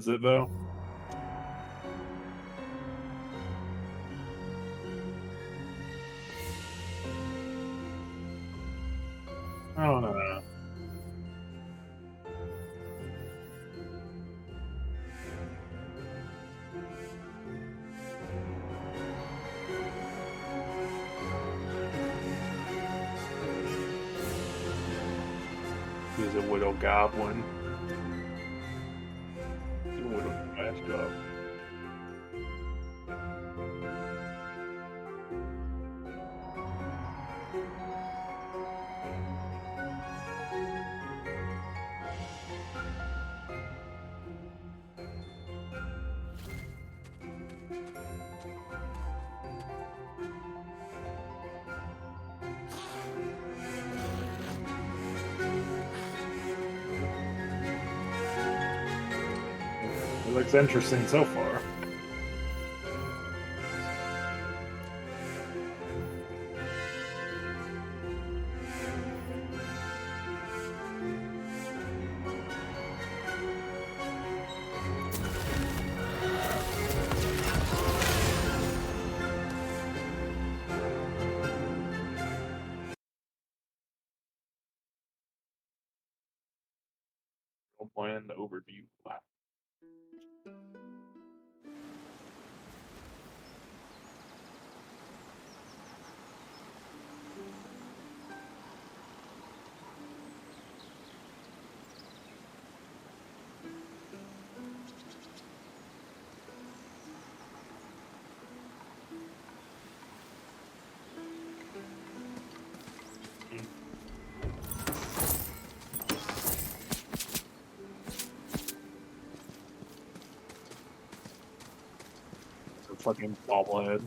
Is it though? I don't know. He's a widow goblin. He's a widow last job. It looks interesting so far. Plan the overview. Fucking bobblehead.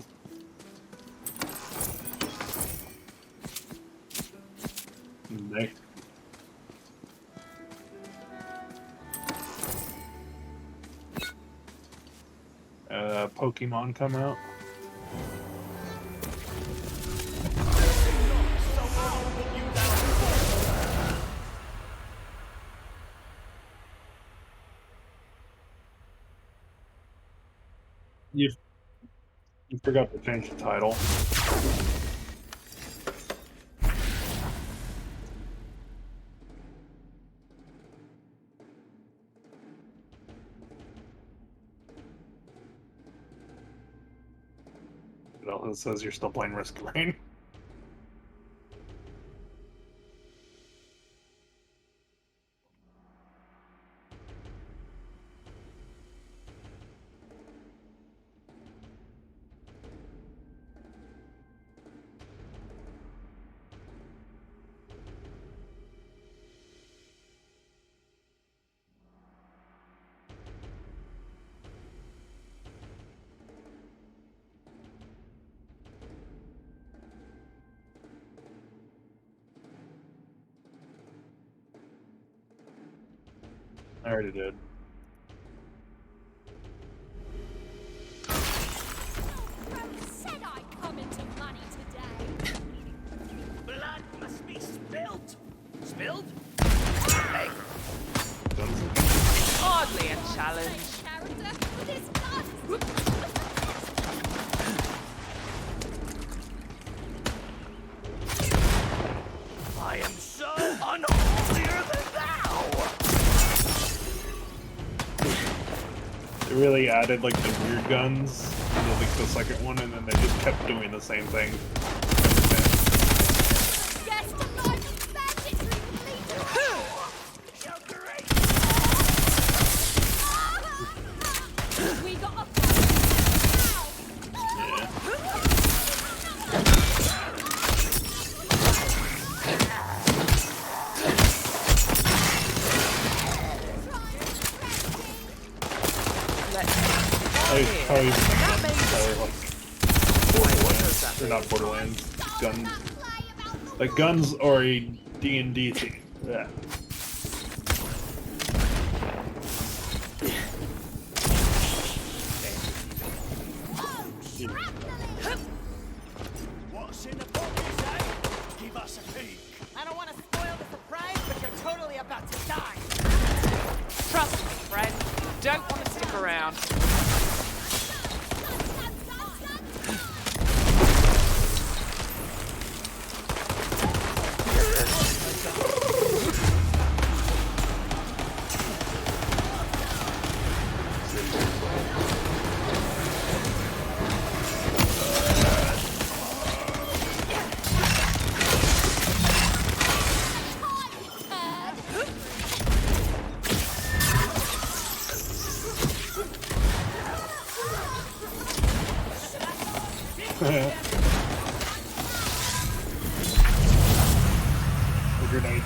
Nice. Pokemon come out. You forgot to change the title. It says you're still playing Risk Rain. I already did. Said I'd come into money today. Blood must be spilled. Spilled? Hey. Hardly a challenge. Character with his blood. I am so unholier than thou. They really added like the weird guns in like the second one, and then they just kept doing the same thing. Yes, the life of banditry leader. We got a Yeah. Probably Borderlands, or not Borderlands, guns, like guns or a D&D thing. Yeah. What's in the pockets, eh? Give us a peek. I don't want to spoil the surprise, but you're totally about to die. Trust me, friend. don't want to stick around. A grenade.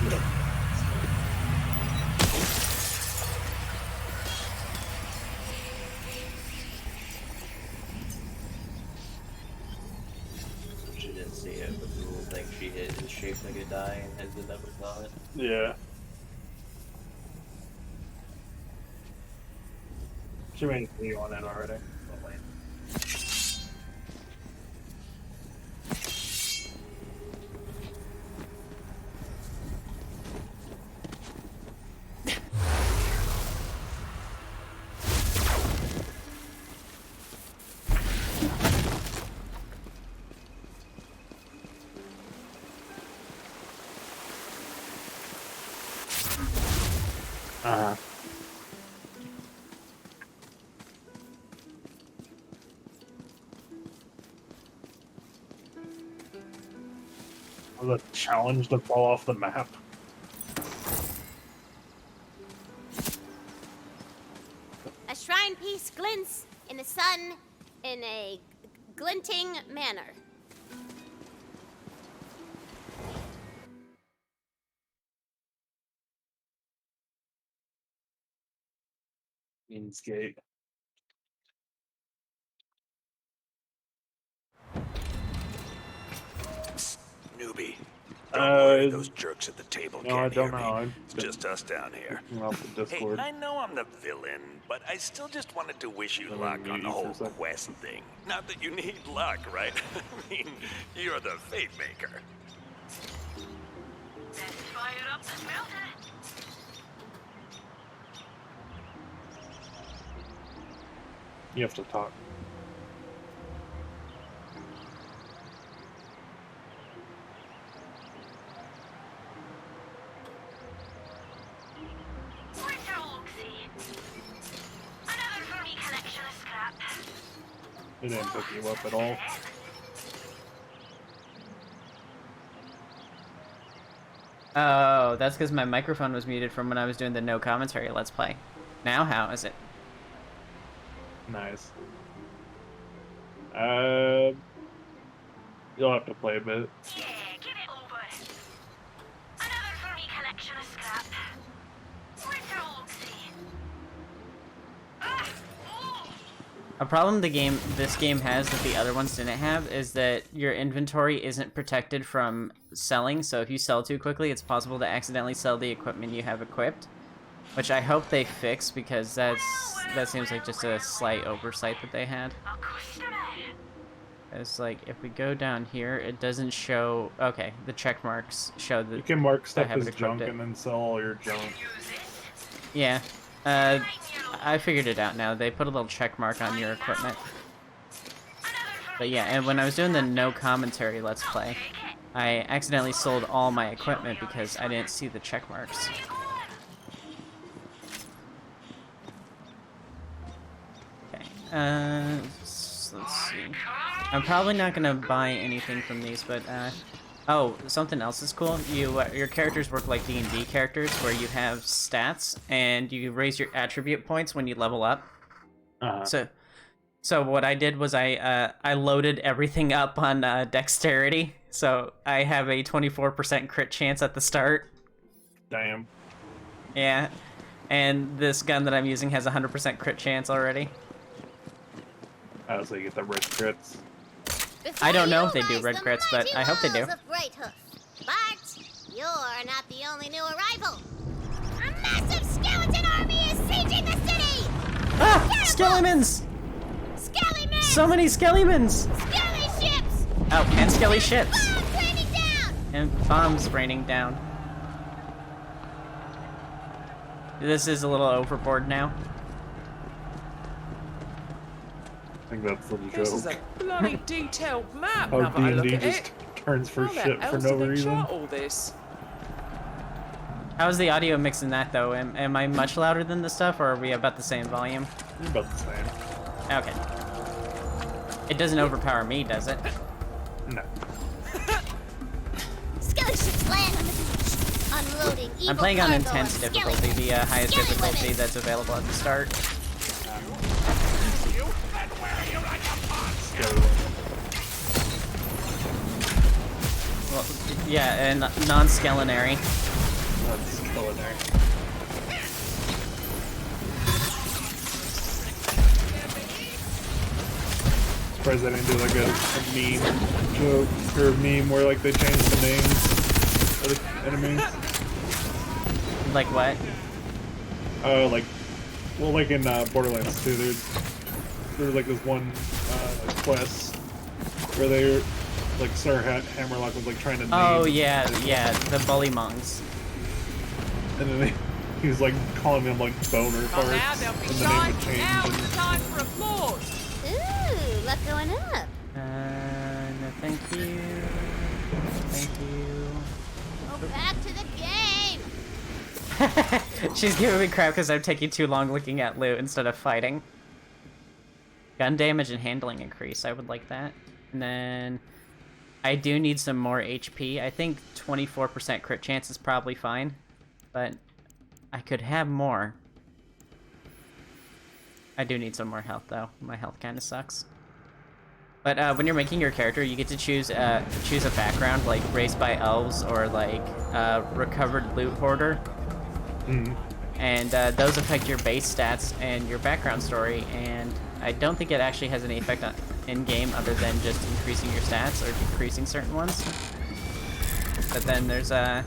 She didn't see it, but the little thing she hit is shaped like a die and has never saw it. Yeah. She made a video on it already. Oh, wait. Uh-huh. The challenge to fall off the map. A shrine piece glints in the sun in a glinting manner. Meanscape. Newbie. Don't worry, those Uh, jerks at the table no, I can't don't hear know. me. It's just us down here. Off the Hey, Discord. I know I'm the villain, but I still just wanted to wish you Let me luck mute on the you for a whole sec. quest thing. Not that you need luck, right? I mean, you're the fate maker. Let's fire up the smelter. You have to talk. Another for me collection of scrap. It didn't pick you up at all. Oh, that's because my microphone was muted from when I was doing the no commentary let's play. Now how is it? Nice. You'll have to play a bit. Yeah, give it over. Another for me collection of scrap. Where's your look-see? Ah! Oh! A problem this game has that the other ones didn't have is that your inventory isn't protected from selling, so if you sell too quickly, it's possible to accidentally sell the equipment you have equipped. Which I hope they fix, because that seems like just a slight oversight that they had. A customer. It's like, if we go down here, it doesn't show... Okay, the check marks show that You can mark stuff haven't as equipped junk it. and then sell all your junk. Use it. Yeah. I figured it out now. They put a little check mark on your equipment. But yeah, and when I was doing the no commentary let's play, I accidentally sold all my equipment because I didn't see the check marks. Okay, let's see. I'm probably not gonna buy anything from these, but oh, something else is cool. Your characters work like D&D characters, where you have stats and you raise your attribute points when you level up. So what I did was I loaded everything up on dexterity, so I have a 24% crit chance at the start. Damn. Yeah, and this gun that I'm using has 100% crit chance already. Oh, so you get the red crits. I don't know if they do red crits, but I hope they do. But you're not the only new arrival. A massive skeleton army is sieging the city! Ah! Terrible! Skellimans! Skellymen! So many Skellimans! Skelly ships! Oh, and Skelly ships! Bombs raining down! And bombs raining down. This is a little overboard now. think that's the joke. This is a bloody detailed map How now that I look D&D at just it. turns for How the shit hell for did no they reason. chart all this? How's the audio mix in that though? Am I much louder than the stuff, or are we about the same volume? You're about the same. Okay. It doesn't overpower me, does it? No. Skelly ships land on the beach, unloading evil I'm playing on cargo intense of difficulty, skelly the highest skelly difficulty women. that's available at the start. Well, yeah, and non-skelinary. That's culinary. Surprised I didn't do like a meme joke or a meme where like they change the names of the enemies. Like what? Oh, like in Borderlands 2, there's like this one quest where they like Sir Hammerlock was like trying to name. Oh yeah, the bullymongs. And then he was like calling them like boner Oh, now parts, they'll and be the name shine. would change. Now And it's time for applause. Ooh, luck going up. No, thank you. Thank you. Go back to the game. She's giving me crap because I'm taking too long looking at loot instead of fighting. Gun damage and handling increase. I would like that. And then I do need some more HP. I think 24% crit chance is probably fine, but I could have more. I do need some more health though. My health kind of sucks. But when you're making your character, you get to choose a background like raised by elves or like recovered loot hoarder. And those affect your base stats and your background story, and I don't think it actually has any effect on in-game other than just increasing your stats or decreasing certain ones. But then there's the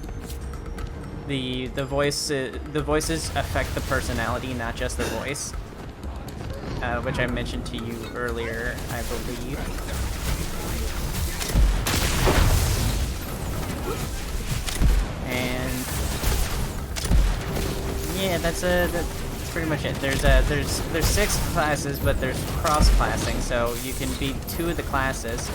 voices affect the personality, not just the voice, which I mentioned to you earlier, I believe. And yeah, that's pretty much it. There's 6 classes, but there's cross-classing, so you can be 2 of the classes,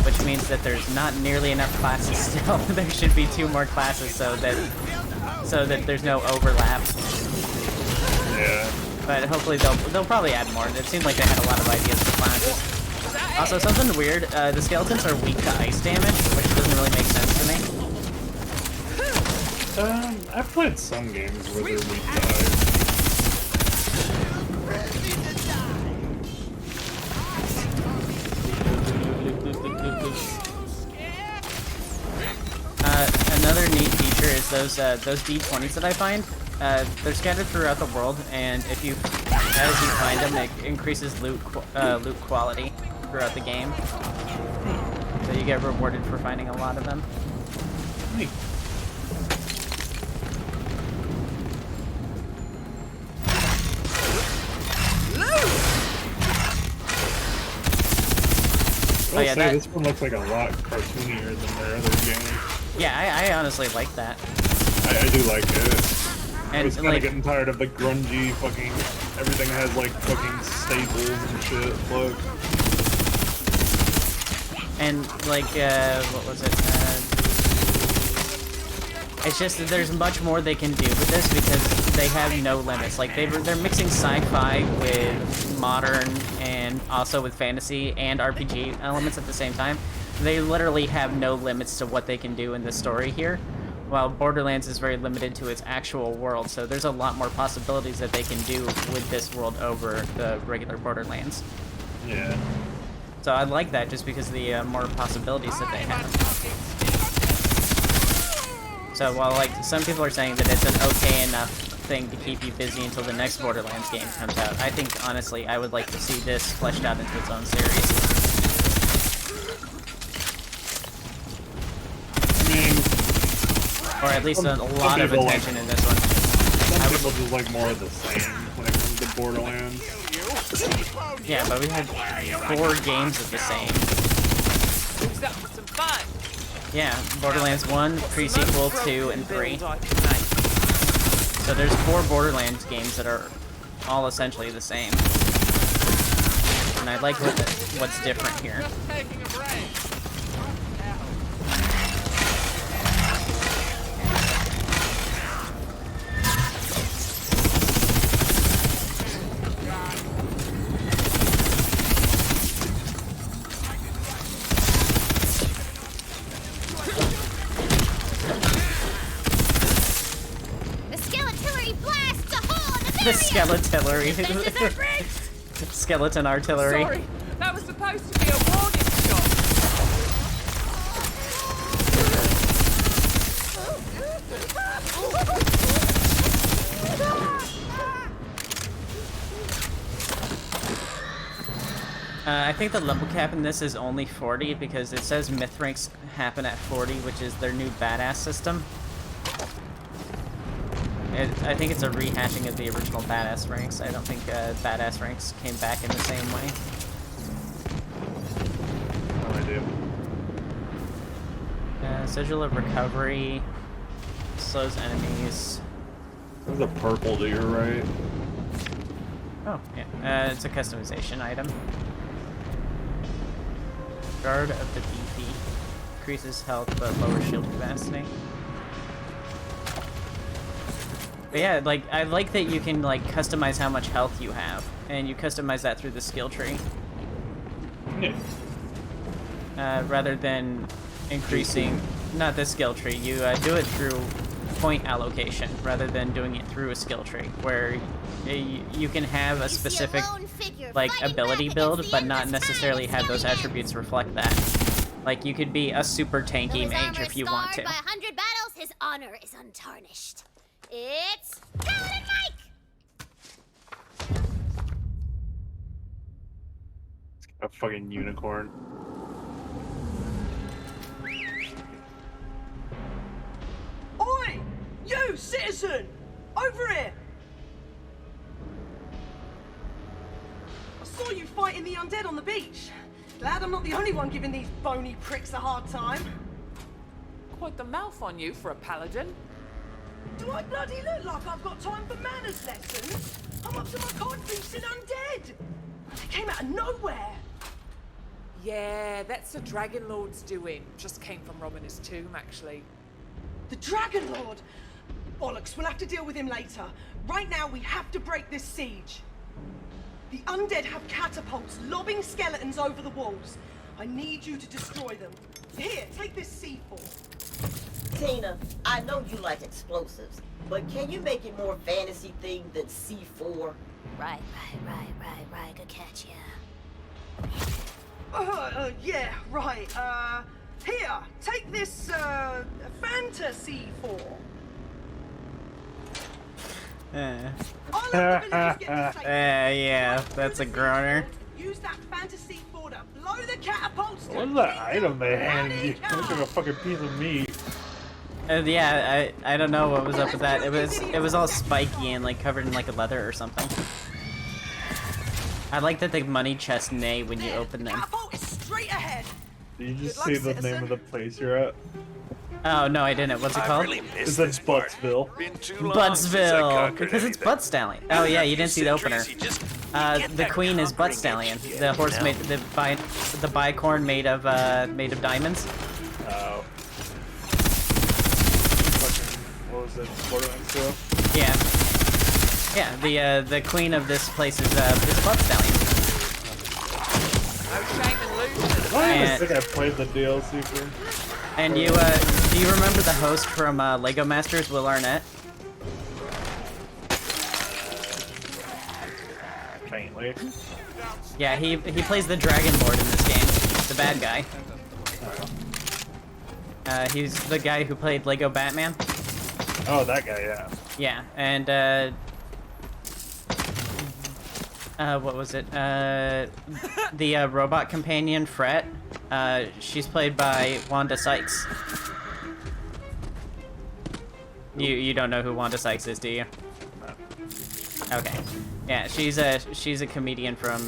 which means that there's not nearly enough classes still. There should be 2 more classes so that there's no overlap. yeah. But hopefully they'll probably add more. It seemed like they had a lot of ideas for classes. Also, something weird, the skeletons are weak to ice damage, which doesn't really make sense to me. I've played some games where they're weak to ice. Another neat feature is those D20s that I find. They're scattered throughout the world, and as you find them, it increases loot quality throughout the game. So you get rewarded for finding a lot of them. Neat. Oh yeah, this one looks like a lot cartoonier than their other games. yeah, I honestly like that. I do like it. I And was kind of like, getting tired of the grungy fucking. Everything has like fucking staples and shit. Look. and like, what was it? It's just that there's much more they can do with this because they have no limits. Like they're mixing sci-fi with modern and also with fantasy and RPG elements at the same time. They literally have no limits to what they can do in the story here, while Borderlands is very limited to its actual world. So there's a lot more possibilities that they can do with this world over the regular Borderlands. Yeah. So I like that just because of the more possibilities that they have. So while like some people are saying that it's an okay enough thing to keep you busy until the next Borderlands game comes out, I think honestly I would like to see this fleshed out into its own series. I mean, Or at least a lot of people attention in this one. some people just like more of the same when it comes to Borderlands. Yeah, but we had 4 games of the same. Who's up for some fun? Yeah, Borderlands 1, pre-sequel, 2, and 3. So there's 4 Borderlands games that are all essentially the same. and I like what's different here. Just taking a break. The skeletillery. Skeleton artillery. Sorry, that was supposed to be a warning shot. I think the level cap in this is only 40 because it says myth ranks happen at 40, which is their new badass system. I think it's a rehashing of the original badass ranks. I don't think badass ranks came back in the same way. No idea. Sigil of recovery slows enemies. There's a purple to your right. Oh, yeah. It's a customization item. Guard of the Beefy. Increases health but lowers shield capacity. But yeah, like, I like that you can, like, customize how much health you have. And you customize that through the skill tree. Yeah. Rather than increasing... Not the skill tree. You do it through point allocation, rather than doing it through a skill tree, where you can have a specific, like, ability build, but not necessarily have those attributes reflect that. Like, you could be a super tanky mage if you want to. By 100 battles, his honor is untarnished. It's Goblin Mike! A fucking unicorn. Oi! You, citizen! Over here! I saw you fighting the undead on the beach. Glad I'm not the only one giving these bony pricks a hard time. Quite the mouth on you for a paladin. Do I bloody look like I've got time for manners lessons? I'm up to my codfish and undead! They came out of nowhere! Yeah, that's the Dragon Lord's doing. Just came from robbing his tomb, actually. The Dragon Lord! Bollocks, we'll have to deal with him later. Right now, we have to break this siege. The undead have catapults lobbing skeletons over the walls. I need you to destroy them. Here, take this C4. Tina, I know you like explosives, but can you make it more fantasy themed than C4? Right. Good catch, yeah. Yeah, right. Here, take this, fantasy 4. Yeah, that's a groaner. Use that fantasy 4 to blow the catapults. What's that item they handed you? It looks like a fucking piece of meat. Yeah, I don't know what was up with that. It was all spiky and like covered in like a leather or something. I like that the money chests neigh when you open them. Catapult is straight ahead. Did you just see the name of the place you're at? Oh no, I didn't. What's it called? It said Buttsville. Buttsville, because it's Butt Stallion. Oh yeah, you didn't see the opener. The queen is Butt Stallion. The horse made the bicorn made of diamonds. Oh. What was it? Wonderlands 2? Yeah. Yeah, the queen of this place is Butt Stallion. No shame in losing. I think I played the DLC for. And you, do you remember the host from Lego Masters, Will Arnett? Faintly. Yeah, he plays the Dragon Lord in this game, the bad guy. He's the guy who played Lego Batman. Oh, that guy, yeah. Yeah, and what was it? The robot companion, Fret. She's played by Wanda Sykes. You don't know who Wanda Sykes is, do you? Okay. Yeah, she's a comedian from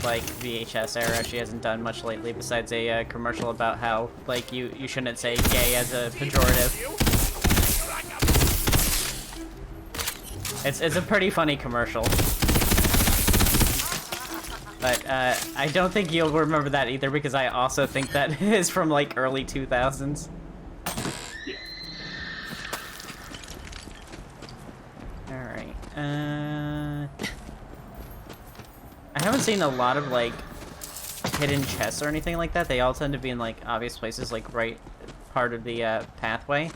like VHS era. She hasn't done much lately besides a commercial about how like you shouldn't say gay as a pejorative. It's a pretty funny commercial. But I don't think you'll remember that either because I also think that is from like early 2000s. Alright. I haven't seen a lot of like hidden chests or anything like that. They all tend to be in like obvious places, like right part of the pathway.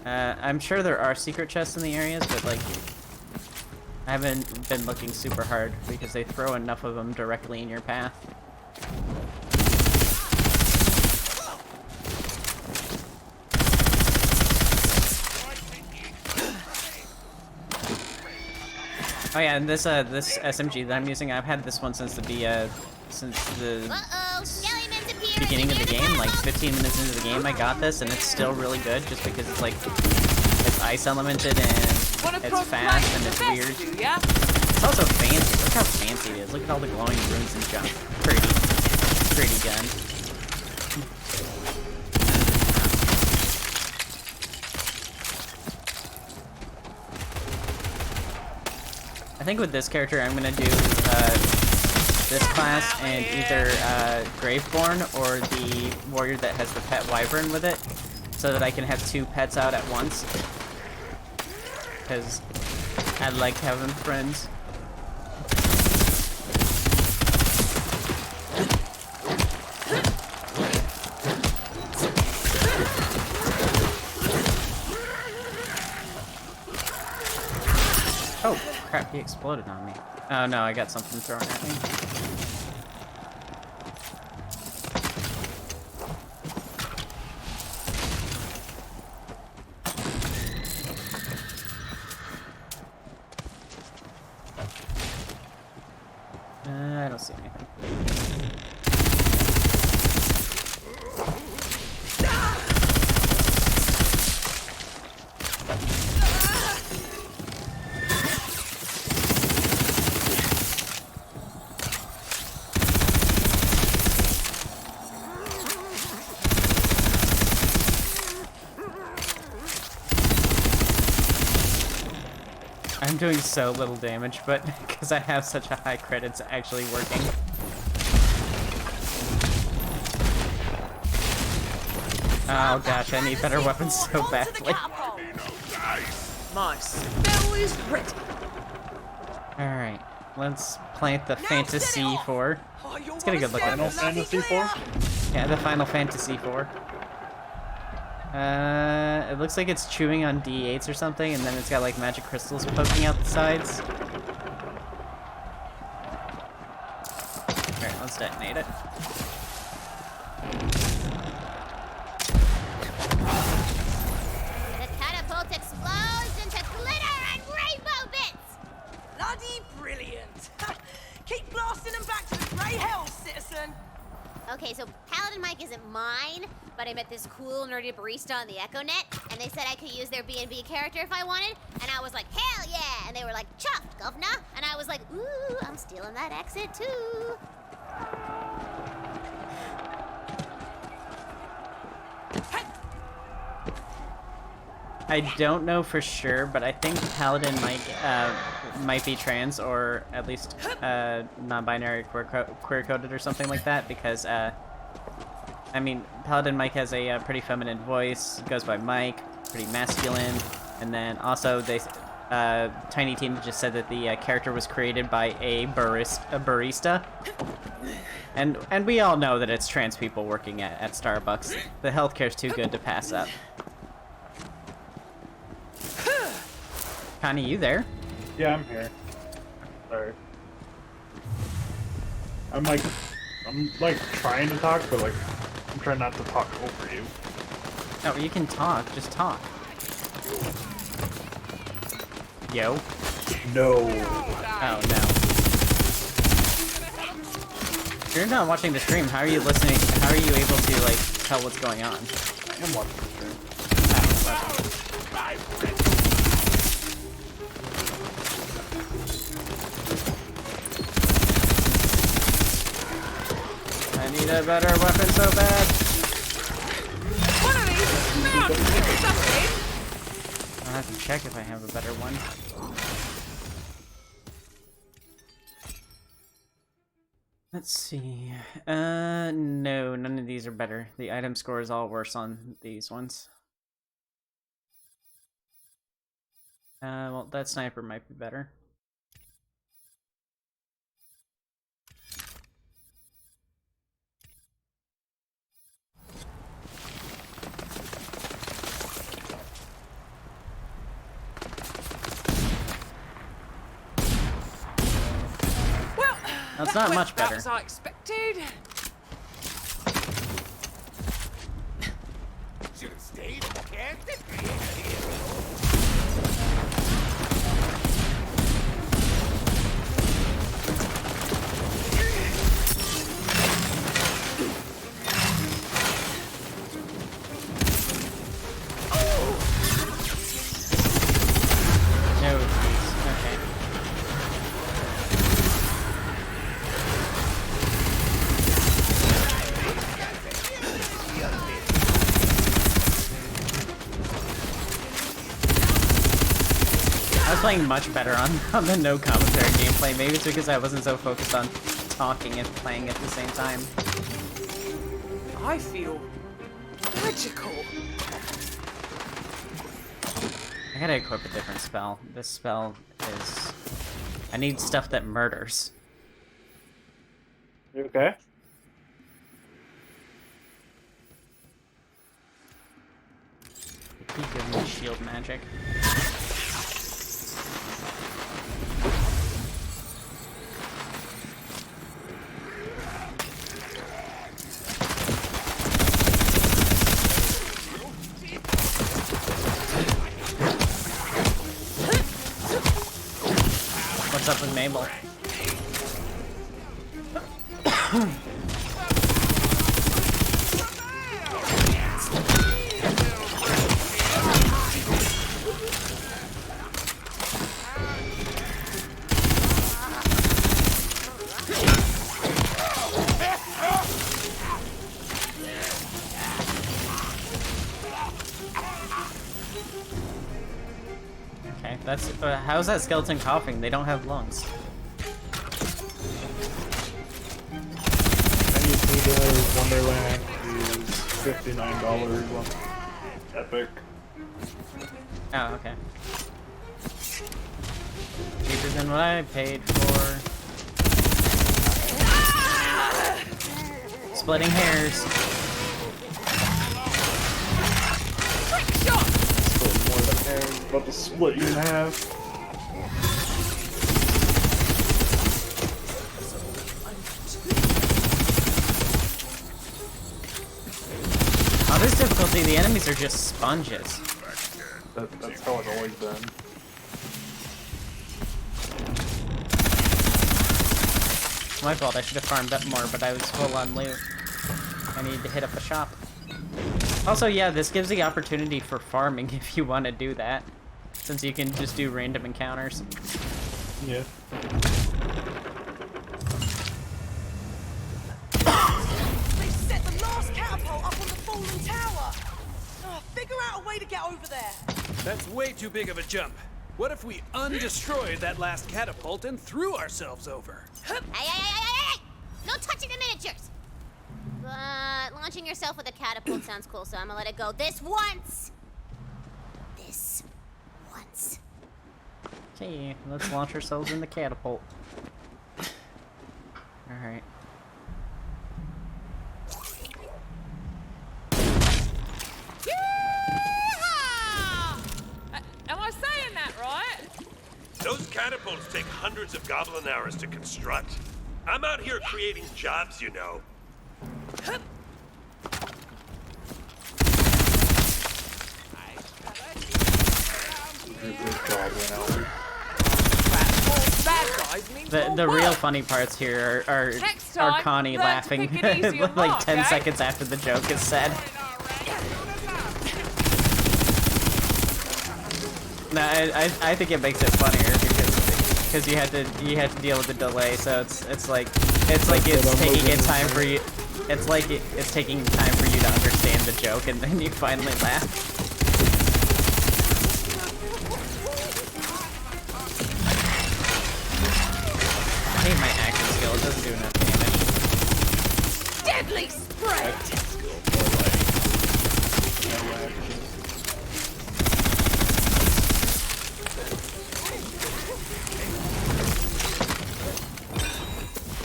I'm sure there are secret chests in the areas, but like I haven't been looking super hard because they throw enough of them directly in your path. Oh yeah, and this SMG that I'm using, I've had this one since the beginning of the game, like 15 minutes into the game I got this, and it's still really good just because it's like, it's ice elemented and it's fast and it's weird. It's also fancy. Look how fancy it is. Look at all the glowing runes and junk. Pretty gun. I think with this character I'm gonna do this class and either Graveborn or the warrior that has the pet wyvern with it, so that I can have 2 pets out at once. Because I like having friends. Oh, crap, he exploded on me. Oh no, I got something thrown at me. I don't see anything. I'm doing so little damage, but because I have such a high crit, it's actually working. Oh gosh, I need better weapons so badly. My spell is ready. Alright, let's plant the Fantasy 4. Let's get a good look at Final this. Fantasy 4? Yeah, the Final Fantasy 4. It looks like it's chewing on D8s or something, and then it's got like magic crystals poking out the sides. Alright, let's detonate it. The catapult explodes into glitter and rainbow bits! Bloody brilliant! Keep blasting them back to the Grey Hells, citizen! Okay, so Paladin Mike isn't mine, but I met this cool nerdy barista on the EchoNet, and they said I could use their B&B character if I wanted, and I was like, hell yeah! And they were like, chuffed, governor! And I was like, ooh, I'm stealing that accent too! I don't know for sure, but I think Paladin might be trans, or at least non-binary queer-coded or something like that, because, I mean, Paladin Mike has a pretty feminine voice, goes by Mike, pretty masculine, and then also they, Tiny Teen just said that the character was created by a barista. And we all know that it's trans people working at Starbucks. The healthcare's too good to pass up. Connie, you there? Yeah, I'm here. Sorry. I'm like trying to talk, but like, I'm trying not to talk over you. No, you can talk. Just talk. Yo. No. Oh, no. If you're not watching the stream, how are you listening? How are you able to, like, tell what's going on? I am watching the stream. Oh, I need a better weapon so bad. One of these is bound to do something. I'll have to check if I have a better one. Let's see. No, none of these are better. The item score is all worse on these ones. Well, that sniper might be better. Well, That's that not went much better. about as I expected. Should have stayed. No, jeez. Okay. I was playing much better on the no commentary gameplay. Maybe it's because I wasn't so focused on talking and playing at the same time. I feel magical. I gotta equip a different spell. This spell is... I need stuff that murders. You okay? Keep giving me shield magic. What's up with Mabel? Okay, that's how's that skeleton coughing? They don't have lungs. And you see the Wonderland is $59 on Epic. Oh, okay. Cheaper than what I paid for. Splitting hairs. Split more than hairs. About to split you in half. On this difficulty, the enemies are just sponges. That's how it's always been. My fault, I should have farmed up more, but I was full on loot. I need to hit up a shop. Also, yeah, this gives the opportunity for farming if you want to do that. Since you can just do random encounters. Yeah. They set the last catapult up on the fallen tower. Oh, figure out a way to get over there. That's way too big of a jump. What if we undestroyed that last catapult and threw ourselves over? Hey! No touching the miniatures! But launching yourself with a catapult sounds cool, so I'm gonna let it go this once! This once. Okay, let's launch ourselves in the catapult. Alright. Am I saying that right? Those catapults take hundreds of goblin hours to construct. I'm out here creating jobs, you know. The real funny parts here are Next time, Connie learn to laughing pick an easier like mark, 10 eh? seconds after the joke is said. No, I think it makes it funnier because you had to deal with the delay, so it's like it's taking time for you. It's like it's taking time for you to understand the joke, and then you finally laugh. I hate my action skill. It doesn't do enough damage. Deadly spray! Action skill, more like no action.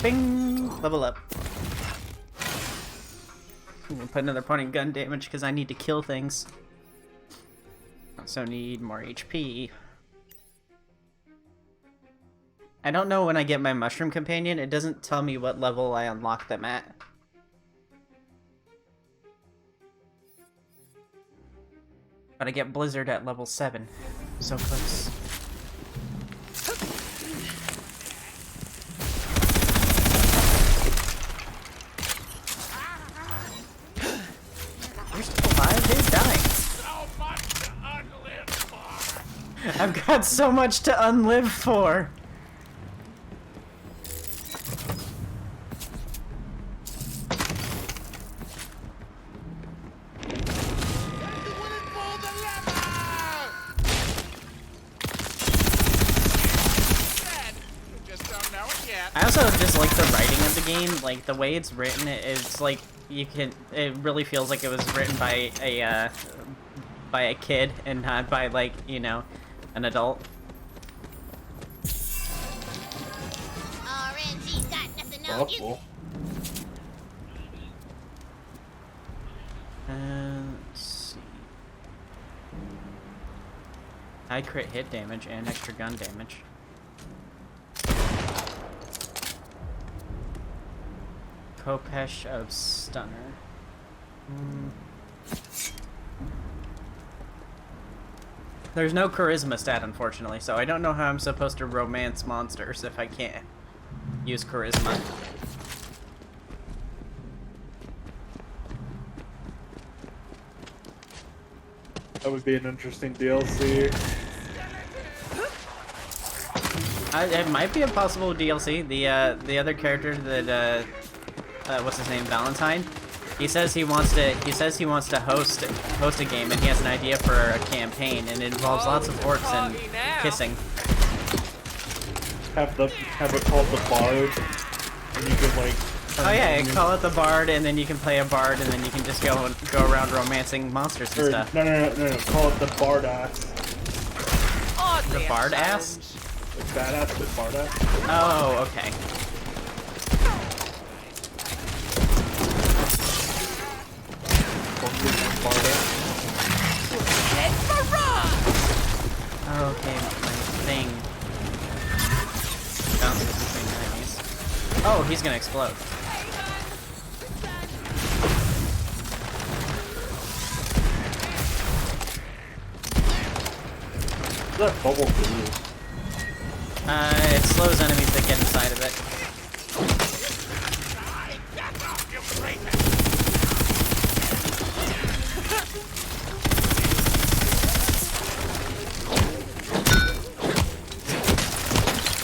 Bing! Level up. I'm gonna put another point in gun damage because I need to kill things. Also need more HP. I don't know when I get my mushroom companion, it doesn't tell me what level I unlock them at. But I get Blizzard at level 7. So close. You're still alive? Who's dying? So much to unlive for. I've got so much to unlive for. I also just like the writing of the game, like the way it's written. It's like it really feels like it was written by a kid and not by, like, you know, an adult. RNG's got nothing on you. Awful. Let's see. High crit hit damage and extra gun damage. Kopesh of Stunner. There's no charisma stat, unfortunately, so I don't know how I'm supposed to romance monsters if I can't use charisma. That would be an interesting DLC. It might be a possible DLC. The other character that what's his name, Valentine. He says he wants to host a game, and he has an idea for a campaign, and it involves lots of orcs and kissing. Have it called the Bard, and you can like. Oh yeah, call it the Bard, and then you can play a Bard, and then you can just go around romancing monsters and stuff. No, call it the Bard ass. The Bard ass? Like badass, but Bard ass. Oh, okay. Okay, my thing bounces between enemies. Oh, he's gonna explode. What's that bubble do? It slows enemies that get inside of it.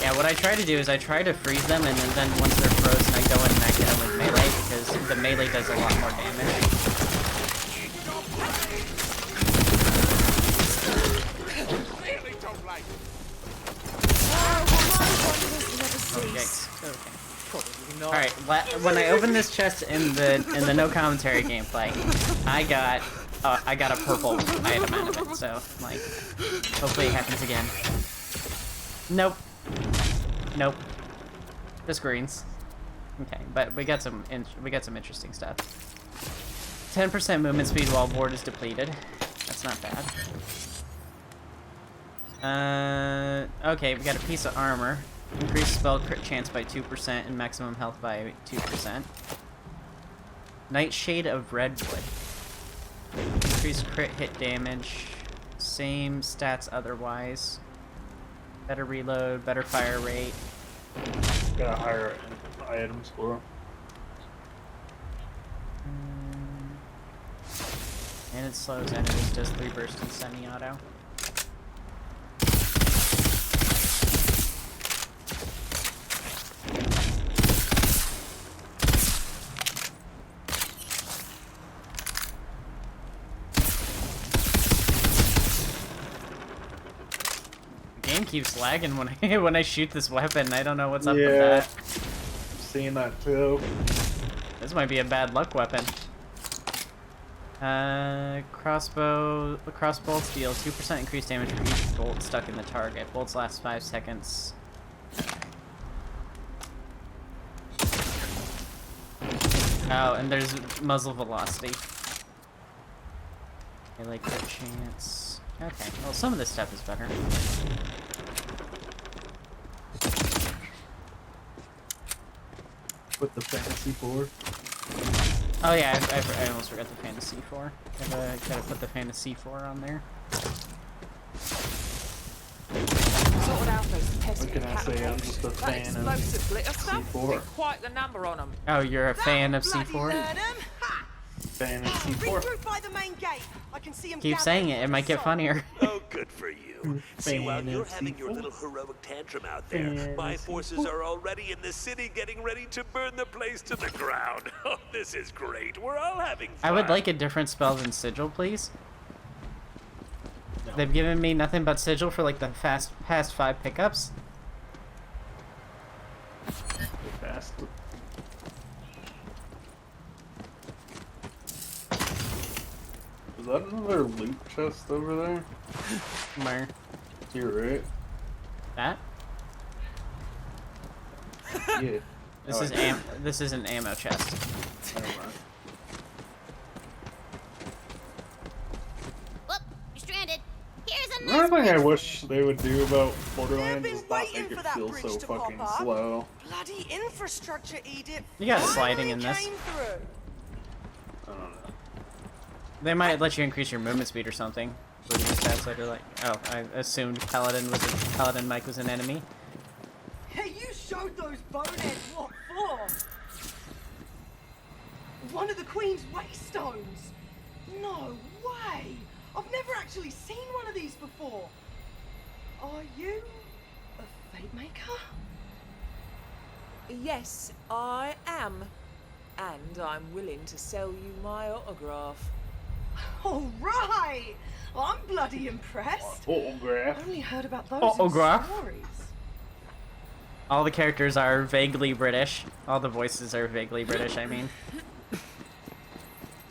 Yeah, what I try to do is I try to freeze them, and then once they're frozen, I go in and I hit them with melee, because the melee does a lot more damage. Okay. Alright, when I opened this chest in the no commentary gameplay, I got a purple item out of it, so, like, hopefully it happens again. Nope. Nope. Just greens. Okay, but we got some interesting stuff. 10% movement speed while board is depleted. That's not bad. Okay, we got a piece of armor. Increase spell crit chance by 2% and maximum health by 2%. Nightshade of Redwood. Increase crit hit damage. Same stats otherwise. Better reload, better fire rate. Got a higher item score. And it slows enemies, does 3 burst and semi-auto. Game keeps lagging when I shoot this weapon. I don't know what's up with that. I'm seeing that too. This might be a bad luck weapon. Crossbow. Cross bolts deal 2% increased damage for each bolt stuck in the target. Bolts last 5 seconds. Oh, and there's muzzle velocity. I like that chance. Okay, well, some of this stuff is better. With the fantasy 4. Oh yeah, I almost forgot the Fantasy 4. Gotta put the Fantasy 4 on there. Sorted out those pesky What can I say? I'm just a That fan of explosive glitter stuff. C4. Did quite the number on them. Oh, you're a fan of Bloody C4? learn 'em. Ha! Fantasy 4. Regroup by the main gate. I can see him. Keep saying it, it might get funnier. Oh, good for you. See, while you're Fantasy having your four. little heroic tantrum out there, my Fantasy forces four. are already in the city getting ready to burn the place to the ground. Oh, this is great. We're all having fun. I would like a different spell than Sigil, please. No. They've given me nothing but Sigil for like the past 5 pickups. Fast. Is that another loot chest over there? Where? You're right. That? Yeah. This Oh, is this is an ammo chest. Never mind. Whoop, you're stranded. Here's a nice Another thing I bridge. wish they would do about Borderlands They've is been not waiting make for it that feel bridge so to pop fucking up. slow. Bloody infrastructure, Edith. You got Finally sliding in this. came through. I don't know. They might let you increase your movement speed or something. With your stats later, like, oh, I assumed Paladin Mike was an enemy. Hey, you showed those boneheads what for? One of the Queen's waystones. No way. I've never actually seen one of these before. Are you a fate maker? Yes, I am. And I'm willing to sell you my autograph. All right. I'm bloody impressed. Autograph. I've only heard about those Autograph? in stories. All the characters are vaguely British. All the voices are vaguely British, I mean.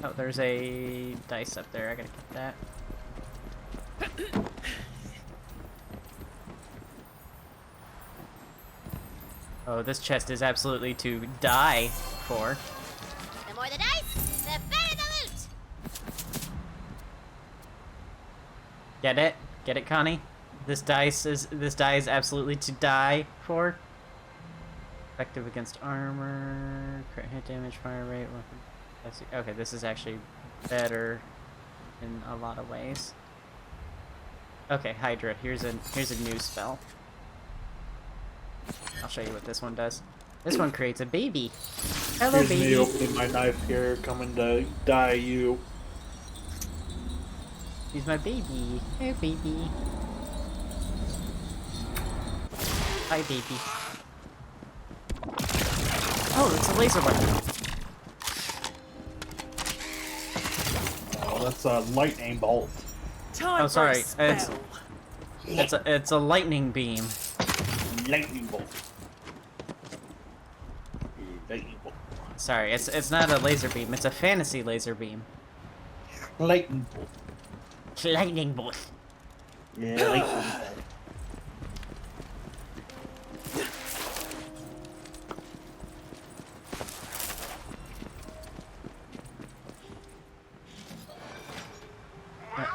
Oh, there's a dice up there. I gotta get that. Oh, this chest is absolutely to die for. The more the dice, the better the loot. Get it? Get it, Connie? This die is absolutely to die for. Effective against armor, crit hit damage, fire rate, weapon. Okay, this is actually better in a lot of ways. Okay, Hydra. Here's a new spell. I'll show you what this one does. This one creates a baby. Hello, Here's baby. me opening my knife here, coming to die you. He's my baby. Hey, baby. Hi, baby. Oh, it's a laser weapon. Oh, that's a lightning bolt. Time Oh, sorry. For a spell. It's a lightning beam. Lightning bolt. Lightning bolt. Sorry, it's not a laser beam. It's a fantasy laser beam. Lightning bolt. Lightning bolt. Yeah, lightning bolt.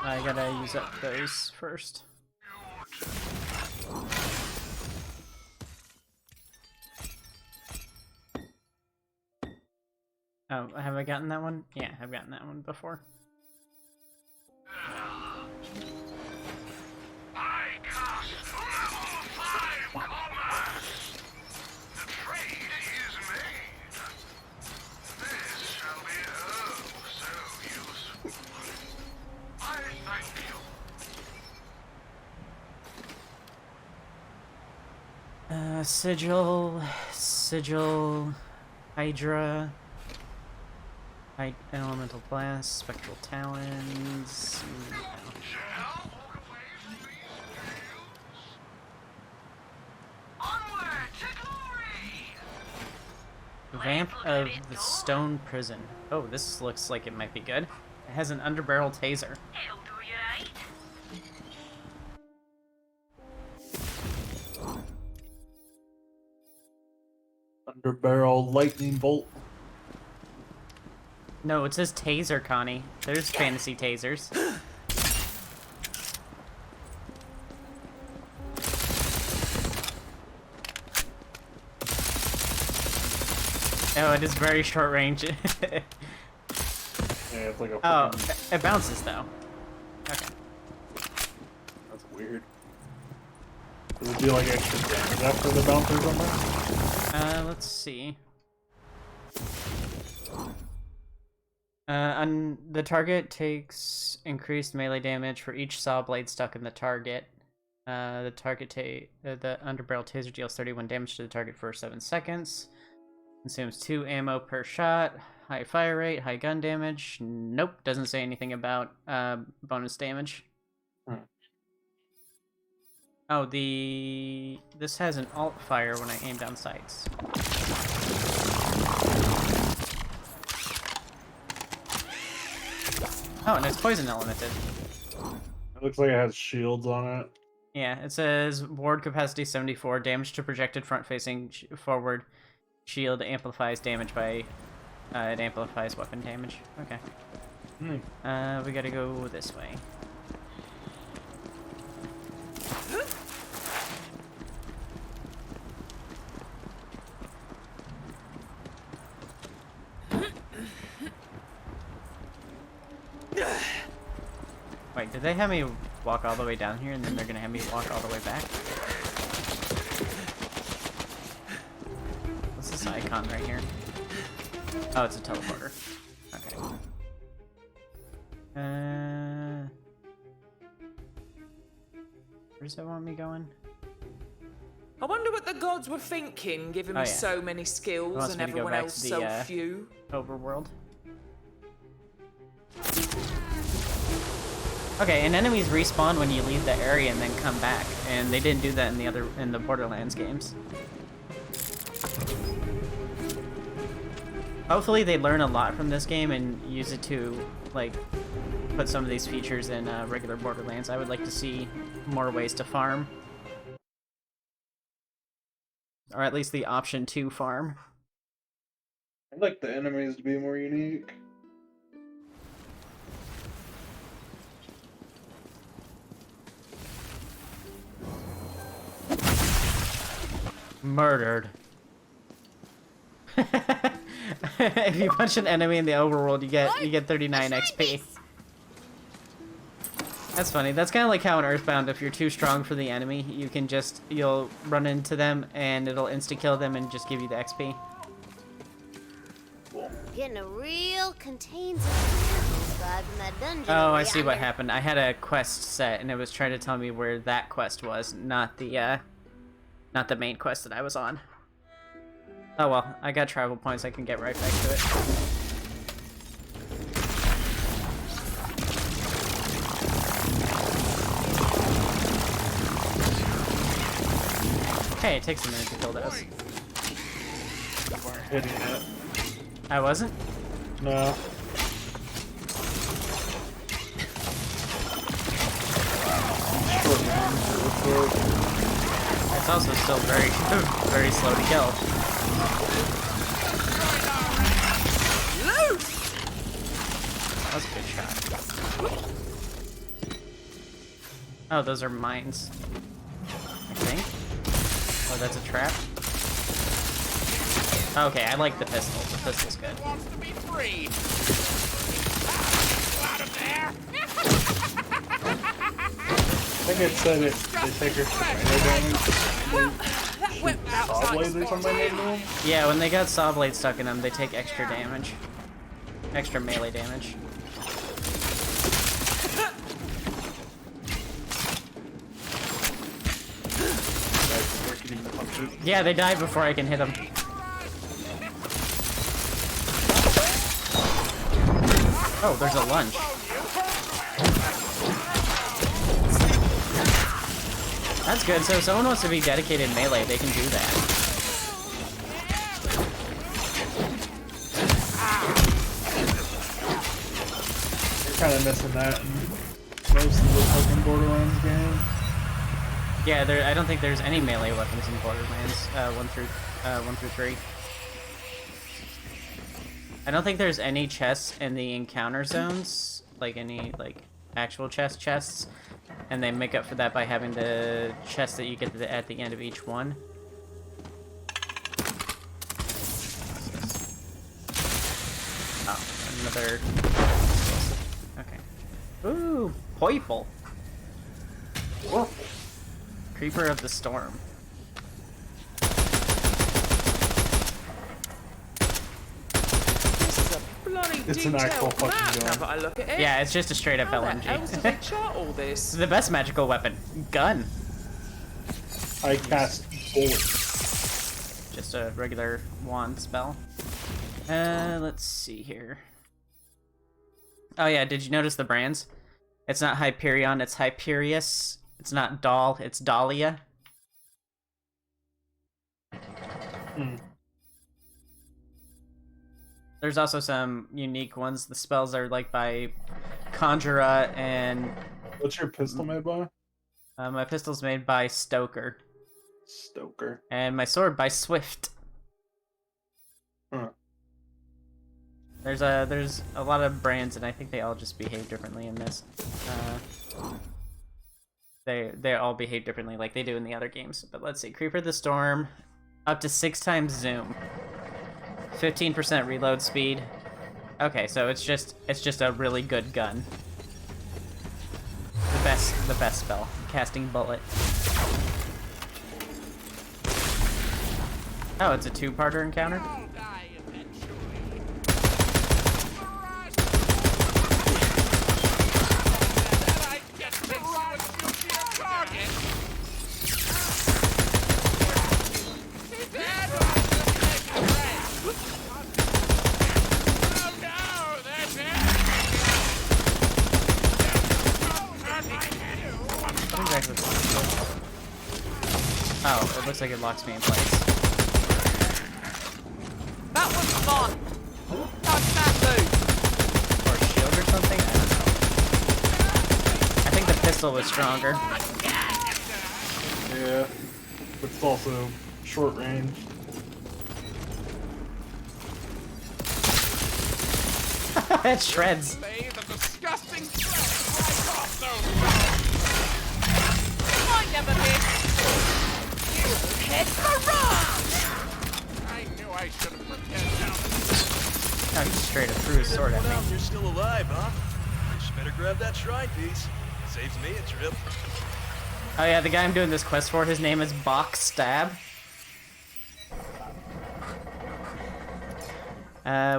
I gotta use up those first. Oh, have I gotten that one? Yeah, I've gotten that one before. I cast level 5 commerce. The trade is made. This shall be oh so useful. I thank you. Sigil, Hydra, Elemental Blast, Spectral Talons. Shall walk away from these fields. Onward to glory! Vamp of the Stone Prison. Oh, this looks like it might be good. It has an underbarrel taser. It'll do you right. Underbarrel lightning bolt. No, it says taser, Connie. There's fantasy tasers. Oh, it is very short range. Yeah, it's like a Oh, fucking... it bounces though. Okay. That's weird. Does it do like extra damage after the bounce or something? Let's see. The target takes increased melee damage for each saw blade stuck in the target. The underbarrel taser deals 31 damage to the target for 7 seconds. Consumes 2 ammo per shot. High fire rate, high gun damage. Nope, doesn't say anything about bonus damage. Oh, this has an alt fire when I aim down sights. Oh, and it's poison elemented. It looks like it has shields on it. Yeah, it says ward capacity 74, damage to projected front-facing forward shield amplifies damage by it amplifies weapon damage. Okay. We gotta go this way. Wait, did they have me walk all the way down here and then they're gonna have me walk all the way back? What's this icon right here? Oh, it's a teleporter. Okay. Where does it want me going? I wonder what the gods were thinking, giving me so many skills wants and me to go everyone back else to the, so few. Overworld. Okay, and enemies respawn when you leave the area and then come back, and they didn't do that in the Borderlands games. Hopefully they learn a lot from this game and use it to, like, put some of these features in regular Borderlands. I would like to see more ways to farm. Or at least the option to farm. I'd like the enemies to be more unique. Murdered. If you punch an enemy in the overworld, you get 39 XP. That's funny. That's kind of like how in Earthbound, if you're too strong for the enemy, you'll run into them and it'll insta-kill them and just give you the XP. Getting a real contains vibe in that dungeon. Oh, I see what happened. I had a quest set and it was trying to tell me where that quest was, not the main quest that I was on. Oh well, I got travel points, I can get right back to it. Hey, it takes a minute to kill those. You weren't hitting it. I wasn't? No. It's also still very, very slow to kill. That was a good shot. Oh, those are mines. I think. Oh, that's a trap. Okay, I like the pistol. The pistol's good. Wants to be free. Out of there. I think it said they take her melee damage. That went Saw outside blades or something they do? Yeah, when they got saw blades stuck in them, they take extra damage. Extra melee damage. Yeah, they die before I can hit them. Oh, there's a lunge. That's good. So if someone wants to be dedicated melee, they can do that. kind of missing that in most of the fucking Borderlands game. Yeah, I don't think there's any melee weapons in Borderlands 1 through 3. I don't think there's any chests in the encounter zones, like any like actual chests, and they make up for that by having the chests that you get at the end of each one. Oh, another. Okay. Ooh, Poiful. Creeper of the Storm. This is a bloody It's an actual detailed fucking map gun. now that I look at it. Yeah, it's just a straight up How the LMG. else did they chart all this? The best magical weapon, gun. I cast bullets. Just a regular wand spell. Let's see here. Oh yeah, did you notice the brands? It's not Hyperion, it's Hyperius. It's not Doll, it's Dahlia. There's also some unique ones. The spells are like by Conjura and... What's your pistol made by? My pistol's made by Stoker. Stoker. And my sword by Swift. Huh. There's a lot of brands, and I think they all just behave differently in this. They all behave differently like they do in the other games. But let's see, Creeper the Storm, up to 6 times zoom, 15% reload speed. Okay, so it's just a really good gun. The best spell, casting bullet. Oh, it's a 2-parter encounter. Oh, it looks like it locks me in place. That was fun. Touch that loot. Or a shield or something? I don't know. I think the pistol was stronger. Yeah. But it's also short range. It shreds. I never miss. Head barrage! I knew I should have prepared now. Oh, he straight up threw his sword at me. You're still alive, huh? Just better grab that shrine piece. Saves me a trip. Oh yeah, the guy I'm doing this quest for, his name is Backstab.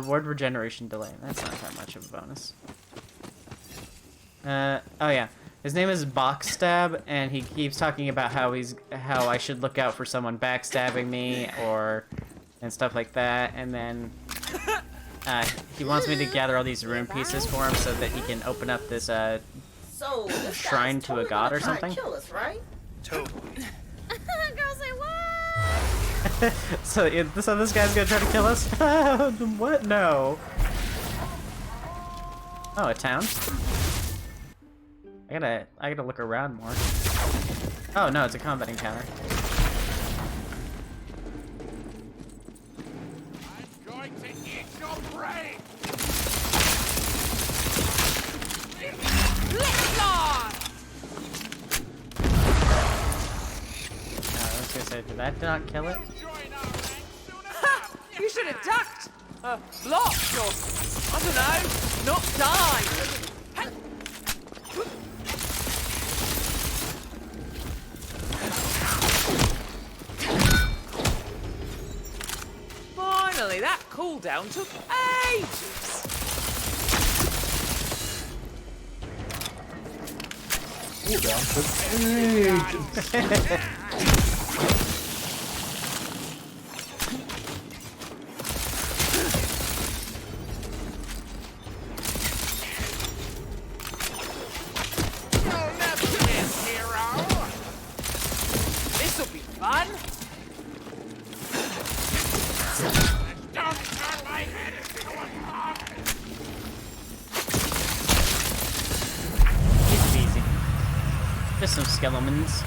Ward regeneration delay. That's not that much of a bonus. Oh yeah. His name is Backstab, and he keeps talking about how I should look out for someone backstabbing me, and stuff like that, and then he wants me to gather all these rune pieces for him so that he can open up this So, this shrine guy's to totally a god gonna or try and something. Kill us, right? Totally. Girls say what? so this guy's gonna try to kill us? What? No. Oh, a town? I gotta look around more. Oh no, it's a combat encounter. I'm going to eat your brain! Let's fly! I was gonna say, did that not kill it? Join our ranks soon Ha! You should have ducked! Blocked or, I don't know, not died! Finally, that cooldown took ages! Cooldown took ages. You'll never win, hero! This'll be fun! Don't turn my head into a pie! some skeletons.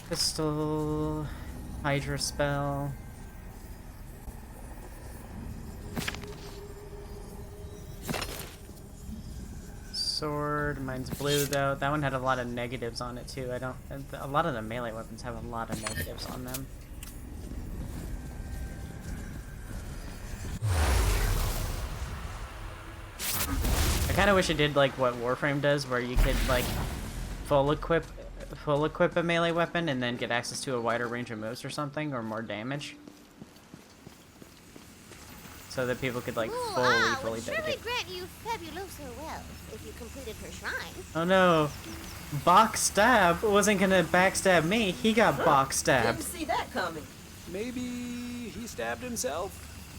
Pistol, Hydra spell. Sword, mine's blue though. That one had a lot of negatives on it too. A lot of the melee weapons have a lot of negatives on them. I kind of wish it did like what Warframe does, where you could like full equip a melee weapon and then get access to a wider range of moves or something, or more damage. So that people could like fully would surely dedicate. grant you fabuloso wealth if you completed her shrine. Oh no. Backstab wasn't gonna backstab me, he got Didn't backstabbed. see that coming. Maybe he stabbed himself?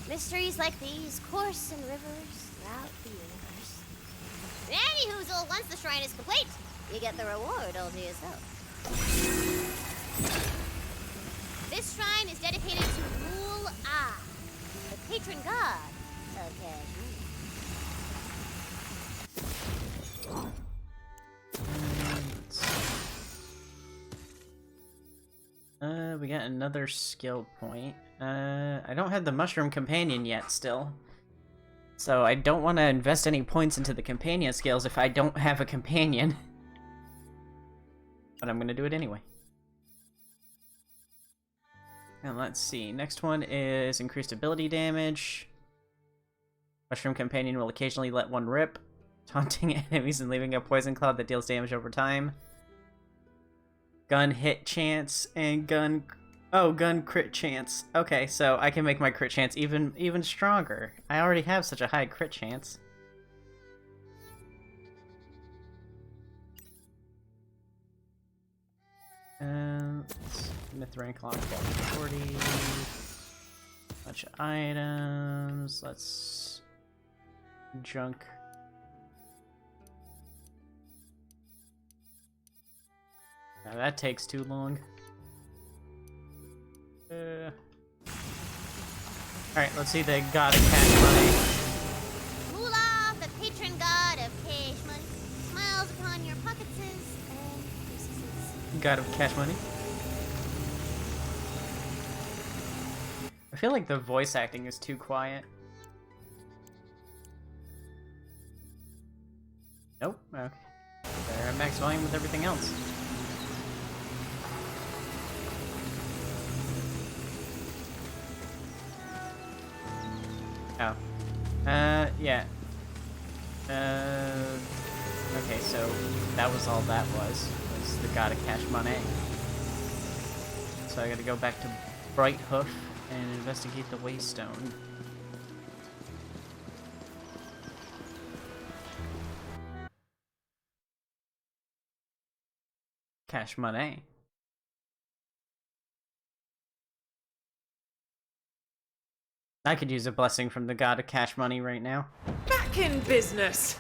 Mysteries like these course in rivers throughout the universe. Anyhoozle, once the shrine is complete, you get the reward all to yourself. This shrine is dedicated to Rule Ah, the patron god of Kashmir. We got another skill point. I don't have the mushroom companion yet still. So I don't want to invest any points into the companion skills if I don't have a companion. But I'm gonna do it anyway. And let's see, next one is increased ability damage. Mushroom companion will occasionally let one rip, taunting enemies and leaving a poison cloud that deals damage over time. Gun hit chance and gun crit chance. Okay, so I can make my crit chance even stronger. I already have such a high crit chance. Myth rank lock 40. Bunch of items. Let's junk. Now that takes too long. Alright, let's see the god of cash money. Moolah, the patron god of cash money, smiles upon your pockets and uses. God of cash money. I feel like the voice acting is too quiet. Nope. Okay. They're at max volume with everything else. Oh. Yeah. Okay, so that was all that was the god of cash money. So I gotta go back to Bright Hoof and investigate the Waystone. Cash money. I could use a blessing from the god of cash money right now. Back in business.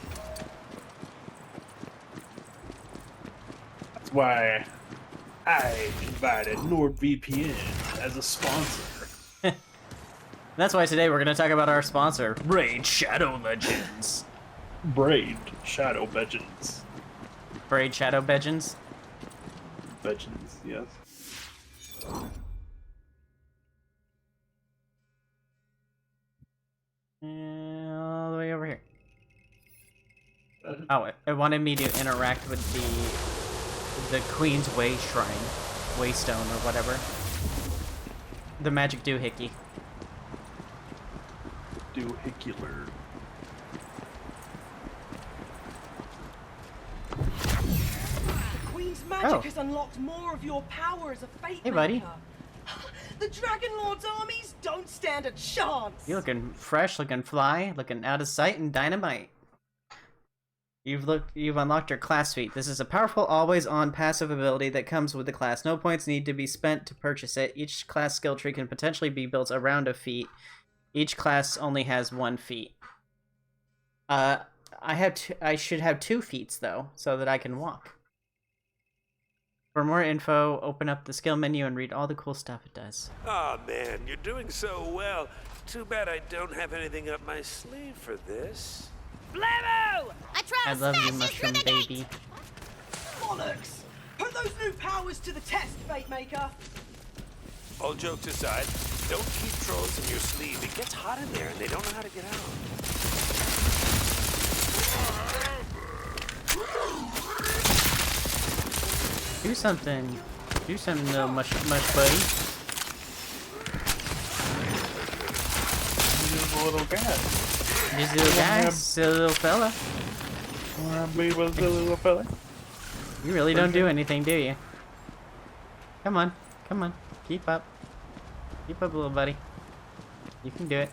That's why I invited NordVPN as a sponsor. That's why today we're going to talk about our sponsor, Raid Shadow Legends. Braid Shadow Legends. Braid Shadow Legends? Legends, yes. All the way over here. Oh, it wanted me to interact with the Queen's Way Shrine. Waystone or whatever. The magic doohickey. Doohickular. The Queen's magic has unlocked more of your power as a fate Hey, buddy. maker. The Dragon Lord's armies don't stand a chance. You looking fresh, looking fly, looking out of sight and dynamite. You've unlocked your class feat. This is a powerful, always-on passive ability that comes with the class. No points need to be spent to purchase it. Each class skill tree can potentially be built around a feat. Each class only has one feat. I should have 2 feats though, so that I can walk. For more info, open up the skill menu and read all the cool stuff it does. Aw, man, you're doing so well. Too bad I don't have anything up my sleeve for this. Blammo! I try I to love you, smash it mushroom through the baby. gate. Bollocks! Put those new powers to the test, Fate Maker. All jokes aside, don't keep trolls in your sleeve. It gets hot in there and they don't know how to get out. Do something. Do something, little mush buddy. He's a little cat. This little guy, this little fella. Wanna be with the little fella? You really don't do anything, do you? Come on, come on. Keep up. Keep up, little buddy. You can do it.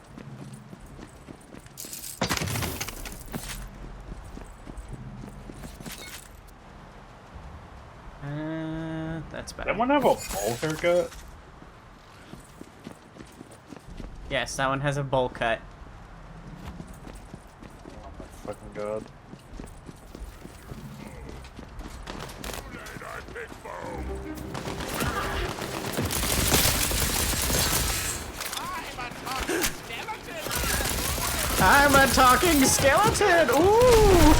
That's better. That one have a bowl haircut? Yes, that one has a bowl cut. Oh my fucking god. I'm a talking skeleton! Ooh!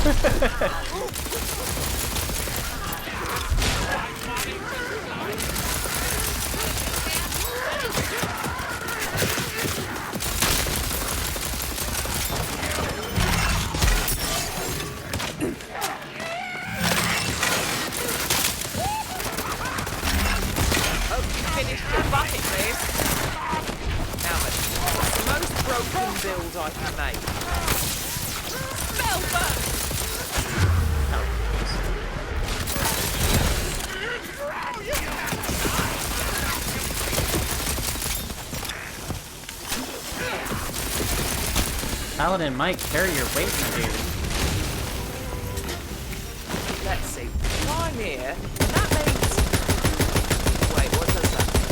Finished your bucket list. Now then, what's the most broken build I can make? Spell burst! Paladin might carry your weight, my dude. Let's see. I'm here, and that means... Wait, what does that mean?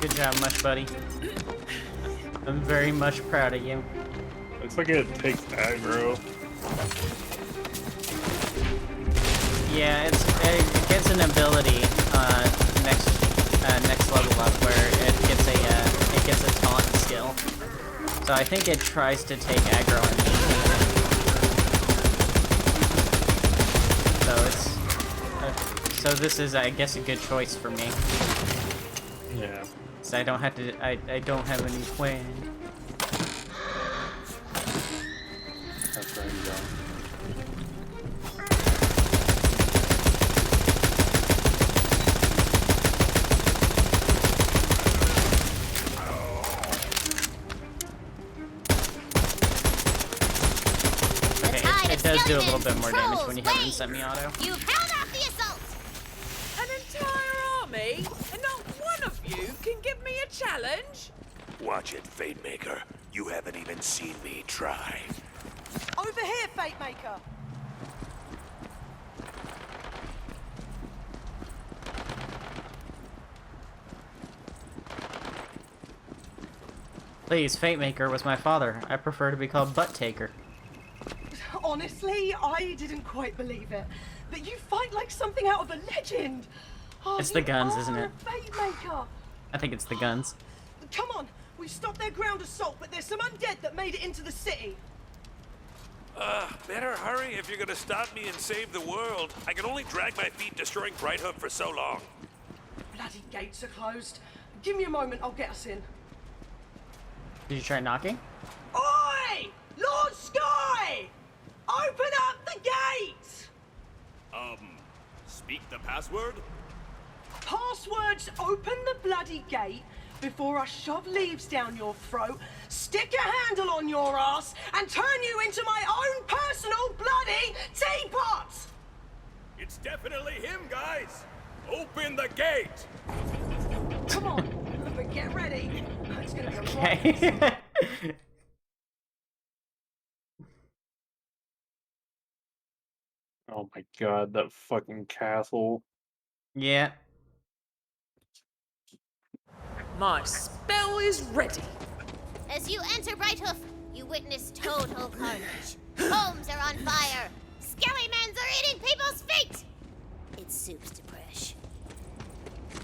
Good job, Mush Buddy. I'm very much proud of you. Looks like it takes aggro. Yeah, it gets an ability next level up where it gets a taunt skill. So I think it tries to take aggro and maintain it. So this is, I guess, a good choice for me. Yeah. So I don't have to. I don't have any plan. That's where you go. Okay, it does do a little bit more damage when you have it in semi-auto. You've held off the assault. An entire army? And not one of you can give me a challenge? Watch it, Fate Maker. You haven't even seen me try. Over here, Fate Maker. Please, Fate Maker was my father. I prefer to be called Butt Taker. Honestly, I didn't quite believe it. But you fight like something out of a legend. Oh, It's the you guns, are isn't it? a Fate Maker. I think it's the guns. Come on, we've stopped their ground assault, but there's some undead that made it into the city. Better hurry if you're gonna stop me and save the world. I can only drag my feet destroying Brighthoof for so long. Bloody gates are closed. Give me a moment, I'll get us in. Did you try knocking? Oi! Lord Sky! Open up the gate! Speak the password? Passwords open the bloody gate before I shove leaves down your throat, stick a handle on your ass, and turn you into my own personal bloody teapot! It's definitely him, guys! Open the gate! Come on, but get ready. It's gonna be a long Okay. Oh my god, that fucking castle. Yeah. My spell is ready. As you enter Brighthoof, you witness total carnage. Homes are on fire. Skellymans are eating people's feet. It's Soup's Depresh.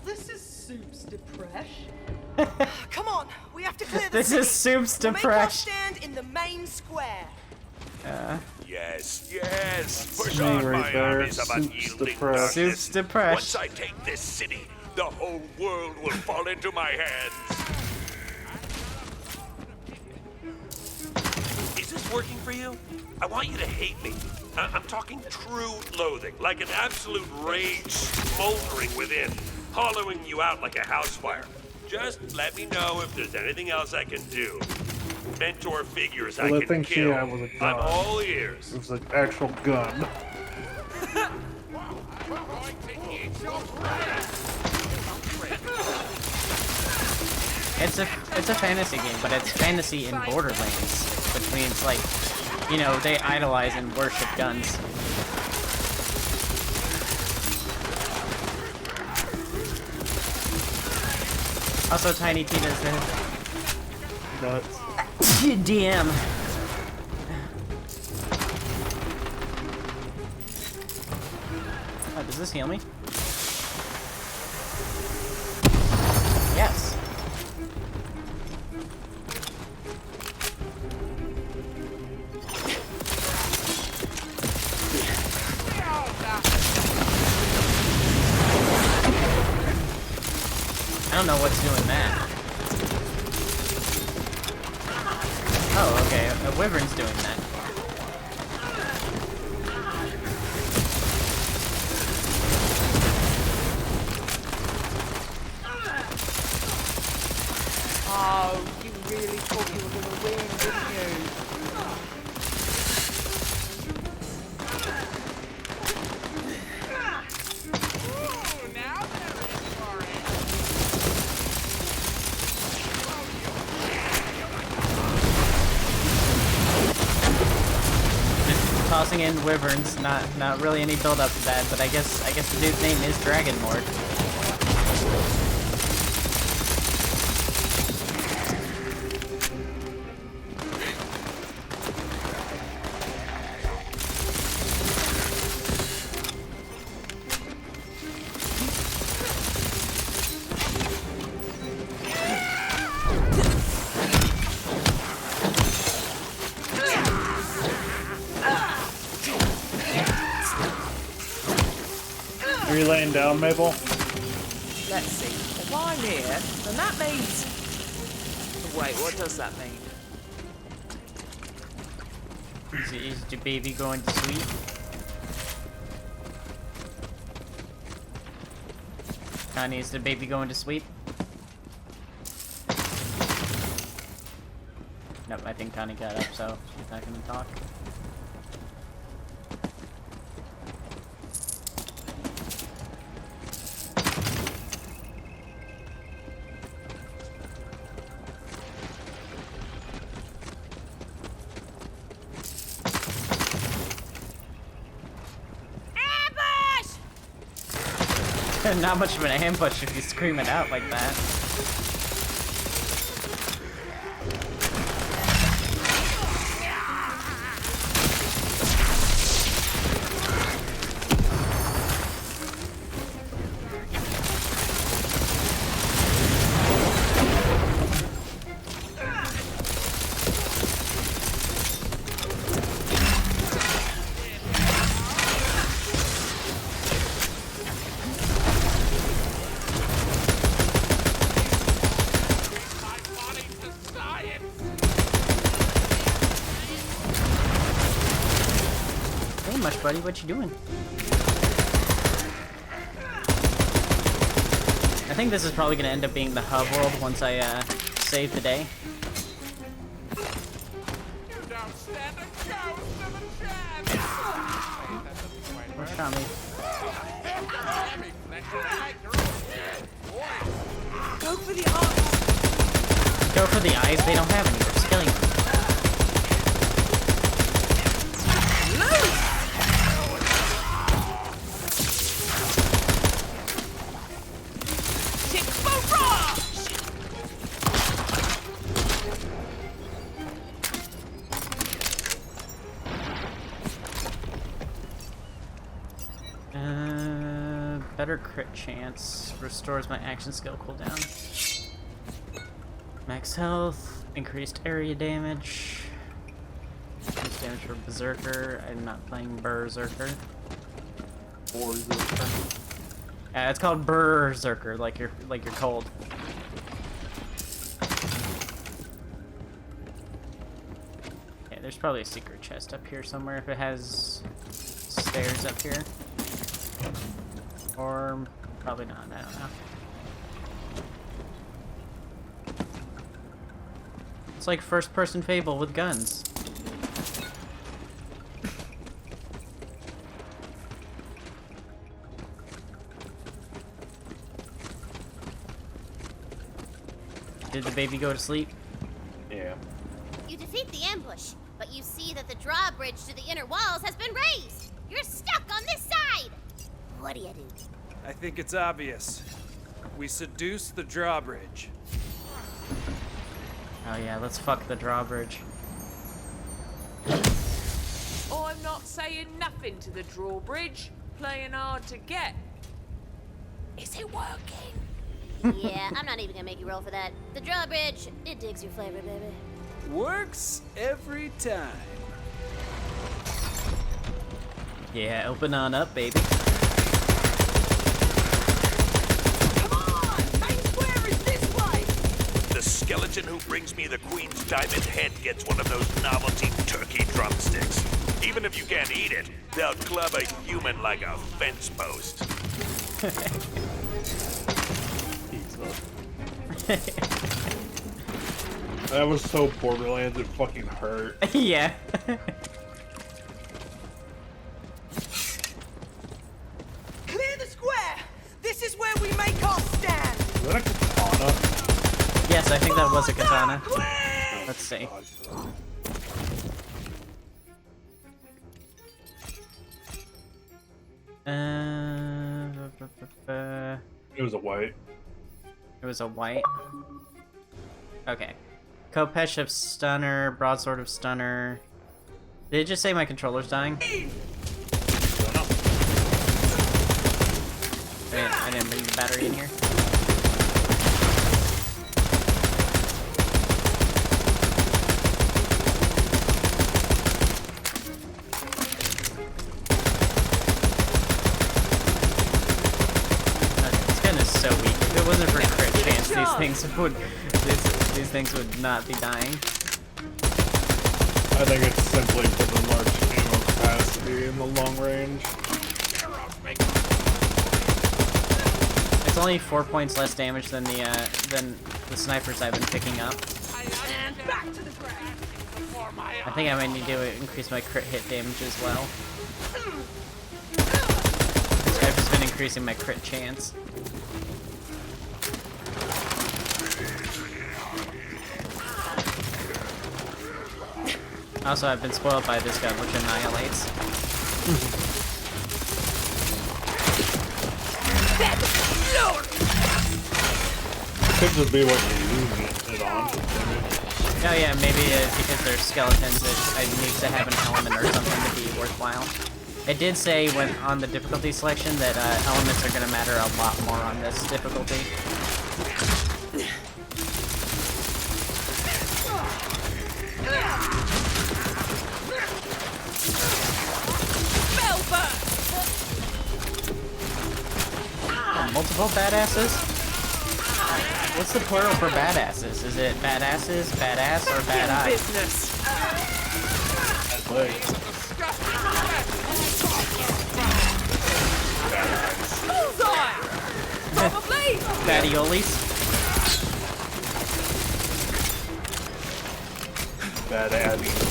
This is Soup's Depresh. Come on, we have to clear the This city. is Soup's We'll make our Depresh. stand in the main square. Yes, yes. Push Me on, right my there. armies of Soup's unyielding depressed. darkness. Soup's depressed. Once I take this city, the whole world will fall into my hands. Is this working for you? I want you to hate me. I'm talking true loathing, like an absolute rage smoldering within, hollowing you out like a house fire. Just let me know if there's anything else I can do. Mentor figures Well, I I can think she kill. was a gun. I'm all ears. It was an actual gun. It's a fantasy game, but it's fantasy in Borderlands, which means like, you know, they idolize and worship guns. Also, Tiny Tina's there. Nuts. DM. Oh, does this heal me? Yes. I don't know what's doing that. Oh, okay. A wyvern's doing that. Oh, you really thought you were going to win, didn't you? Tossing in wyverns, not really any build up to that, but I guess the dude's name is Dragon Lord. Are you laying down, Mabel? Let's see. If I'm here, then that means... Wait, what does that mean? Is the baby going to sleep? Connie, is the baby going to sleep? Nope, I think Connie got up, so she's not gonna talk. Not much of an ambush if you scream it out like that. Hey, much buddy, what you doing? I think this is probably gonna end up being the hub world once I save the day. Where's Tommy? Go for the eyes! Go for the eyes, they don't have any, they're killing them. Tick barrage! better crit chance. Restores my action skill cooldown. Max health. Increased area damage. Increased damage for Berserker. I'm not playing Berserker. It's called Berserker, like you're cold. Yeah, there's probably a secret chest up here somewhere if it has stairs up here. Or probably not, I don't know. It's like first-person Fable with guns. Did the baby go to sleep? Yeah. You defeat the ambush, but you see that the drawbridge to the inner walls has been raised. You're stuck on this side. What do you do? I think it's obvious. We seduce the drawbridge. Oh yeah, let's fuck the drawbridge. I'm not saying nothing to the drawbridge. Playing hard to get. Is it working? Yeah, I'm not even gonna make you roll for that. The drawbridge, it digs your flavor, baby. Works every time. Yeah, open on up, baby. Come on! Main square is this way! The skeleton who brings me the Queen's diamond head gets one of those novelty turkey drumsticks. Even if you can't eat it, they'll club a human like a fence post. That was so Borderlands, it fucking hurt. Yeah. Clear the square! This is where we make our stand! Is that a katana? Yes, I think that was a katana. Let's see. It was a white. It was a white. Okay. Kopesh of Stunner, Broadsword of Stunner. Did it just say my controller's dying? I didn't bring the battery in here. This gun is so weak. If it wasn't for crit chance, these things would not be dying. I think it's simply for the large ammo capacity in the long range. It's only 4 points less damage than the snipers I've been picking up. I think I might need to increase my crit hit damage as well. I've just been increasing my crit chance. Also, I've been spoiled by this gun, which annihilates. Could just be what you're using it on. Oh yeah, maybe because they're skeletons, I need to have an element or something to be worthwhile. It did say when on the difficulty selection that elements are going to matter a lot more on this difficulty. Multiple badasses? What's the plural for badasses? Is it badasses, badass, or bad eye? Business. Bullseye! Probably! Badiolis? Badass.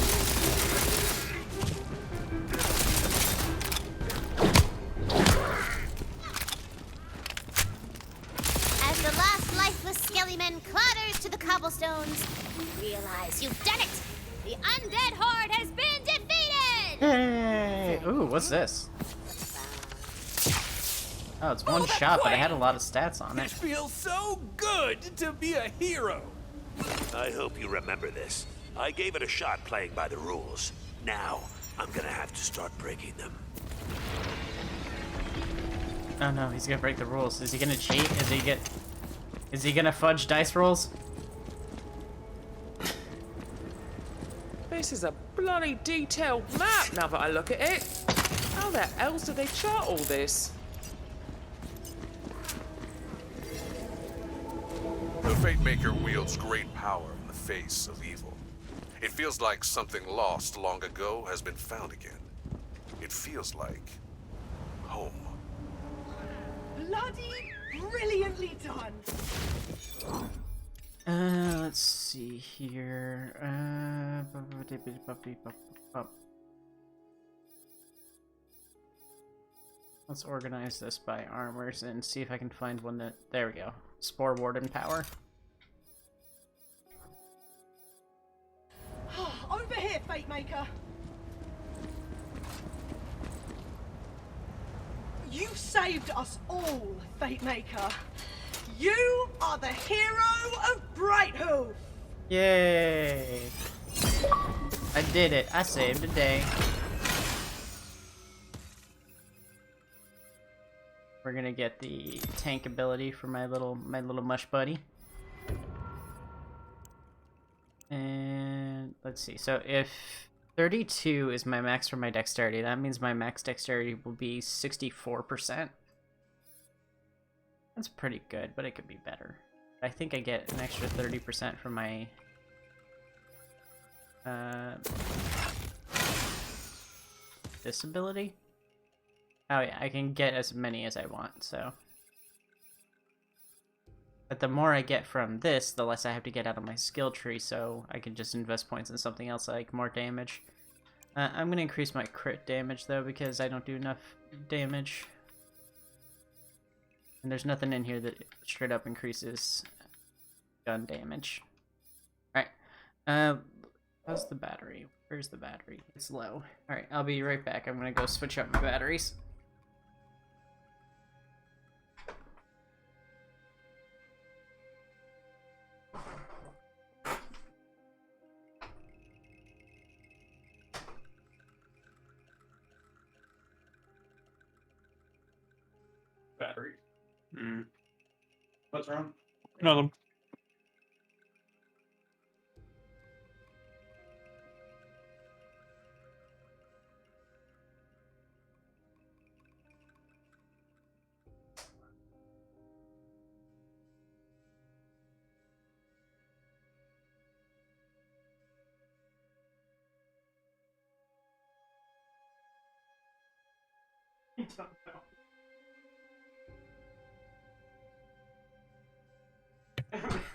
Skellyman clatters to the cobblestones. Realize you've done it! The undead horde has been defeated! Hey! Ooh, what's this? Oh, it's one shot, but it had a lot of stats on It it. feels so good to be a hero. I hope you remember this. I gave it a shot playing by the rules. Now, I'm gonna have to start breaking them. Oh no, he's gonna break the rules. Is he gonna cheat? Is he gonna fudge dice rolls? This is a bloody detailed map now that I look at it. How the hell do they chart all this? The Fate Maker wields great power in the face of evil. It feels like something lost long ago has been found again. It feels like home. Bloody brilliantly done. Let's see here. Let's organize this by armors and see if I can find one that... There we go. Spore Warden power. Over here, Fate Maker. You saved us all, Fate Maker. You are the hero of Brighthoof. Yay! I did it. I saved the day. We're gonna get the tank ability for my little mush buddy. And let's see. So if 32 is my max for my dexterity, that means my max dexterity will be 64%. That's pretty good, but it could be better. I think I get an extra 30% from my this ability. Oh yeah, I can get as many as I want, so. But the more I get from this, the less I have to get out of my skill tree, so I can just invest points in something else like more damage. I'm gonna increase my crit damage though, because I don't do enough damage. And there's nothing in here that straight up increases gun damage. Alright. How's the battery? Where's the battery? It's low. Alright, I'll be right back. I'm gonna go switch out my batteries. Battery. What's wrong? Nothing.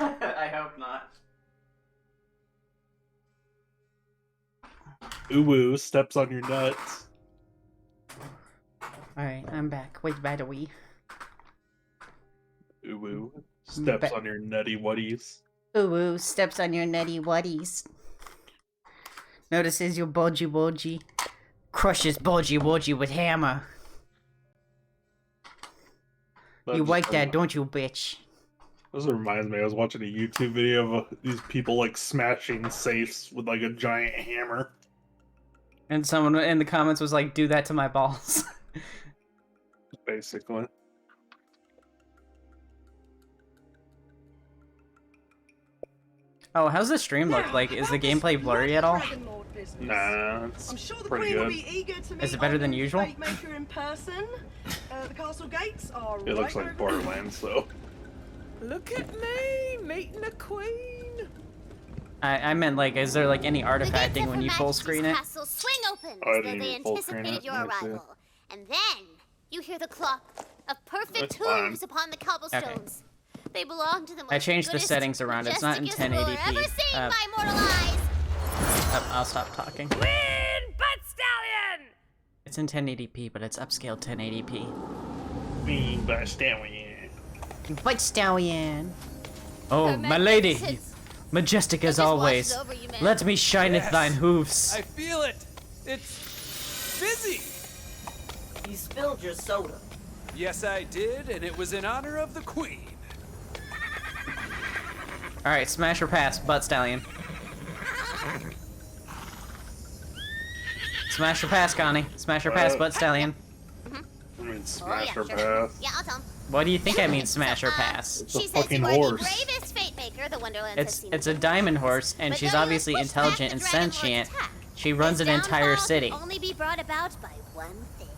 I hope not. Uwu steps on your nuts. Alright, I'm back. Wait, by the way. Uwu steps on your nutty whatties. Uwu steps on your nutty whatties. Notices your bodgy wodgy. Crushes bodgy wodgy with hammer. You like that, don't you, bitch? This reminds me, I was watching a YouTube video of these people like smashing safes with like a giant hammer. And someone in the comments was like, do that to my balls. Basically. Oh, how's the stream look like? Is the gameplay blurry at all? Nah, it's I'm sure the pretty Queen good. will be eager to meet Is it better than usual? Fate Maker in person. The castle gates are It looks like Borderlands, though. Look at me, meeting a queen. I meant like, is there like any artifacting when you full screen it? Castle swing opens, I though didn't they even full screen anticipated it. your Let me see. arrival. And then you hear the clock of perfect That's fine. hooves upon the cobblestones. They belong to the most I changed the goodest, settings around. It's not in majesticest ruler 1080p. ever seen by mortal eyes. I'll stop talking. Queen Butt Stallion! It's in 1080p, but it's upscaled 1080p. Mean by stallion. Butt stallion. Oh, Her my lady, magnificence. majestic as It just always. washes over you, man. Let me shine at thine hooves. I feel it. It's busy. You spilled your soda. Yes, I did, and it was in honor of the Queen. All right, smash or pass, butt stallion. Smash or pass, Connie. Smash or pass, butt stallion. mean, Oh, smash yeah, her sure. path. Yeah, I'll tell him. What do you think I mean, smash her pass? It's a She says fucking you are horse. the bravest fate maker the Wonderlands has seen. It's a diamond horse, and But she's though you obviously push back intelligent the and dragon lord's sentient. attack, She runs his an entire downfall city. can only be brought about by one thing.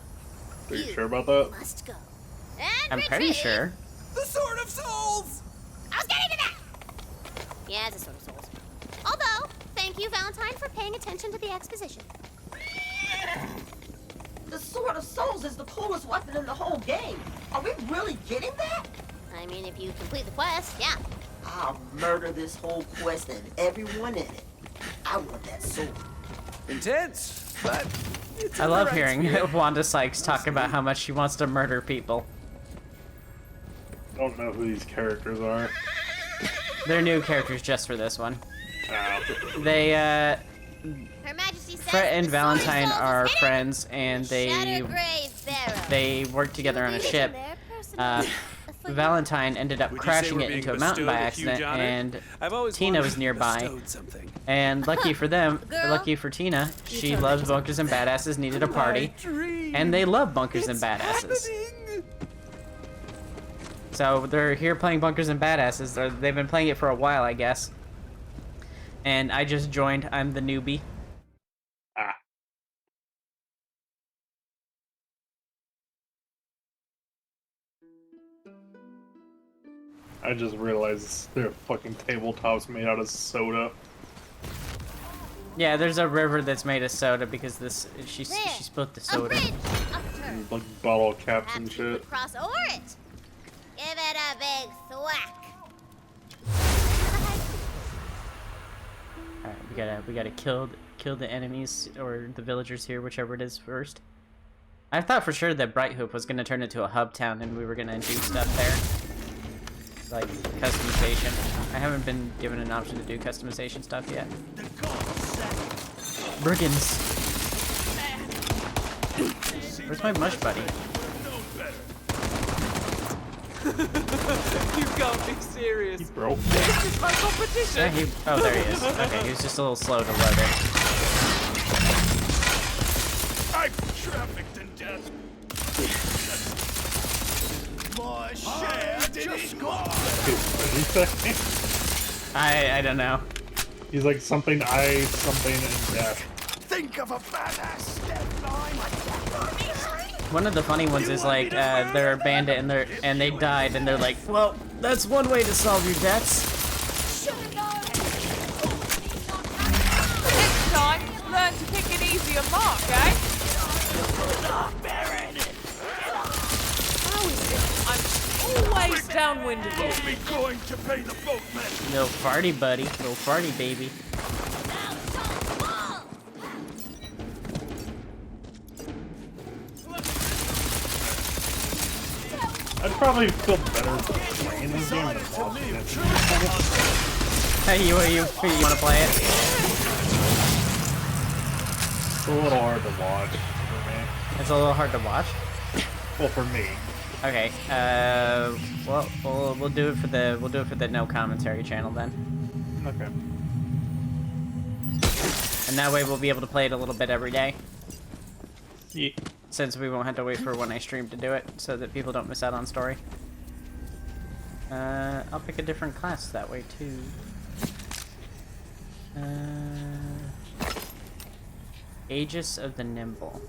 Are you sure about that? Must go. And I'm pretty retreat. sure. The Sword of Souls! I was getting to that! Yeah, it's a Sword of Souls. Although, thank you, Valentine, for paying attention to the exposition. The Sword of Souls is the coolest weapon in the whole game. Are we really getting that? I mean, if you complete the quest, yeah. I'll murder this whole quest and everyone in it. I want that sword. Intense, but it's I in the love right hearing spirit. Wanda Sykes talk about how much she wants to murder people. I don't know who these characters are. They're new characters just for this one. They, Her Majesty says Fred and the Sword of Valentine Souls is are hidden friends, and Shattergrave Barrow. they work together on a ship. Valentine ended up Would you say crashing we're it being into a mountain by bestowed a huge accident, honor? and I've always Tina wanted was to be nearby. bestowed something. And lucky for them, Girl, lucky for Tina, she tell me loves something. bunkers and badasses, needed a party, dream. and they love bunkers and It's badasses. happening. So they're here playing bunkers and badasses. They've been playing it for a while, I guess. And I just joined. I'm the newbie. Ah. I just realized their fucking tabletops made out of soda. Yeah, there's a river that's made of soda because she There, spilled the a soda. bridge up turn. Like bottle caps and Perhaps you shit. could cross over it. Give it a big thwack. Alright, we gotta kill the enemies or the villagers here, whichever it is first. I thought for sure that Bright Hope was gonna turn into a hub town and we were gonna do stuff there. Like customization. I haven't been given an option to do customization stuff yet. Brigands. Where's my mush buddy? You can't be serious. Bro. This is my competition. Yeah, oh, there he is. Okay, he was just a little slow to load in. I'm trafficked in death. My share didn't go. What did he say? I don't know. He's like something and death. Think of a badass step line like that. One of the funny ones is like they're a bandit and they died and they're like, well, that's one way to solve your debts. Next time, learn to pick an easier mark, eh? How is it? I'm always downwind of you. Be going to pay the boatman. Little farty buddy, little farty baby. I'd probably feel better playing this game than watching it. Hey, you want to play it? It's a little hard to watch for me. It's a little hard to watch. Well, for me. Okay. Well, we'll do it for the no commentary channel then, Okay. and that way we'll be able to play it a little bit every day. Yeah. Since we won't have to wait for when I stream to do it, so that people don't miss out on story. I'll pick a different class that way too. Aegis of the Nimble.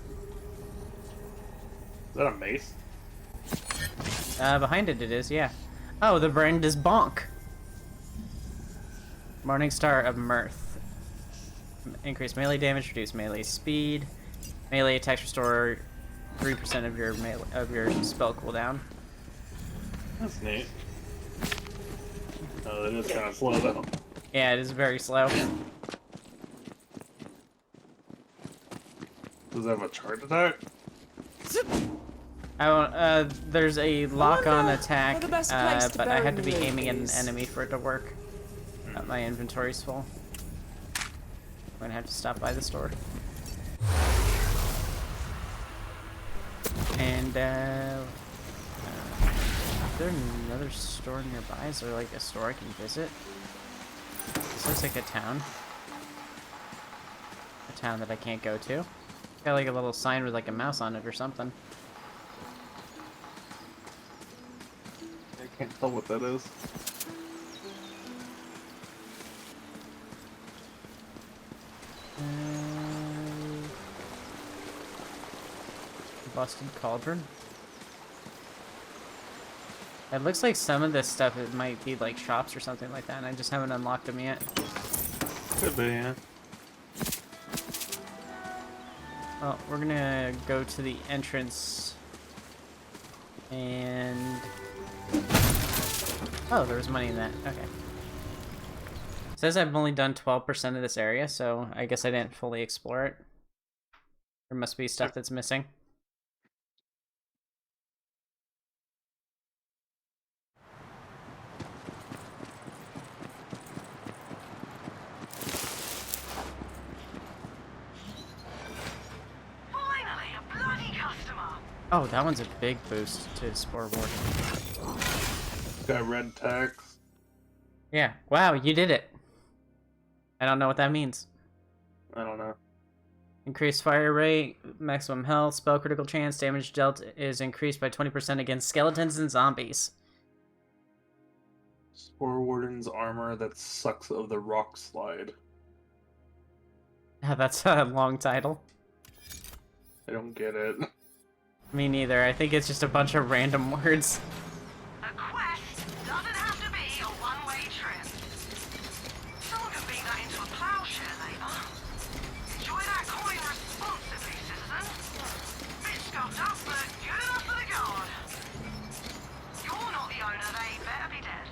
Is that a mace? Behind it is, yeah. Oh, the brand is Bonk. Morningstar of Mirth. Increase melee damage, reduce melee speed. Melee attacks restore 3% of your spell cooldown. That's neat. Oh, it is kind of slow though. Yeah, it is very slow. Does it have a charge attack? There's a lock-on attack, where the best place to but I had to be bury aiming at an is. enemy for it to work. My inventory's full. I'm gonna have to stop by the store. And, is there another store nearby? Is there like a store I can visit? This looks like a town. A town that I can't go to. Got like a little sign with like a mouse on it or something. Can't tell what that is. Busted cauldron. It looks like some of this stuff, it might be like shops or something like that, and I just haven't unlocked them yet. Could be, yeah. Well, we're gonna go to the entrance and... Oh, there was money in that. Okay. It says I've only done 12% of this area, so I guess I didn't fully explore it. There must be stuff that's missing. Finally, a bloody customer. Oh, that one's a big boost to Spore Warden. Got red tags. Yeah, wow, you did it. I don't know what that means. I don't know. Increased fire rate, maximum health, spell critical chance, damage dealt is increased by 20% against skeletons and zombies. Spore Warden's armor that sucks of the rock slide. Yeah, that's a long title. I don't get it. Me neither. I think it's just a bunch of random words. A quest doesn't have to be a one-way trip. Someone can beat that into a plowshare later. Enjoy that coin responsibly, citizen. Bit scuffed up, but good enough for the guard. You're not the owner, they better be dead.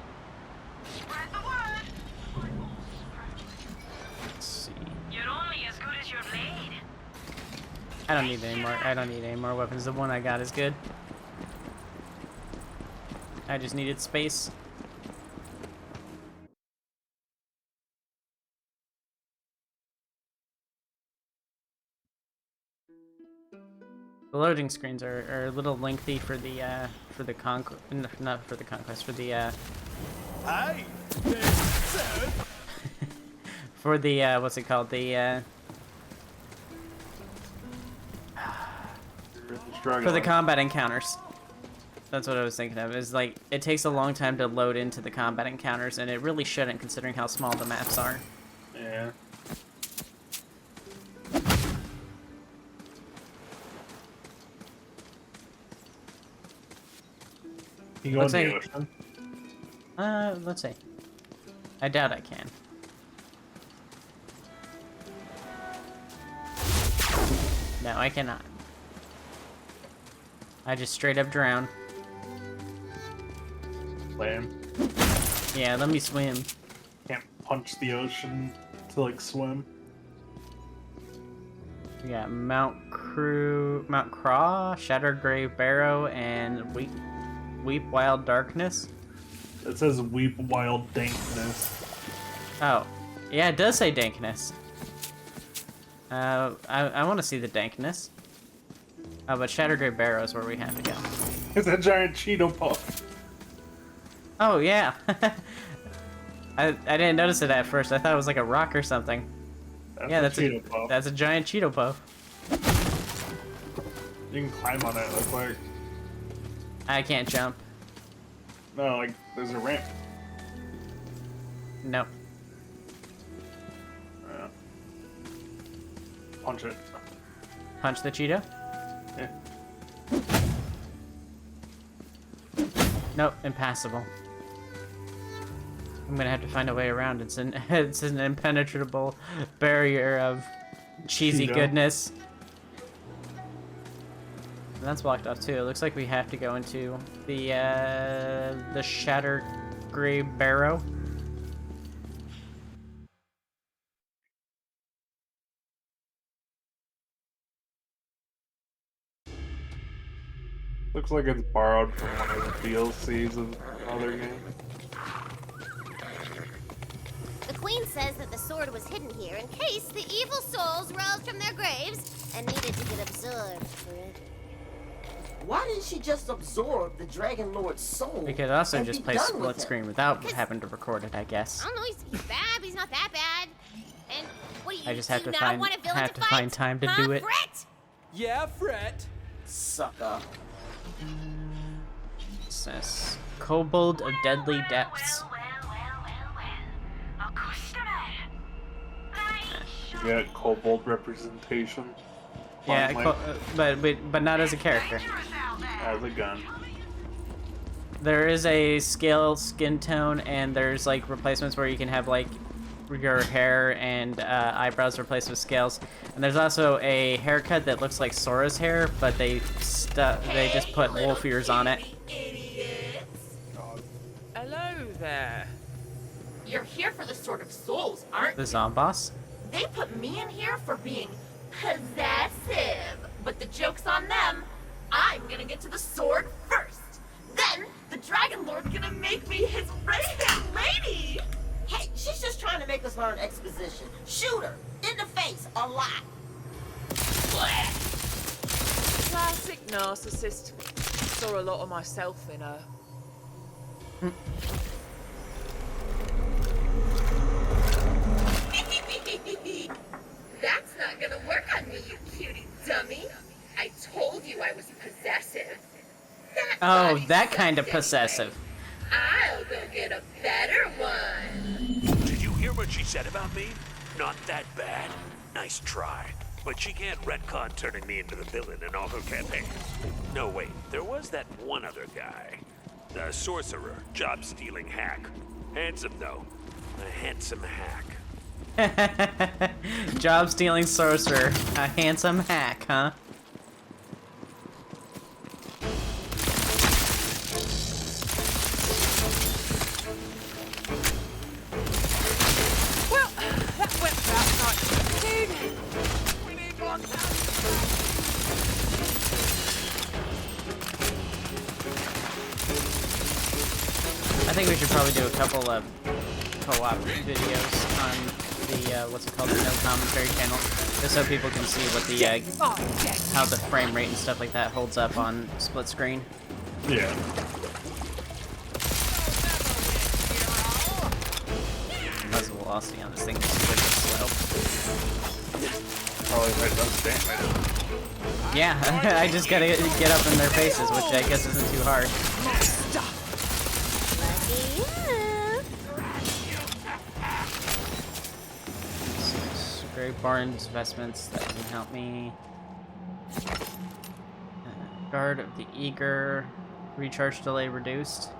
Spread the word. Let's see. You're only as good as your blade. I don't need any more. I don't need any more weapons. The one I got is good. I just needed space. The loading screens are a little lengthy for the not for the conquest, for the Hey, for the what's it called, the for the combat encounters. That's what I was thinking of. Is like it takes a long time to load into the combat encounters, and it really shouldn't, considering how small the maps are. Yeah. You go in the ocean? Let's see. I doubt I can. No, I cannot. I just straight up drown. Lame. Yeah, let me swim. Can't punch the ocean to like swim. We got Mount Craw, Shattered Grave Barrow, and Weep Wild Darkness. It says Weep Wild Dankness. Oh, yeah, it does say dankness. I want to see the dankness. Oh, but Shattered Grave Barrow is where we have to go. It's a giant Cheeto puff. Oh, yeah. I didn't notice it at first. I thought it was like a rock or something. That's a Cheeto puff. That's a giant Cheeto puff. You can climb on it, it looks like. I can't jump. No, like, there's a ramp. Nope. Yeah. Punch it. Punch the Cheeto? Yeah. Nope, impassable. I'm gonna have to find a way around. It's an it's an impenetrable barrier of cheesy Cheeto. goodness. And that's blocked off too. It looks like we have to go into the Shattered Grave Barrow. Looks like it's borrowed from one of the DLCs of another game. The queen says that the sword was hidden here in case the evil souls rose from their graves and needed to get absorbed forever. Why didn't she just absorb the Dragon Lord's soul? We could also and just be play done split with him? screen without having to record it, I guess. I don't know, he's bad, but he's not that bad. And what do you I just have do to not find want a villain to fight? find time to Huh, do it. Fret? Yeah, Fret. Sucker. What's this? Kobold of Deadly Depths. You got kobold representation. Yeah, Finally. but not as a character. As a gun. There is a scale skin tone, and there's like replacements where you can have like your hair and eyebrows replaced with scales. And there's also a haircut that looks like Sora's hair, but they just put wolf ears on it. Hello there. You're here for the Sword of Souls, aren't The you? Zomboss. They put me in here for being possessive. But the joke's on them. I'm gonna get to the sword first. Then, the Dragon Lord's gonna make me his right-hand lady. Hey, she's just trying to make us learn exposition. Shoot her in the face a lot. Classic narcissist. Saw a lot of myself in her. That's not gonna work on me, you cutie dummy. I told you I was possessive. Oh, that kind of possessive. I'll go get a better one. Did you hear what she said about me? Not that bad. Nice try. But she can't retcon turning me into the villain in all her campaigns. No, wait. There was that one other guy. The sorcerer, job-stealing hack. Handsome, though. A handsome hack. Job stealing sorcerer, a handsome hack, huh? Well, that went fast, not dude. We need one. I think we should probably do a couple of co-op videos on the what's it called, the no commentary channel, just so people can see what the how the frame rate and stuff like that holds up on split screen. Yeah. Muzzle velocity on this thing is super slow. Probably right does damage. Yeah, I just gotta get up in their faces, which I guess isn't too hard. Great Barnes investments that can help me. Guard of the Eager, recharge delay reduced.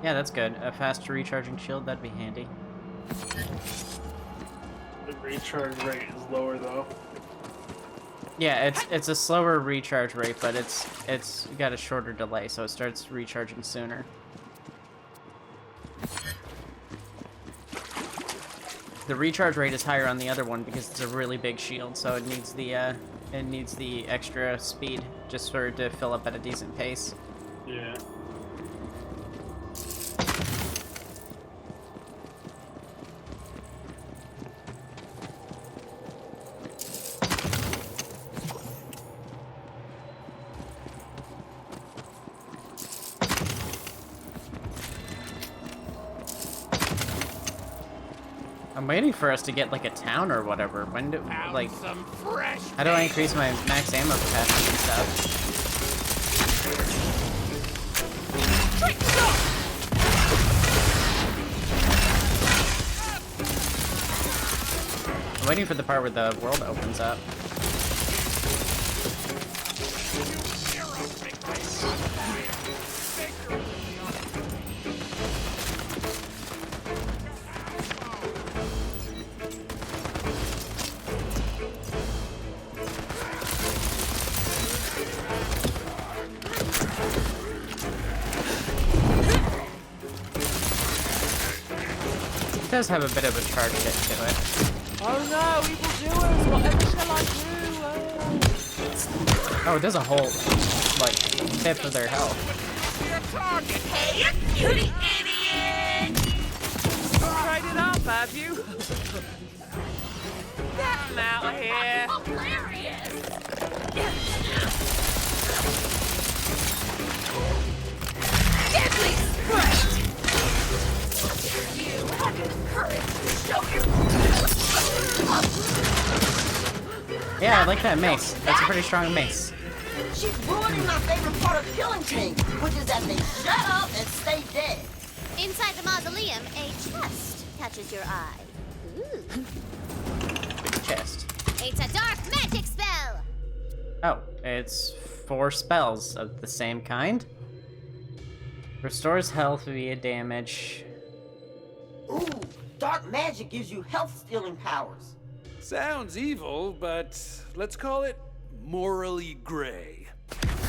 Yeah, that's good. A faster recharging shield, that'd be handy. The recharge rate is lower though. Yeah, it's a slower recharge rate, but it's got a shorter delay, so it starts recharging sooner. The recharge rate is higher on the other one because it's a really big shield, so it needs the extra speed just for it to fill up at a decent pace. Yeah. I'm waiting for us to get like a town or whatever. When do like how do I increase my max ammo capacity and stuff? I'm waiting for the part where the world opens up. It does have a bit of a charge hit to it. Oh no, evildoers! Whatever shall I do? Oh, it does a whole, like, fifth of their health. Hey, you cutie idiot! Tried it up, have you? Get him out of here! Hilarious! Deadly Sprite! You have the courage to show your... Yeah, I like that mace. That's a pretty strong mace. She's ruining my favorite part of killing things, which is that they shut up and stay dead. Inside the mausoleum, a chest catches your eye. Ooh. Big chest. It's a dark magic spell. Oh, it's 4 spells of the same kind. Restores health via damage. Ooh, dark magic gives you health-stealing powers. Sounds evil, but let's call it morally gray.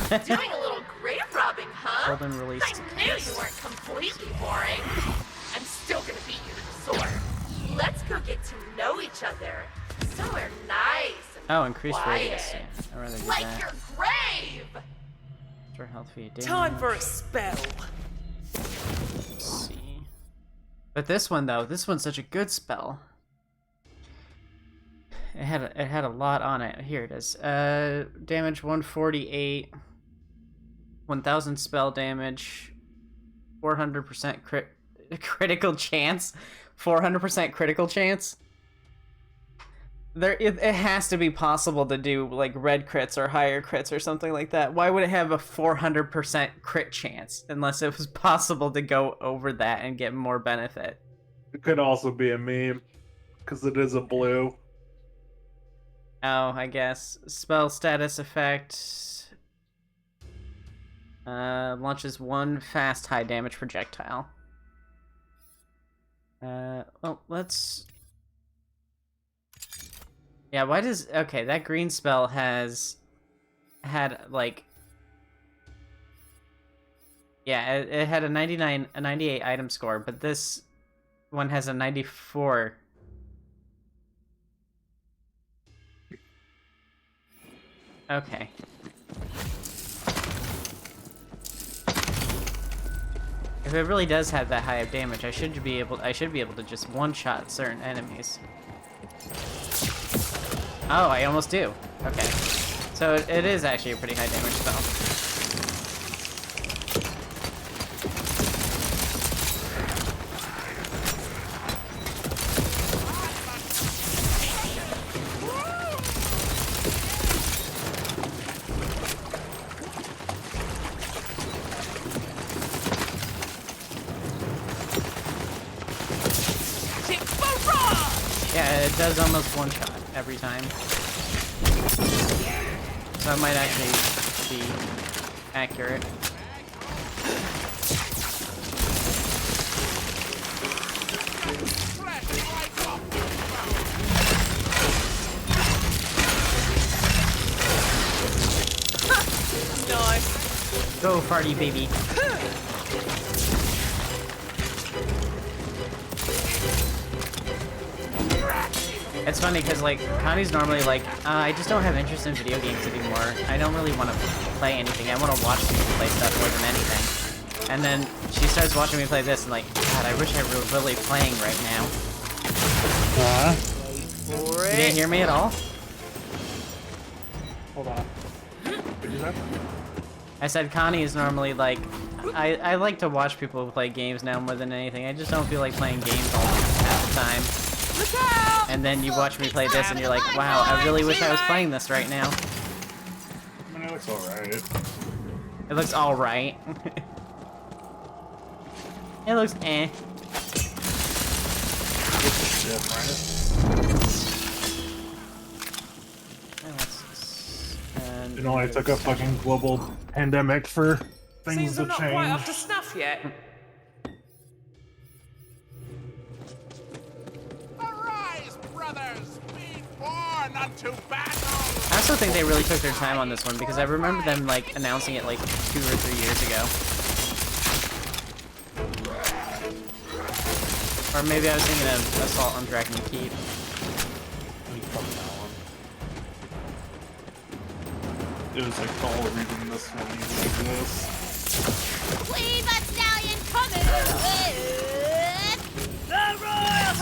Doing a little grave robbing, huh? Golden released. I knew you weren't completely boring. I'm still gonna beat you to the sword. Let's go get to know each other. Somewhere nice and Oh, increased quiet. radius. Yeah, I'd rather do Like that. your grave! Restore health via damage. Time for a spell. Let's see. But this one though, this one's such a good spell. It had a lot on it. Here it is. Damage 148, 1000 spell damage, 400% critical chance, 400% critical chance. It has to be possible to do like red crits or higher crits or something like that. Why would it have a 400% crit chance unless it was possible to go over that and get more benefit? It could also be a meme, because it is a blue. Oh, I guess. Spell status effect. Launches 1 fast high damage projectile. Well, let's... Yeah, why does... Okay, that green spell had, like... Yeah, it had a 98 item score, but this one has a 94. Okay. If it really does have that high of damage, I should be able to just one-shot certain enemies. Oh, I almost do. Okay. So it is actually a pretty high damage spell. Yeah, it does almost one shot every time. So it might actually be accurate. Nice. Go, farty baby. It's funny because, like, Connie's normally like, I just don't have interest in video games anymore. I don't really want to play anything. I want to watch people play stuff more than anything. And then she starts watching me play this and like, God, I wish I were really playing right now. You didn't hear me at all? Hold on. What did you say? I said Connie is normally like, I like to watch people play games now more than anything. I just don't feel like playing games all half the time. Look out! And then you watch me play this and you're like, wow, I really wish I was playing this right now. I mean, it looks alright. It looks alright. It looks eh. It's different. You know, I took a fucking global pandemic for things Seems to I'm not change. quite up to snuff yet. Arise, brothers! Be born unto battle! I also think they really took their time on this one because I remember them like announcing it like 2 or 3 years ago. Or maybe I was thinking of Assault on Dragon Keep. It was like the whole reason this one even exists. Queen but Stallion coming with the Royal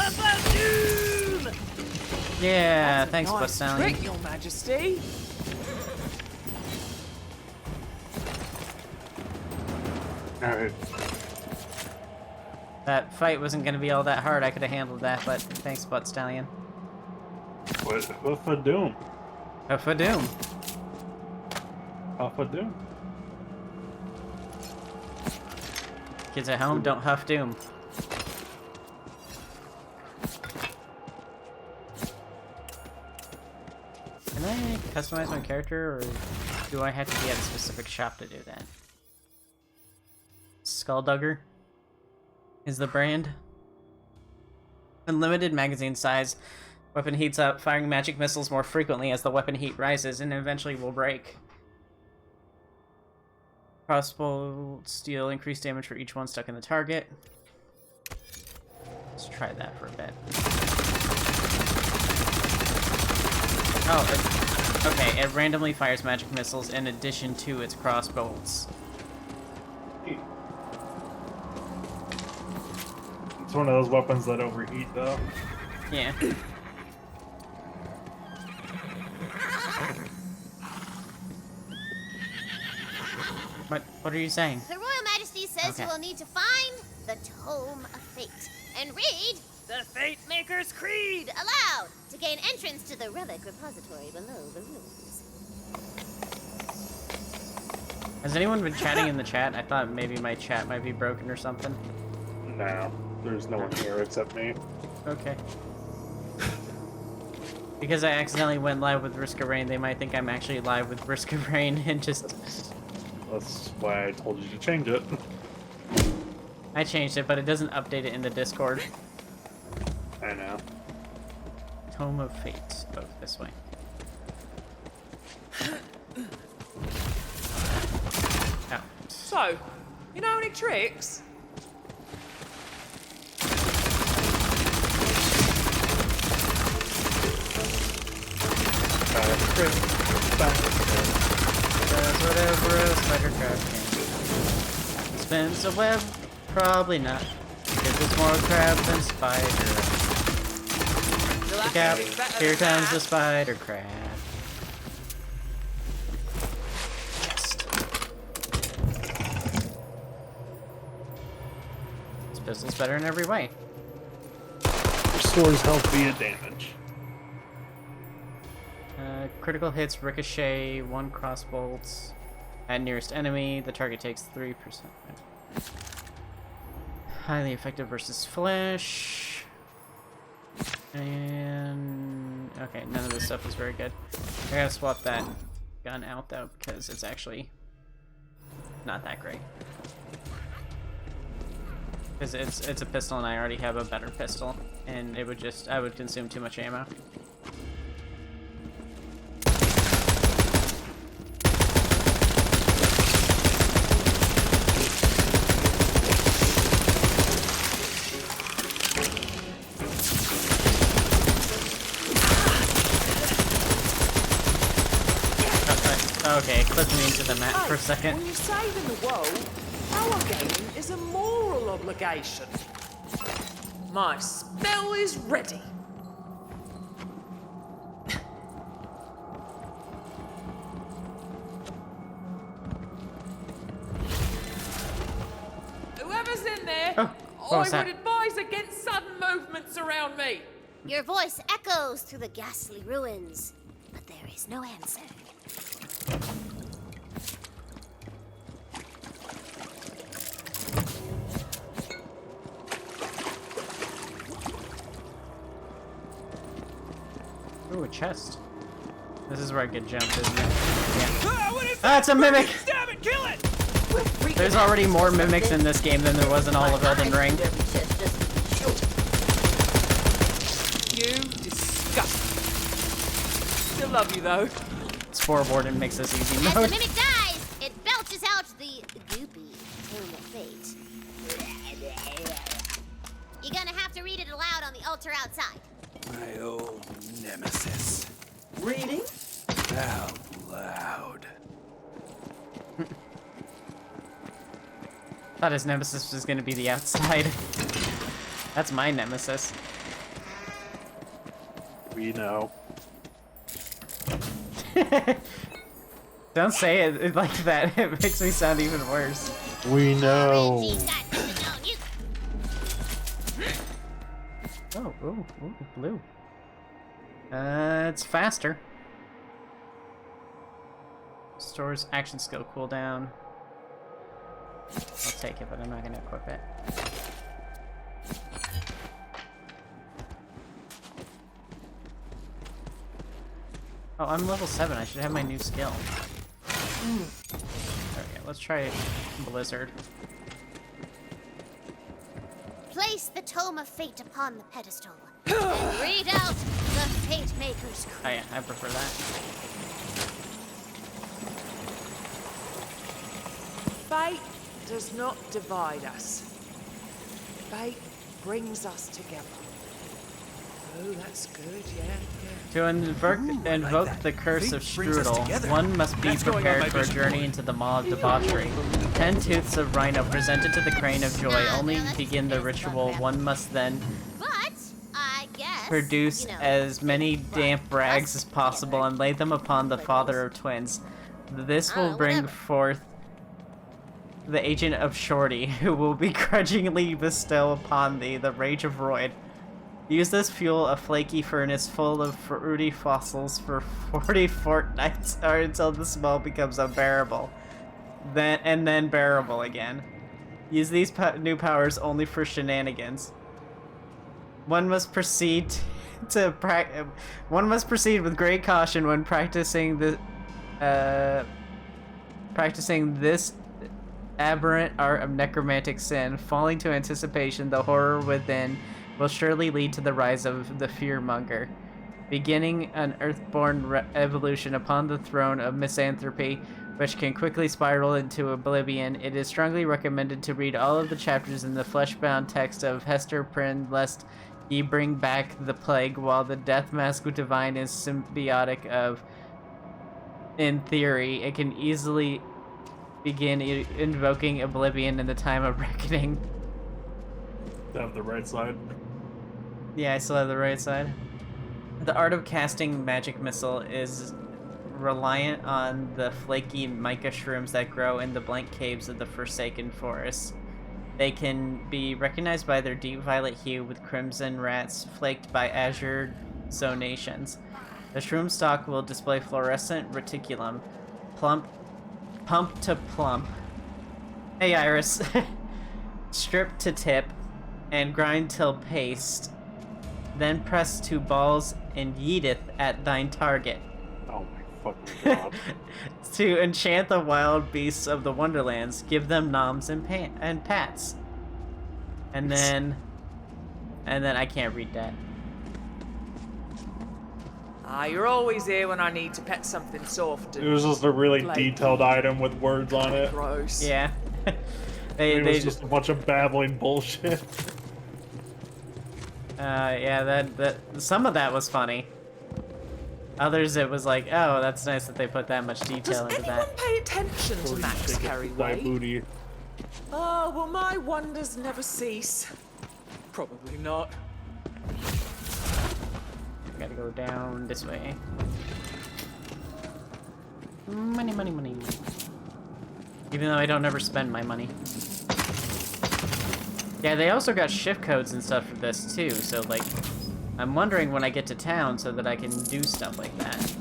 Doom! Yeah, thanks, Nice Bustallion. trick, Your Majesty. Alright. That fight wasn't going to be all that hard. I could have handled that, but thanks, Bustallion. What for Doom? For Doom. Huff a doom. Kids at home, don't huff doom. Can I customize my character, or do I have to be at a specific shop to do that? Skulldugger is the brand. Unlimited magazine size. Weapon heats up, firing magic missiles more frequently as the weapon heat rises, and eventually will break. Crossbow steel, increased damage for each one stuck in the target. Let's try that for a bit. Oh, okay, it randomly fires magic missiles in addition to its crossbows. It's one of those weapons that overheat, though. Yeah. What are you saying? Her Royal Majesty says Okay. you will need to find the Tome of Fate and read The Fate Maker's Creed! aloud to gain entrance to the relic repository below the ruins. Has anyone been chatting in the chat? I thought maybe my chat might be broken or something. No, there's no one here except me. Okay. Because I accidentally went live with Risk of Rain, they might think I'm actually live with Risk of Rain and just... That's why I told you to change it. I changed it, but it doesn't update it in the Discord. I know. Tome of Fate. Oh, this way. Oh. So, you know any tricks? Does whatever a spider crab can. Spins a web? Probably not. Because it's more crab than spider. Look out, here comes the spider crab. Chest. This pistol's better in every way. Restores health via damage. Critical hits ricochet 1 crossbolts at nearest enemy. The target takes 3%. Highly effective versus flesh. And okay, none of this stuff is very good. I gotta swap that gun out though because it's actually not that great. Because it's a pistol and I already have a better pistol, and it would I would consume too much ammo. Okay, it clipped me into the mat for a second. When you're saving the world, power gaming is a moral obligation. My spell is ready. Whoever's in there, Oh, what was I that? would advise against sudden movements around me. Your voice echoes through the ghastly ruins, but there is no answer. Ooh, a chest. This is where I get jumped, isn't it? Yeah. Ah, it's a mimic! Stab it! Kill it! There's already more mimics in this game than there was in all of Elden Ring. You disgust. Still love you though. Scoreboard and makes this easy As the mode. mimic dies, it belches out the goopy Tome of Fate. You're gonna have to read it aloud on the altar outside. My old nemesis. Reading? Out loud. Thought his nemesis was gonna be the outside. That's my nemesis. We know. Don't say it like that. It makes me sound even worse. We know. She's got nothing on you. Oh, ooh, blue. It's faster. Stores action skill cooldown. I'll take it, but I'm not gonna equip it. Oh, I'm level 7. I should have my new skill. Okay, let's try Blizzard. Place the Tome of Fate upon the pedestal and read out the Fate Maker's Code. Oh yeah, I prefer that. Fate does not divide us. Fate brings us together. Oh, that's good, yeah. To invoke the curse of Strudel, one must be prepared for a journey into the maw of debauchery. 10 tooths of rhino presented to the crane of joy only begin the ritual. One must then produce as many damp rags as possible and lay them upon the father of twins. This will bring forth the agent of Shorty, who will begrudgingly bestow upon thee the rage of Royd. Use this fuel a flaky furnace full of fruity fossils for 40 fortnights or until the smell becomes unbearable. Then bearable again. Use these new powers only for shenanigans. One must proceed with great caution when practicing this aberrant art of necromantic sin. Falling to anticipation, the horror within will surely lead to the rise of the fearmonger, beginning an earthborn evolution upon the throne of misanthropy, which can quickly spiral into oblivion. It is strongly recommended to read all of the chapters in the fleshbound text of Hester Prynne, lest ye bring back the plague, while the death mask divine is symbiotic of, in theory, it can easily begin invoking oblivion in the time of reckoning. Have the right side. Yeah, I still have the right side. The art of casting magic missile is reliant on the flaky mica shrooms that grow in the blank caves of the Forsaken Forest. They can be recognized by their deep violet hue with crimson rats flaked by azure zonations. The shroom stalk will display fluorescent reticulum, pump to plump. Hey Iris. Strip to tip, and grind till paste, then press to balls and yeeteth at thine target. Oh my fucking god. To enchant the wild beasts of the Wonderlands, give them noms and pats. And then I can't read that. You're always here when I need to pet something soft. It was just a really detailed item with words on it. Gross. Yeah. It was just a bunch of babbling bullshit. Yeah, that some of that was funny. Others, it was like, oh, that's nice that they put that much detail into that. Does anyone pay attention to Max Carryway? Oh, will my wonders never cease? Probably not. Gotta go down this way. Money, money, money. Even though I don't ever spend my money. Yeah, they also got shift codes and stuff for this too, so like, I'm wondering when I get to town so that I can do stuff like that.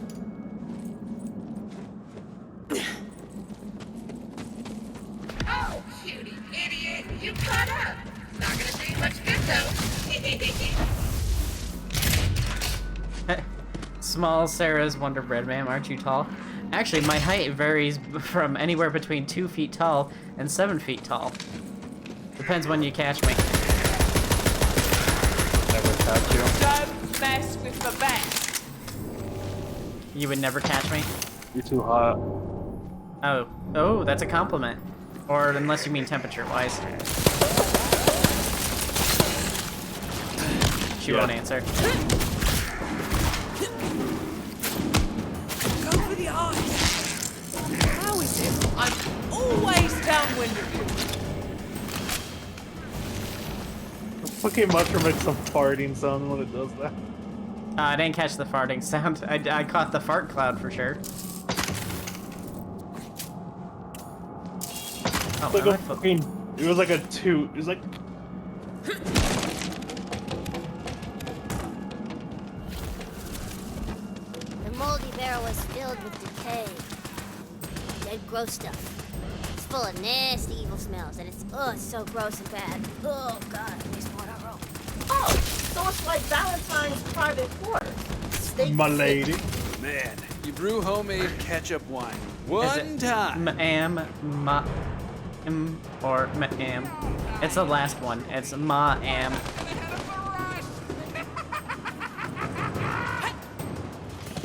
Oh, cutie idiot, you caught up. Not gonna do much good though. Small Sera's Wonderbread, ma'am, aren't you tall? Actually, my height varies from anywhere between 2 feet tall and 7 feet tall. Depends when you catch me. Never catch you. Don't mess with the best. You would never catch me? You're too hot. Oh, that's a compliment. Or unless you mean temperature-wise. She won't answer. Go for the eyes. How is it I'm always downwind of you? Fucking mushroom makes some farting sound when it does that. I didn't catch the farting sound. I caught the fart cloud for sure. Oh, Like a fucking, it was like a toot. It was like. The moldy barrel was filled with decay. dead, gross stuff. It's full of nasty, evil smells, and it's so gross and bad. Oh God, it makes me want to roll. Oh, so it's like Valentine's private quarters. Stay My lady. Man, you brew homemade ketchup wine. Is One it time. or ma'am? It's the last one. It's ma'am.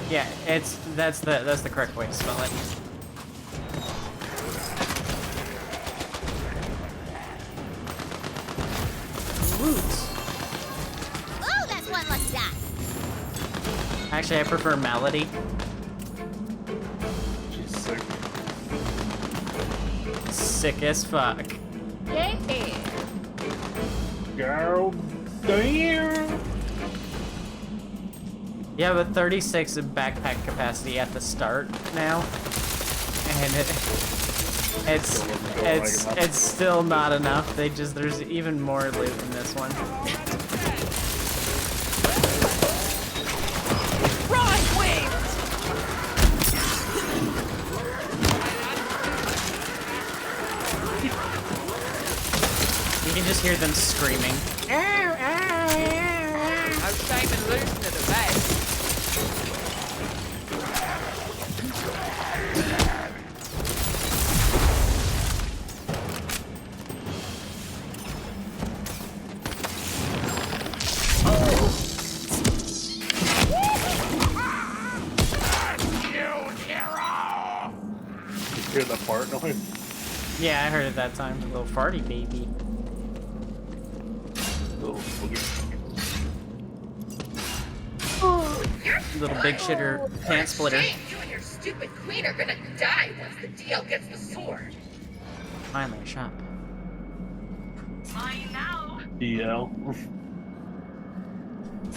Yeah, that's the correct way to spell it. Roots. Oh, that's one less die. Actually, I prefer Melody. She's sick. Sick as fuck. Yeah. Girl, damn. You have a 36 backpack capacity at the start now, and it's still not enough. There's even more loot in this one. Right wing! You can just hear them screaming. No shame in losing to the best. You hear the fart noise? Yeah, I heard it that time. A little farty baby. Little boogie. Little big shitter pant splitter. Shame, you and your stupid queen are gonna die once the DL gets the sword. Finally, a shop. Mine now. DL.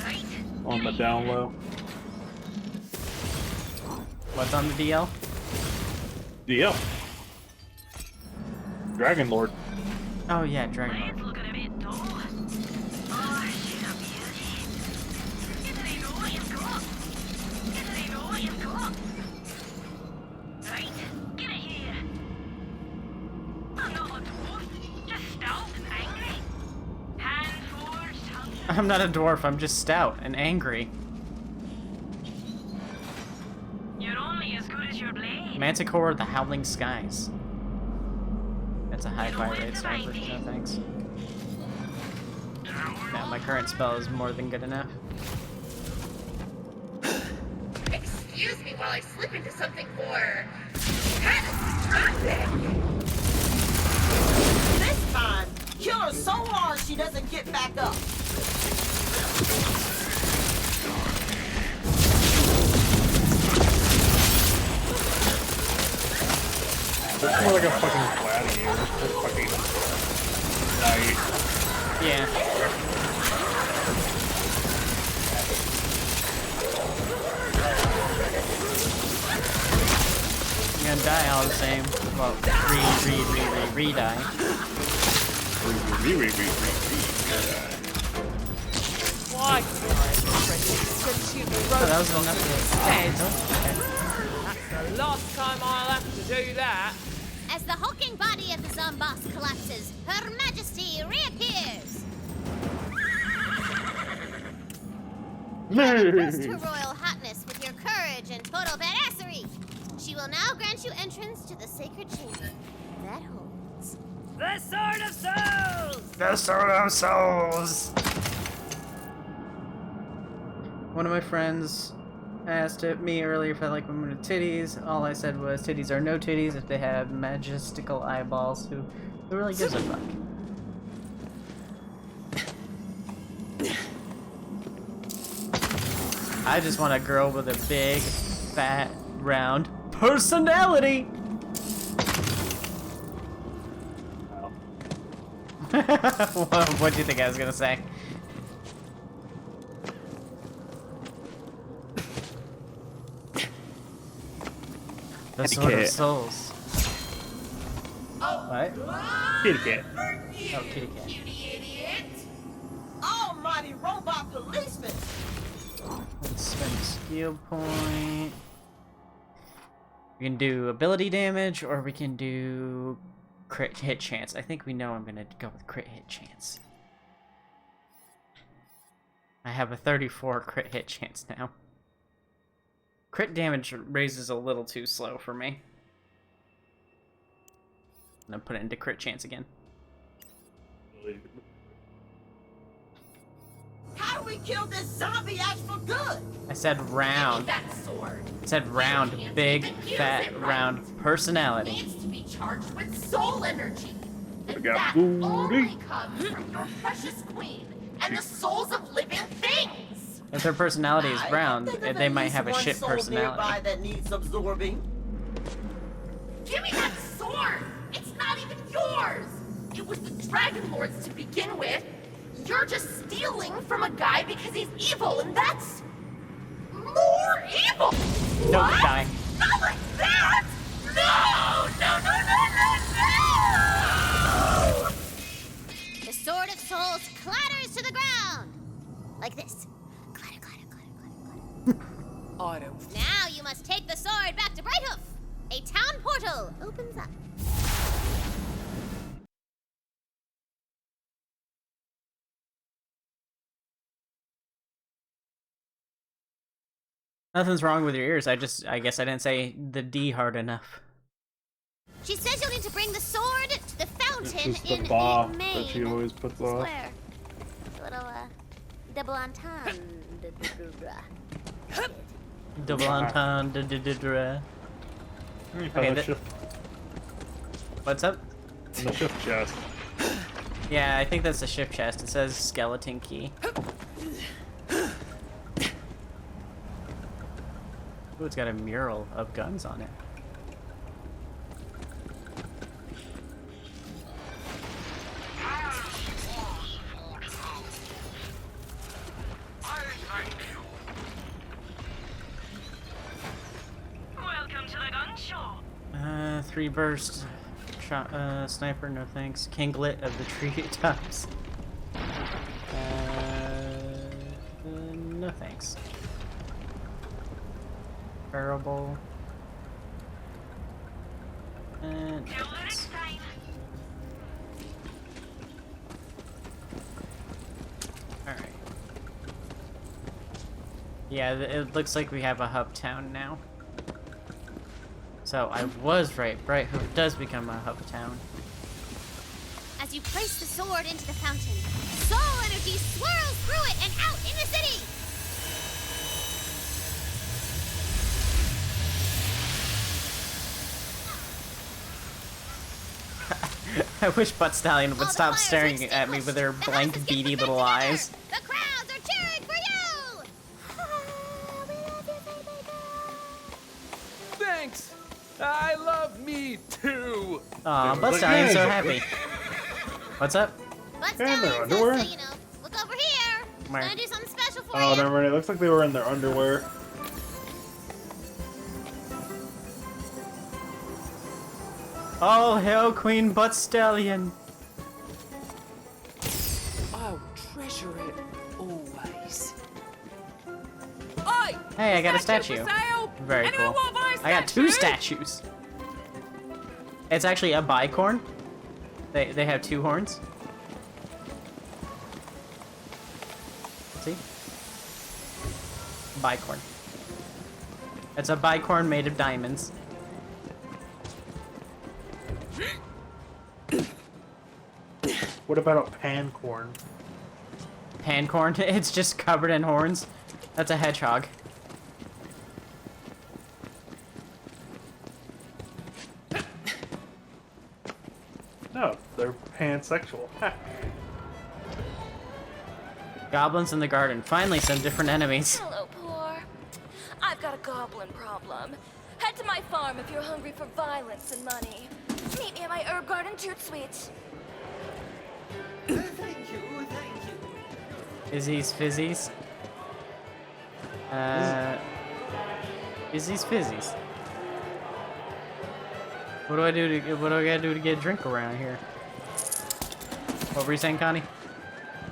Right? On the down low. What's on the DL? DL. Dragon Lord. Oh yeah, Dragon Mine's Lord. looking a bit dull. Oh, she's a beauty. Doesn't he know what he's got? Doesn't he know what he's got? Right, get it here. I'm not a dwarf, just stout and angry. Hand forged, hunter. I'm not a dwarf. I'm just stout and angry. You're only as good as your blade. Manticore, the Howling Skies. That's a high fire rate sniper. No thanks. Yeah, my current spell is more than good enough. Excuse me while I slip into something more catastrophic. This time, kill her so hard she doesn't get back up. It's more like a fucking gladiator. It's fucking knight. Yeah. You're gonna die all the same. Well, re-die. Why? Since you Oh, that was enough. instead. Okay. That's the last time I'll have to do that. As the hulking body of the Zomboss collapses, Her Majesty reappears. Impressed Her Royal Hotness with your courage and total badassery. She will now grant you entrance to the sacred chamber that holds The Sword of Souls! The Sword of Souls! One of my friends asked me earlier if I like women with titties. All I said was titties are no titties if they have majestical eyeballs. Who really gives a fuck? I just want a girl with a big, fat, round personality! What do you think I was gonna say? The Sword of Souls. What? Kitty cat. Oh, kitty cat. Almighty robot policeman. Let's spend a skill point. We can do ability damage, or we can do crit hit chance. I think we know I'm gonna go with crit hit chance. I have a 34 crit hit chance now. Crit damage raises a little too slow for me. I'm gonna put it into crit chance again. How do we kill this zombie axe for good? I said round. That sword. I said round, big, fat, round personality. Needs to be charged with soul energy. And got that booty. only comes from your precious queen and the souls of living things. If their personality is I round, think of they at might least have a one shit soul personality. nearby that needs absorbing. Give me that sword! It's not even yours! It was the Dragon Lord's to begin with. You're just stealing from a guy because he's evil, and that's more evil! Don't What? die. Not like that! No! No, no, no, no, no! The Sword of Souls clatters to the ground! Like this. Clatter, clatter, clatter, clatter, clatter. Auto. Now you must take the sword back to Brighthoof. A town portal opens up. Nothing's wrong with your ears. I guess I didn't say the D hard enough. She says you'll need to bring the sword to the fountain It's just the in ba the main that she always puts off. square. A little, double entendre. Double entendre. Okay, the shift, what's up? in the shift chest. Yeah, I think that's the shift chest. It says skeleton key. Ooh, it's got a mural of guns on it. Welcome to the gun show. 3 burst. Sniper, no thanks. Kinglet of the treetops. No thanks. Parable. And no thanks. Alright. Yeah, it looks like we have a hub town now. So I was right. Brighthoof does become a hub town. As you place the sword into the fountain, soul energy swirls through it and out in the city! I wish Butt Stallion would All the stop fires staring are at me with her extinguished. The blank, house is beady getting little together. eyes. The crowds are cheering for you! Thanks! I love me too! Aw, Butt Stallion's so happy. What's up? Butt Yeah, in their Stallion underwear? says, so, look over here. Where? Gonna do something special for Oh, you. never mind. It looks like they were in their underwear. Oh, hail Queen Butt Stallion! I'll treasure it always. Oi! Hey, I got a statue. For sale? Very Anyone cool. want my I got 2 statue? statues. It's actually a bicorn. They have 2 horns. See? Bicorn. It's a bicorn made of diamonds. What about a pancorn? Pancorn? It's just covered in horns. That's a hedgehog. No, they're pansexual. Goblins in the garden. Finally, some different enemies. Hello, poor. I've got a goblin problem. Head to my farm if you're hungry for violence and money. Meet me at my herb garden toot suite. Thank you, thank you. Fizzies, fizzies. Fizzies, fizzies. What do I gotta do to get a drink around here? What were you saying, Connie?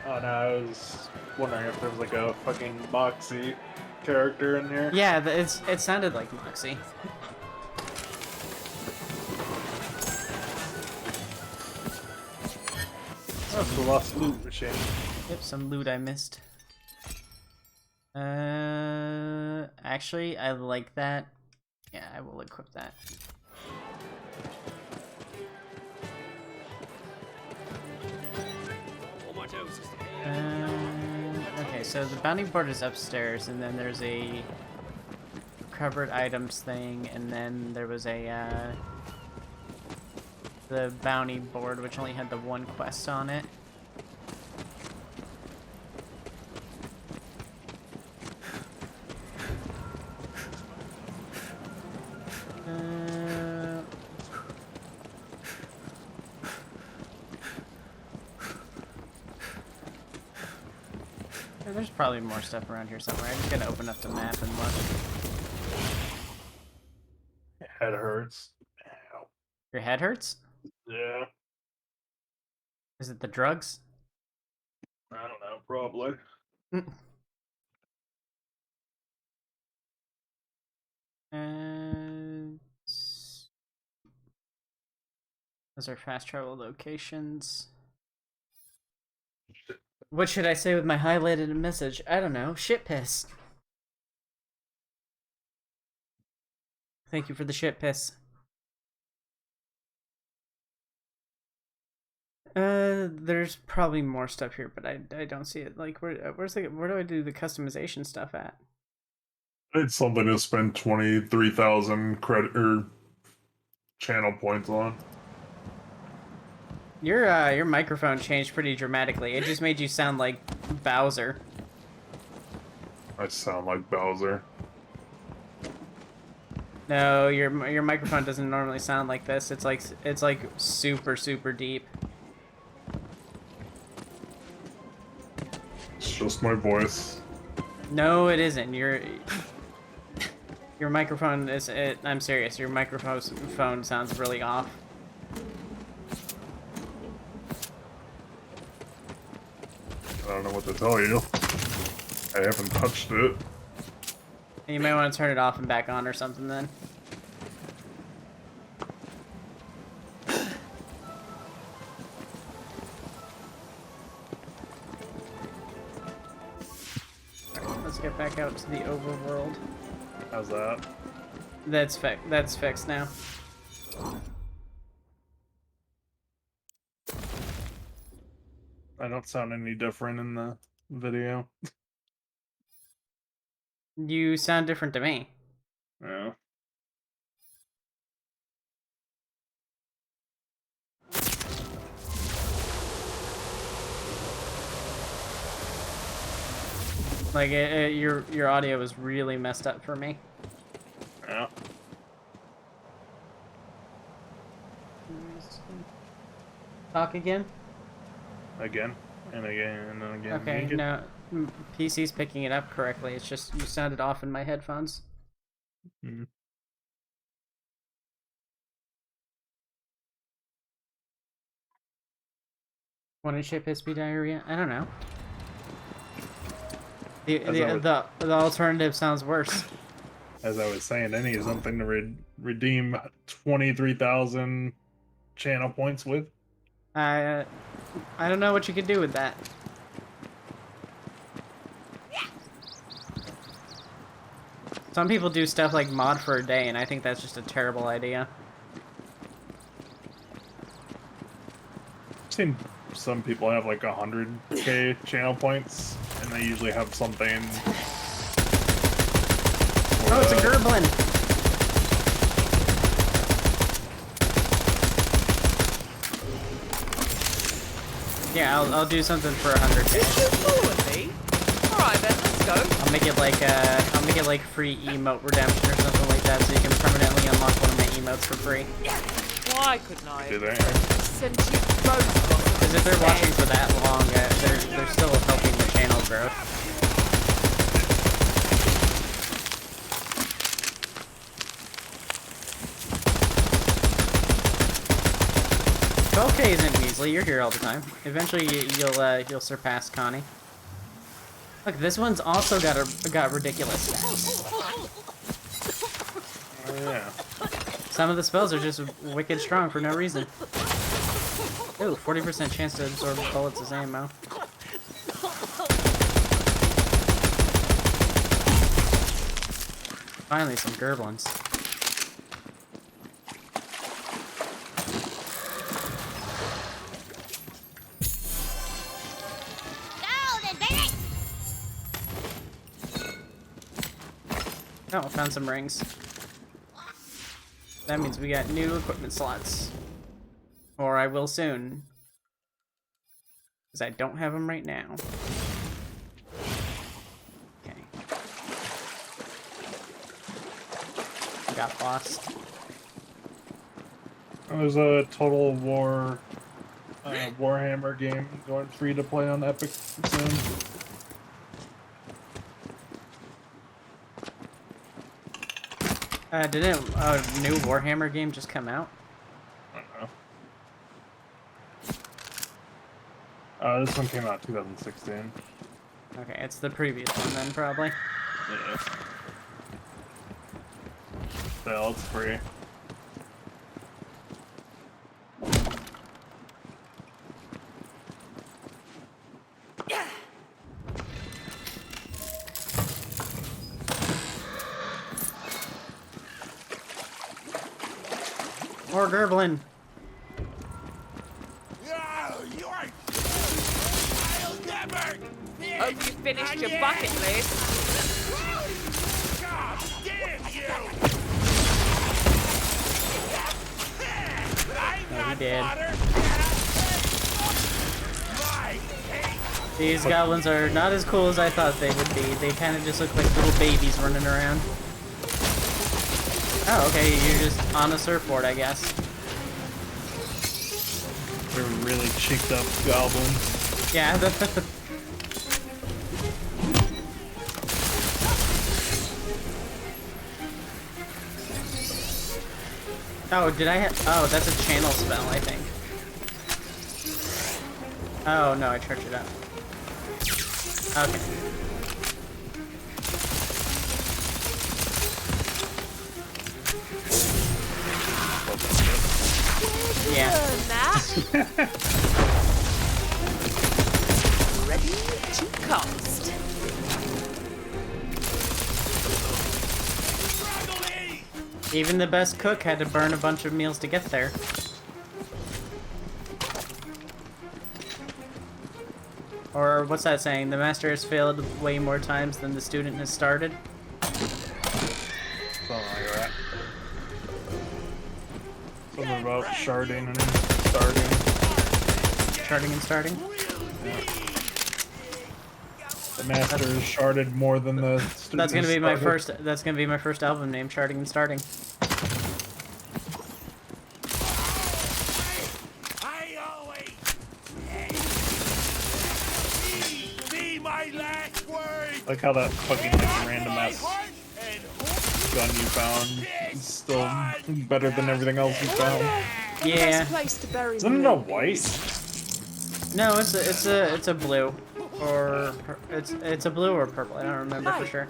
Oh no, I was wondering if there was like a fucking Moxie character in here. Yeah, it sounded like Moxie. That's the lost loot machine. Yep, some loot I missed. Actually, I like that. Yeah, I will equip that. Okay, so the bounty board is upstairs, and then there's a covered items thing, and then there was a the bounty board, which only had the one quest on it. There's probably more stuff around here somewhere. I just gotta open up the map and look. Head hurts. Ow. Your head hurts? Yeah. Is it the drugs? I don't know, probably. Those are fast travel locations. What should I say with my highlighted message? I don't know. Shit piss. Thank you for the shit piss. There's probably more stuff here, but I don't see it. Like, where do I do the customization stuff at? It's something to spend 23,000 credit or channel points on. Your microphone changed pretty dramatically. It just made you sound like Bowser. I sound like Bowser. No, your microphone doesn't normally sound like this. It's like super deep. It's just my voice. No, it isn't. Your microphone is it. I'm serious. Your microphone sounds really off. I don't know what to tell you. I haven't touched it. You might want to turn it off and back on or something then. Alright, let's get back out to the overworld. How's that? That's fixed now. I don't sound any different in the video. You sound different to me. Yeah. Like your audio was really messed up for me. Yeah. Talk again? Again and again and again. Okay, no, PC's picking it up correctly. It's just you sounded off in my headphones. Mm-hmm. Want to ship SP diarrhea? I don't know. The alternative sounds worse. As I was saying, I need something to redeem 23,000 channel points with. I don't know what you could do with that. Some people do stuff like mod for a day, and I think that's just a terrible idea. I've seen some people have like 100k channel points, and they usually have something. Oh, it's a Goblin! Yeah, I'll do something for 100k. Alright then, let's go. I'll make it like free emote redemption or something like that, so you can permanently unlock one of my emotes for free. Why couldn't I? Do they? Send you both. Because if they're watching for that long, they're still helping the channel growth. 12k isn't measly. You're here all the time. Eventually, you'll surpass Connie. Look, this one's also got ridiculous stats. Oh yeah. Some of the spells are just wicked strong for no reason. Ooh, Ooh, 40% chance to absorb bullets as ammo. Finally, some Goblins. Golden, baby! Oh, found some rings. That means we got new equipment slots. Or I will soon. Because I don't have them right now. Okay. Got lost. There's a Total War Warhammer game going free to play on Epic soon. Did a new Warhammer game just come out? I don't know. This one came out 2016. Okay, it's the previous one then, probably. Yeah. Still, it's free. More Goblin. Hope you finished your bucket list. God damn you! Oh, he did. These goblins are not as cool as I thought they would be. They kind of just look like little babies running around. Oh, okay, you're just on a surfboard, I guess. They're really cheeked up goblins. Yeah, Oh, did I have... Oh, that's a channel spell, I think. Oh, no, I charged it up. Okay. Yeah. Ready to cast. Even the best cook had to burn a bunch of meals to get there. Or what's that saying? The master has failed way more times than the student has started. Something like that. Something about sharding and starting. Sharding and starting? Yeah. The master has sharded more than the student. That's gonna be my started. first. That's gonna be my first album name, Sharding and Starting. I always be my last word. Like how that fucking like, random ass gun you found is still better than everything else you found. Yeah. Isn't it a white? No, it's a blue, or it's a blue or purple. I don't remember for sure.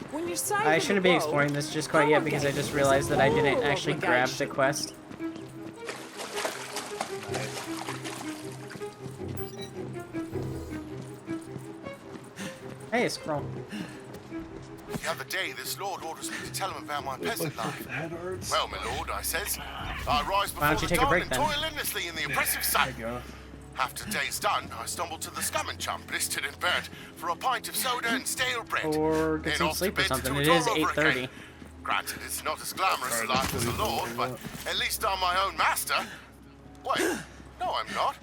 I shouldn't be exploring this just quite yet because I just realized that I didn't actually grab the quest. Hey, a scroll. The other day, this lord orders me to tell him about my peasant life. Well, my lord, I says, I rise Why don't before you the take a dawn break and then? toil endlessly in the oppressive sun. After day's done, I stumble to the scum and chum, blistered and burnt, for a pint of soda and stale bread. Or get Then some off to sleep or bed to something. do It all is over 8:30. again. Granted, it's not as glamorous a life as a lord, but at least I'm my own master. Wait, no, I'm not.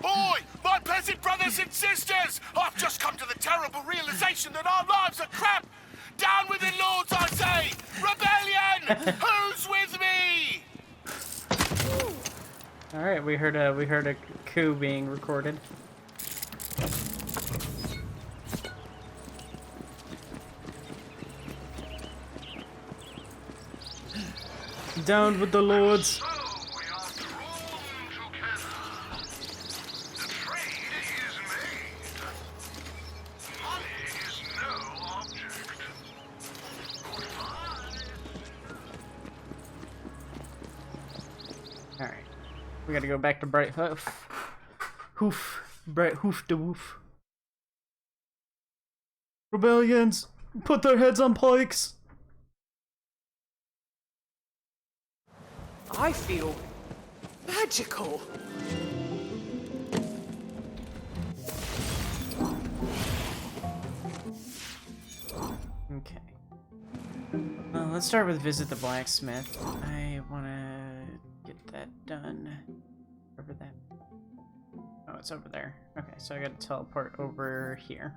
Boy, my peasant brothers and sisters! I've just come to the terrible realization that our lives are crap! Down with the lords, I say! Rebellion! Who's with me? All right, we heard a coup being recorded. Down with the lords. Alright. We gotta go back to Bright Hoof. Hoof. Bright hoof de woof. Rebellions! Put their heads on pikes! I feel magical. Okay. Well, let's start with visit the blacksmith. I wanna get that done. Over that. Oh, it's over there. Okay, so I gotta teleport over here.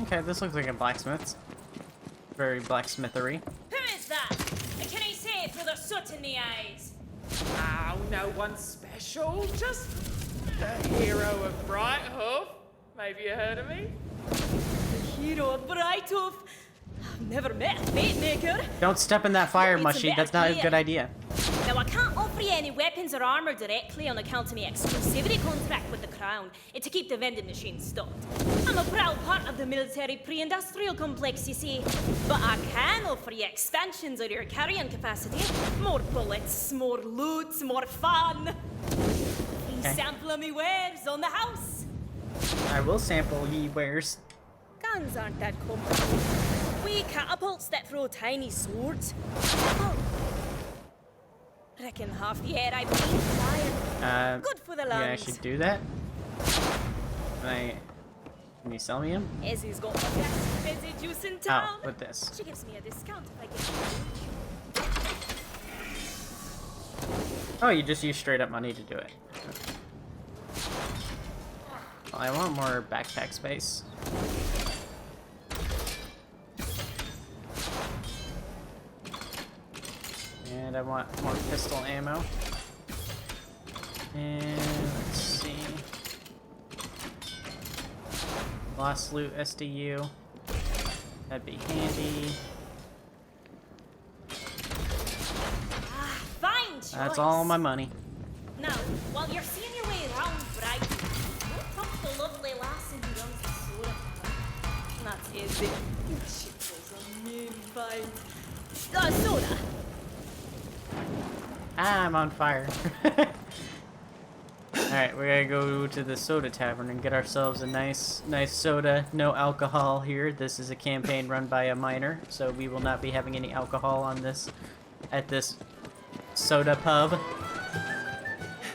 Okay, this looks like a blacksmith. Very blacksmithery. Who is that? And can he see it with a soot in the eyes? Oh, no one special. Just the hero of Brighthoof. Maybe you heard of me? The hero of Brighthoof? I've never met a fate maker. Don't step in that fire, It's a Mushy. bit That's not a clear. good idea. Now, I can't offer you any weapons or armor directly on account of my exclusivity contract with the Crown. It's to keep the vending machine stocked. I'm a proud part of the military pre-industrial complex, you see. But I can offer you expansions of your carrying capacity. More bullets, more loot, more fun. Please Okay. sample of me wares on the house. I will sample ye wares. Guns aren't that common. Wee catapults that throw tiny swords. Oh. Reckon half the air I breathe is iron. Good for the You lungs. can actually do that. Can you sell me him? Izzy's got the best busy juice in town. Oh, with this. She gives me a discount if I get it. Oh, you just use straight up money to do it. Well, I want more backpack space. And I want more pistol ammo. And let's see. Lost loot SDU. That'd be handy. Fine choice. That's all my money. Now, while you're seeing your way around, Bright, look up the lovely lassie who runs the soda. That's Izzy. She pulls a mean bite. Soda. Ah, I'm on fire. Alright, we're gonna go to the soda tavern and get ourselves a nice soda. No alcohol here. This is a campaign run by a minor, so we will not be having any alcohol on this at this soda pub.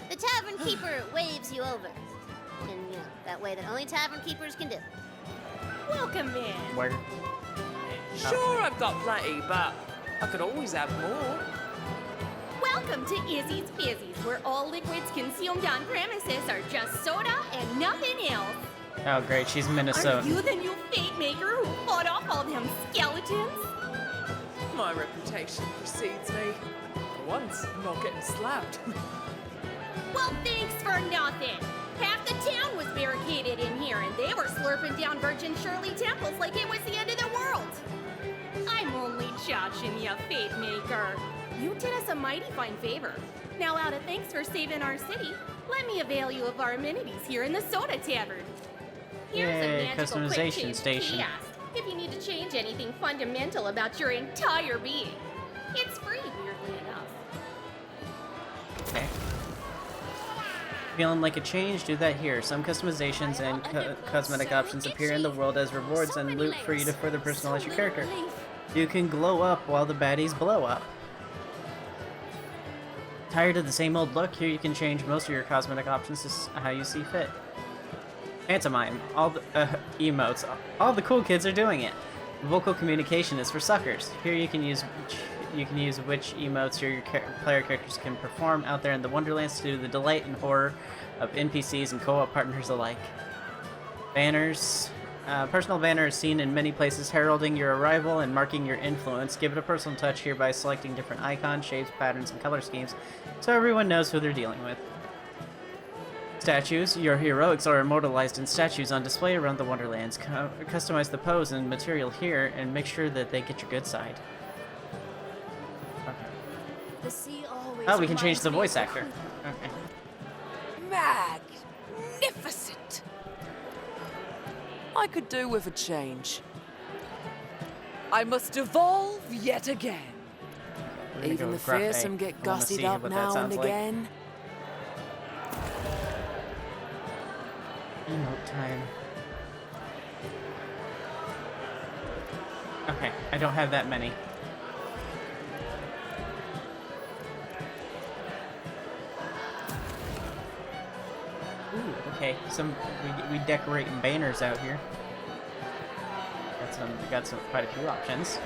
The tavern keeper waves you over. And, you know, that way that only tavern keepers can do. Welcome in. Where? Sure, I've got plenty, but I could always have more. Welcome to Izzy's Fizzy's, where all liquids consumed on premises are just soda and nothing else. Oh great, she's Minnesota. Are you the new fate maker who fought off all them skeletons? My reputation precedes me. For once, I'm not getting slapped. Well, thanks for nothing. Half the town was barricaded in here, and they were slurping down Virgin Shirley temples like it was the end of the world. I'm only joshing you, fate maker. You did us a mighty fine favor. Now, out of thanks for saving our city, let me avail you of our amenities here in the Soda Tavern. Here's Yay, a magical quick customization change station. kiosk if you need to change anything fundamental about your entire being. It's free, weirdly enough. Okay. Feeling like a change? Do that here. Some customizations and cosmetic options appear in the world as rewards and loot for you to further personalize your character. You can glow up while the baddies blow up. Tired of the same old look? Here you can change most of your cosmetic options to how you see fit. Pantomime. All the emotes. All the cool kids are doing it. Vocal communication is for suckers. Here you can use which emotes your player characters can perform out there in the Wonderlands to the delight and horror of NPCs and co-op partners alike. Banners. Personal banner is seen in many places heralding your arrival and marking your influence. Give it a personal touch here by selecting different icons, shapes, patterns, and color schemes so everyone knows who they're dealing with. Statues. Your heroics are immortalized in statues on display around the Wonderlands. Customize the pose and material here and make sure that they get your good side. The sea Oh, we can change the voice actor. Okay. Magnificent! I could do with a change. I must evolve yet again. Even the fearsome get gussied up now and again. Emote time. Okay, I don't have that many. Ooh, okay. We decorating banners out here. Got some quite a few options.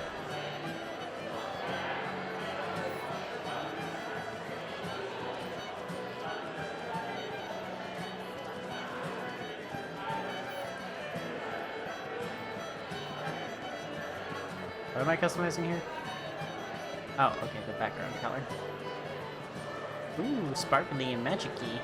What am I customizing here? Oh, okay, the background color. Ooh, sparkly and magic-y.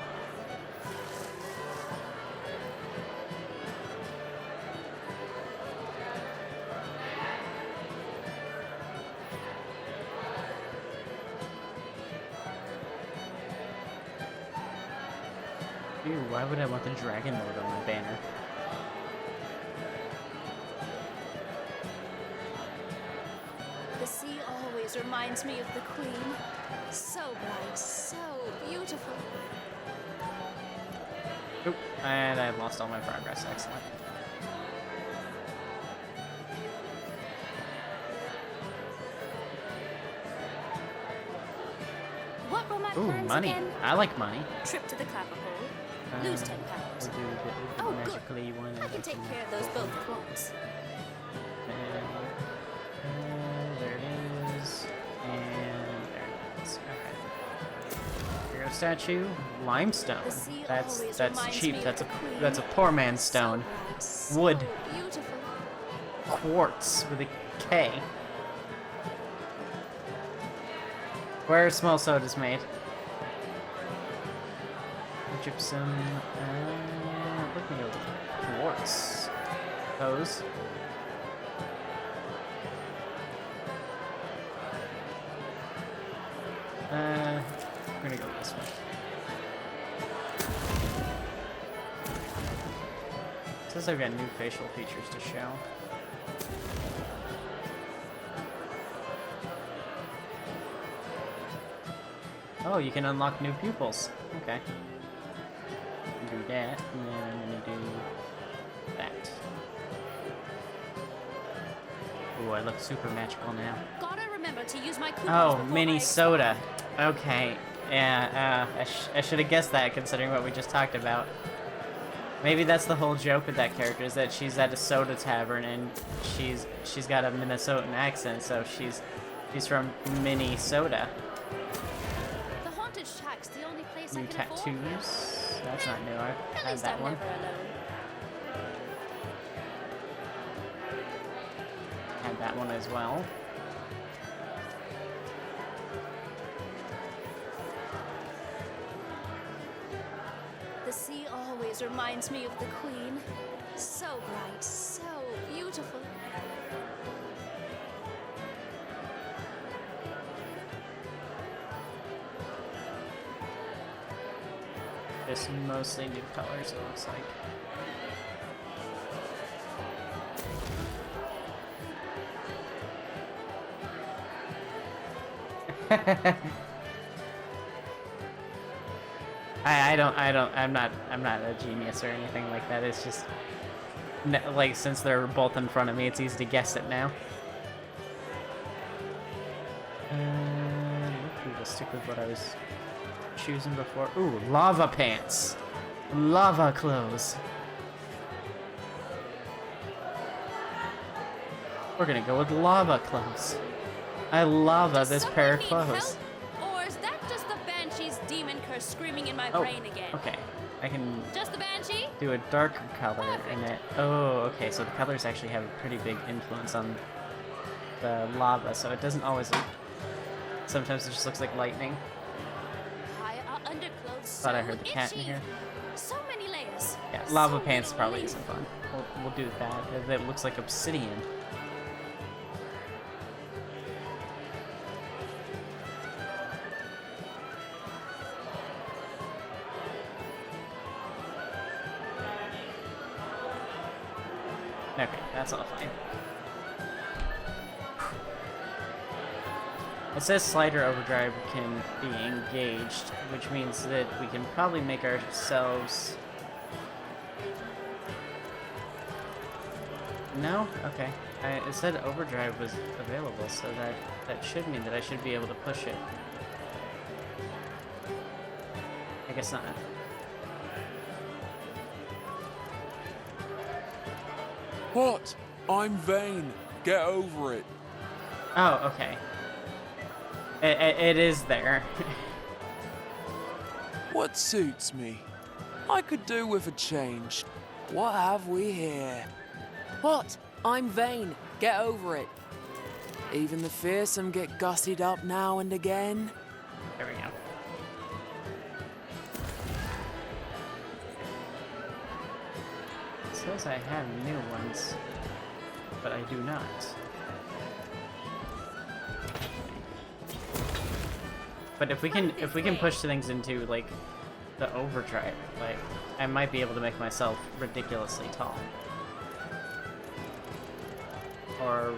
Ew, why would I want the Dragon Lord on my banner? The sea always reminds me of the Queen. So bright, so beautiful. Oop, and I've lost all my progress. Excellent. What were my Ooh, plans money. again? I like money. Trip to the clapper hole. Lose 10 pounds. We'll do the Oh, good. magically one. I can take care of those both at once. There it is. And there it is. Okay. Hero statue. Limestone. That's cheap. That's a poor man's stone. Wood. Beautiful. Quartz with a K. Where are small sodas made? Gypsum. Let me go with quartz. Those. We're gonna go with this one. It says I've got new facial features to show. Oh, you can unlock new pupils. Okay. Do that, and then I'm gonna do that. Ooh, I look super magical now. Gotta remember to use my coupons Oh, before mini I soda. Okay. Yeah, I should have guessed that considering what we just talked about. Maybe that's the whole joke with that character, is that she's at a soda tavern and she's got a Minnesotan accent, so she's from Minnesota. The haunted shack's the only place New I can afford. tattoos. That's not new. I've At had least that I'm one. never alone. Had that one as well. The sea always reminds me of the Queen. So bright, so beautiful. Just mostly new colors, it looks like. I'm not a genius or anything like that. It's just, like, since they're both in front of me, it's easy to guess it now. We'll stick with what I was choosing before. Ooh, lava pants. Lava clothes. We're gonna go with lava clothes. I lava this pair of clothes. Or is that just the Banshee's demon curse screaming in my Oh, brain again? okay. I can Just the Banshee? do a darker color in it. Oh, okay, so the colors actually have a pretty big influence on the lava, so it doesn't always look... Sometimes it just looks like lightning. Why are underclothes Thought I so heard the cat in itchy? here. So many layers. Yeah, lava So pants little probably relief. isn't fun. We'll do that. That looks like obsidian. Okay, that's all fine. It says slider overdrive can be engaged, which means that we can probably make ourselves... No? Okay. It said overdrive was available, so that should mean that I should be able to push it. I guess not. What? I'm vain. Get over it. Oh, okay. It is there. What suits me? I could do with a change. What have we here? What? I'm vain. Get over it. Even the fearsome get gussied up now and again. There we go. It says I have new ones, but I do not. But if we can push things into like the overdrive, like I might be able to make myself ridiculously tall. Or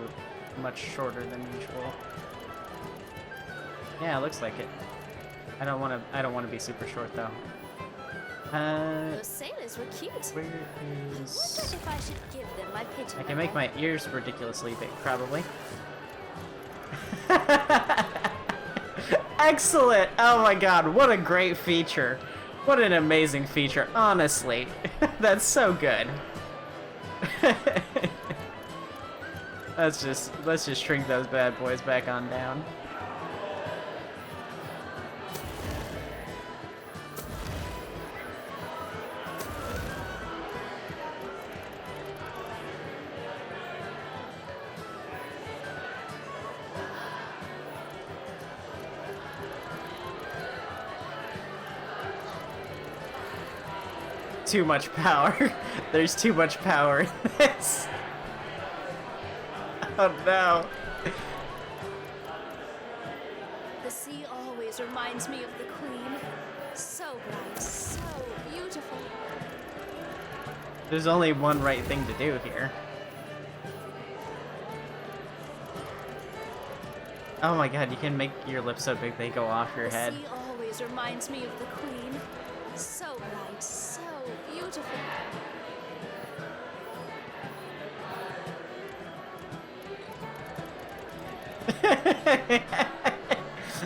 much shorter than usual. Yeah, it looks like it. I don't want to be super short though. Those sailors were cute. Where I wonder is... if I should give them my pigeon. I can make my ears ridiculously big, probably. Excellent! Oh my god, what a great feature. What an amazing feature, honestly. That's so good. Let's just shrink those bad boys back on down. Too much power. There's too much power in this. Oh no. The sea always reminds me of the Queen. So bright, so beautiful. There's only one right thing to do here. Oh my god, you can make your lips so big they go off your head. The sea always reminds me of the Queen. So bright, so beautiful.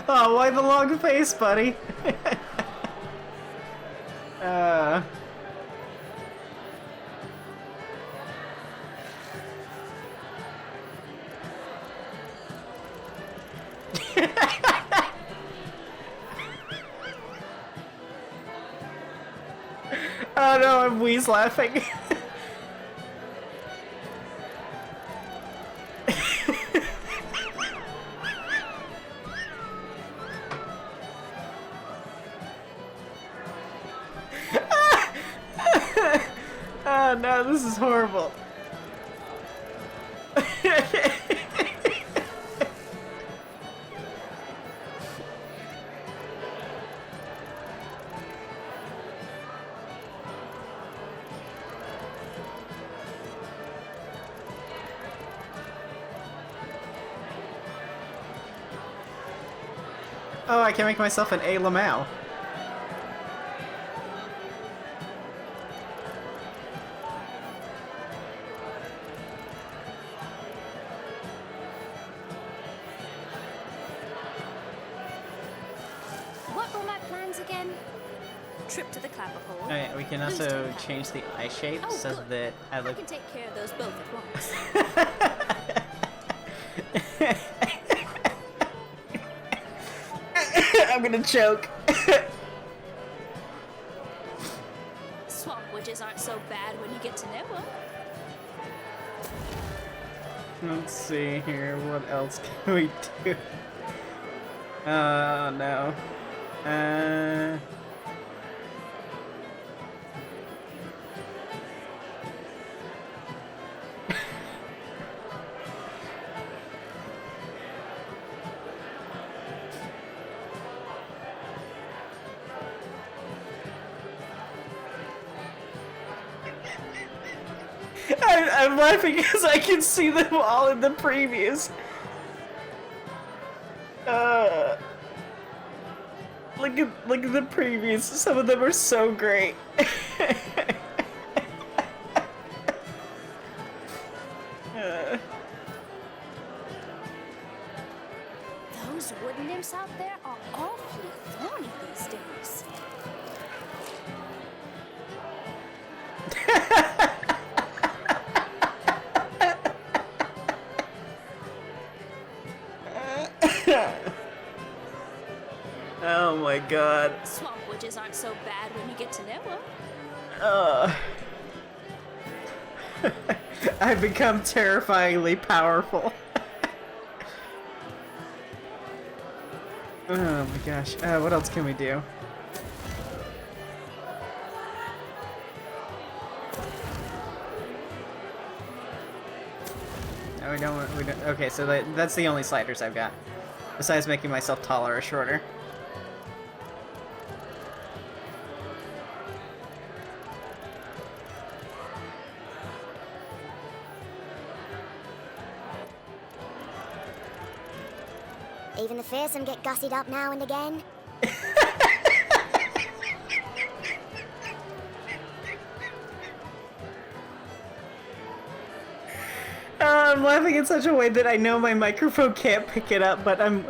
Oh, why the long face, buddy? Oh no, I'm wheeze laughing. Oh no, this is horrible. Oh, I can make myself an A. Lamau. What were my plans again? Trip to the clapper hole. Oh, yeah, we can also change the eye shape so that I I look... can take care of those both at once. I'm gonna choke. Swamp witches aren't so bad when you get to know them. Let's see here, what else can we do? Oh no. I'm laughing because I can see them all in the previews. Look at the previews. Some of them are so great. Those wooden nymphs out there are awfully thorny these days. Oh my god. Swamp witches aren't so bad when you get to know them. I've become terrifyingly powerful. Oh my gosh. What else can we do? No, we don't. Okay, so that's the only sliders I've got. Besides making myself taller or shorter. Even the fearsome get gussied up now and again. I'm laughing in such a way that I know my microphone can't pick it up, but I'm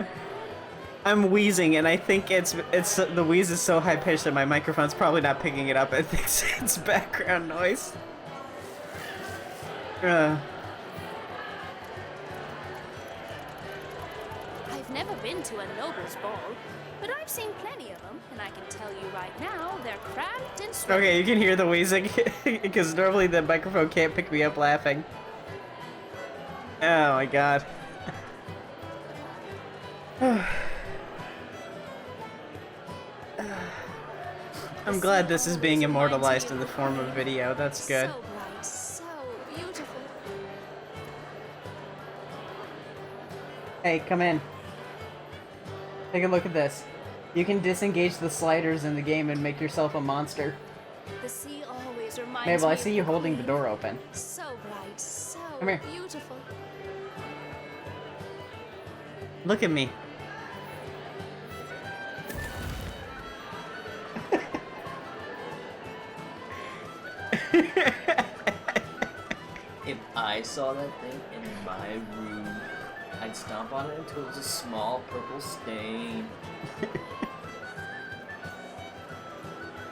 wheezing, and I think it's the wheeze is so high pitched that my microphone's probably not picking it up. I think it's background noise. I've never been to a noble's ball, but I've seen plenty of them, and I can tell you right now, they're cramped and sweaty. Okay, you can hear the wheezing because normally the microphone can't pick me up laughing. Oh my god. I'm glad this is being immortalized in the form of video. That's good. So bright, so beautiful. Hey, come in. Take a look at this. You can disengage the sliders in the game and make yourself a monster. The sea always reminds Mabel, me I see you holding the door open. So bright, so Come here. beautiful. Look at me. If I saw that thing in my room, I'd stomp on it until it was a small purple stain.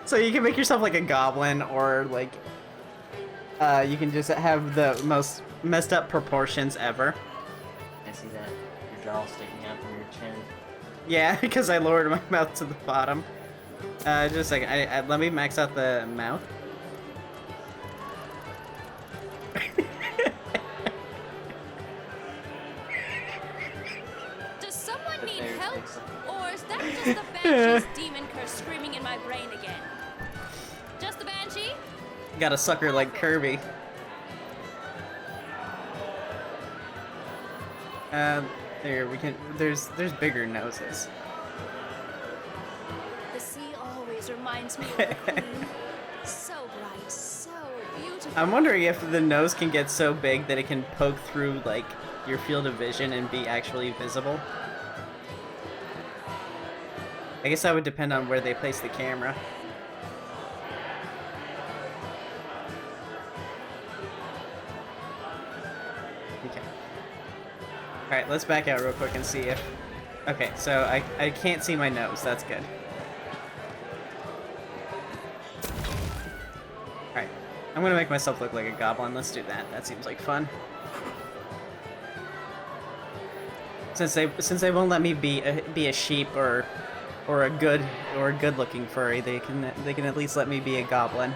So you can make yourself like a goblin, or like you can just have the most messed up proportions ever. I see that. Your jaw sticking out from your chin. Yeah, because I lowered my mouth to the bottom. Just a second. Let me max out the mouth. Does someone need help? Or is that just the Banshee's demon curse screaming in my brain again? Just the Banshee? Got a sucker like Kirby. There we can. There's bigger noses. The sea always reminds me of the Queen. So bright, so beautiful. I'm wondering if the nose can get so big that it can poke through like your field of vision and be actually visible. I guess that would depend on where they place the camera. Okay. Alright, let's back out real quick and see if... Okay, so I can't see my nose. That's good. Alright. I'm gonna make myself look like a goblin. Let's do that. That seems like fun. Since they won't let me be a sheep or a good looking furry, they can at least let me be a goblin.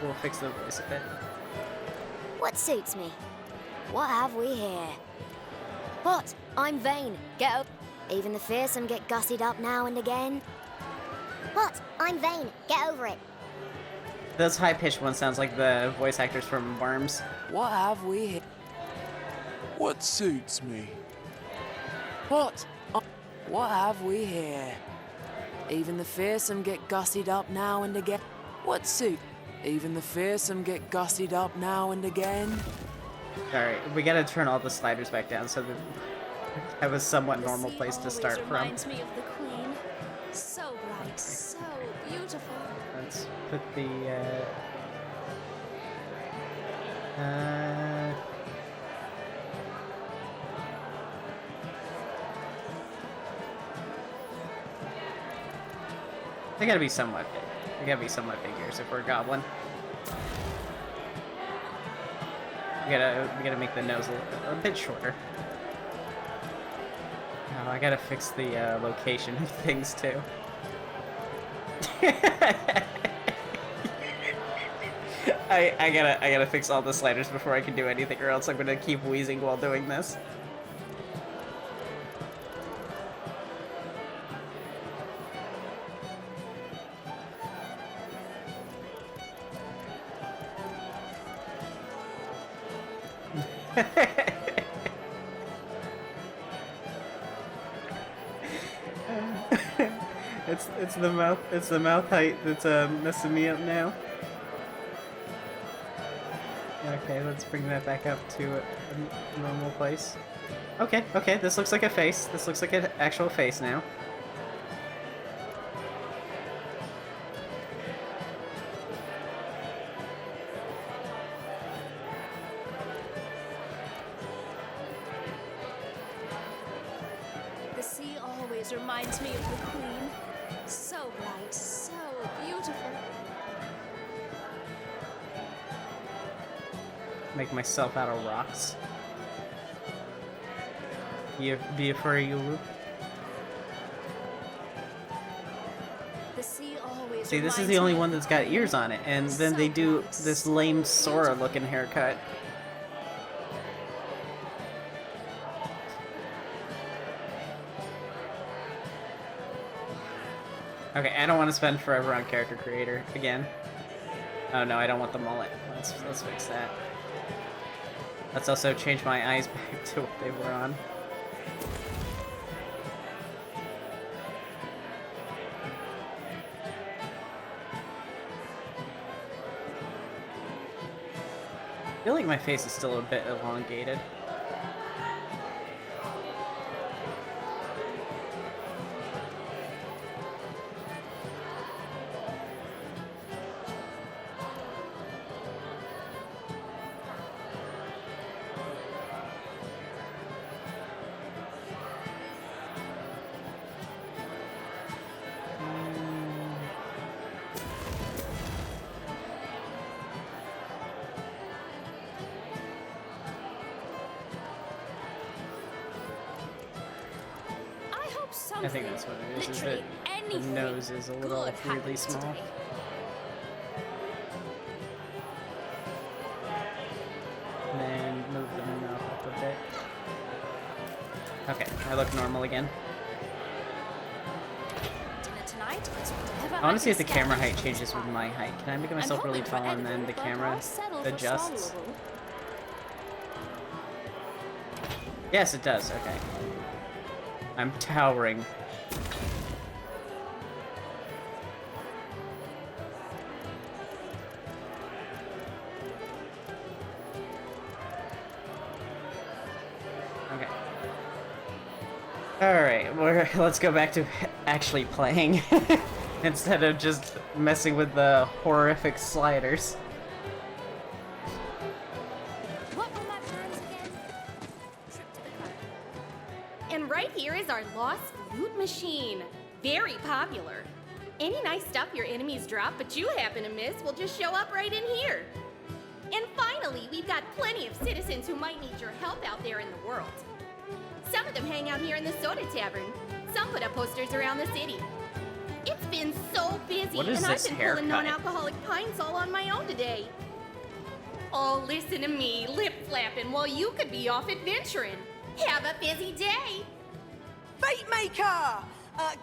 We'll fix the voice a bit. What suits me? What have we here? What? I'm vain. Get up. Even the fearsome get gussied up now and again. What? I'm vain. Get over it. Those high-pitched ones sounds like the voice actors from Worms. What have we here? What suits me? What have we here? Even the fearsome get gussied up now and again. What suit? Even the fearsome get gussied up now and again. Alright, we gotta turn all the sliders back down so that we have a somewhat normal place to start from. Reminds me of the Queen. So bright, so beautiful. Let's put the, they gotta be somewhat big. They gotta be somewhat big ears if we're a goblin. We gotta make the nose a bit shorter. Oh, I gotta fix the location of things too. I gotta fix all the sliders before I can do anything, or else I'm gonna keep wheezing while doing this. It's the mouth height that's messing me up now. Okay, let's bring that back up to a normal place. Okay, this looks like a face. This looks like an actual face now. The sea always reminds me of the Queen. So bright, so beautiful. Make myself out of rocks. Be a furry Yulu. The sea always See, this is the only one that's got ears on it, and then they do this lame Sora looking haircut. Okay, I don't want to spend forever on character creator again. Oh no, I don't want the mullet. Let's fix that. Let's also change my eyes back to what they were on. I feel like my face is still a bit elongated. I think that's what it is that the nose is a little weirdly small. And then move the mouth up a bit. Okay, I look normal again. I want to see if the camera height changes with my height. Can I make myself really tall and then the camera adjusts? Yes, it does. Okay. I'm towering. Okay. Alright, let's go back to actually playing instead of just messing with the horrific sliders. What were my plans again? Trip to the car. And right here is our lost loot machine. Very popular. Any nice stuff your enemies drop but you happen to miss will just show up right in here. And finally, we've got plenty of citizens who might need your help out there in the world. Some of them hang out here in the soda tavern. Some put up posters around the city. It's been so busy, and I've been pulling non-alcoholic pints all on my own today. Oh, listen to me, lip-flapping while you could be off adventuring. Have a busy day. Fate Maker!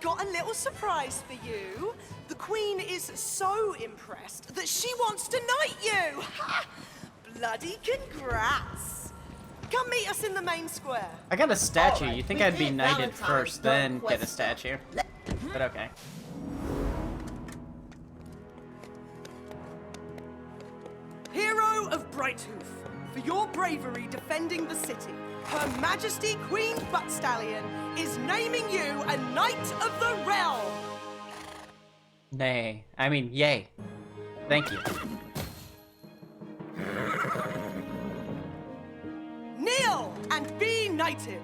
Got a little surprise for you. The Queen is so impressed that she wants to knight you. Ha! Bloody congrats. Come meet us in the main square. I got a statue. You'd think I'd be knighted first, then get a statue. But okay. Widow of Brighthoof, for your bravery defending the city, Her Majesty Queen Buttstallion is naming you a Knight of the Realm. Nay. I mean, yay. Thank you. Kneel and be knighted.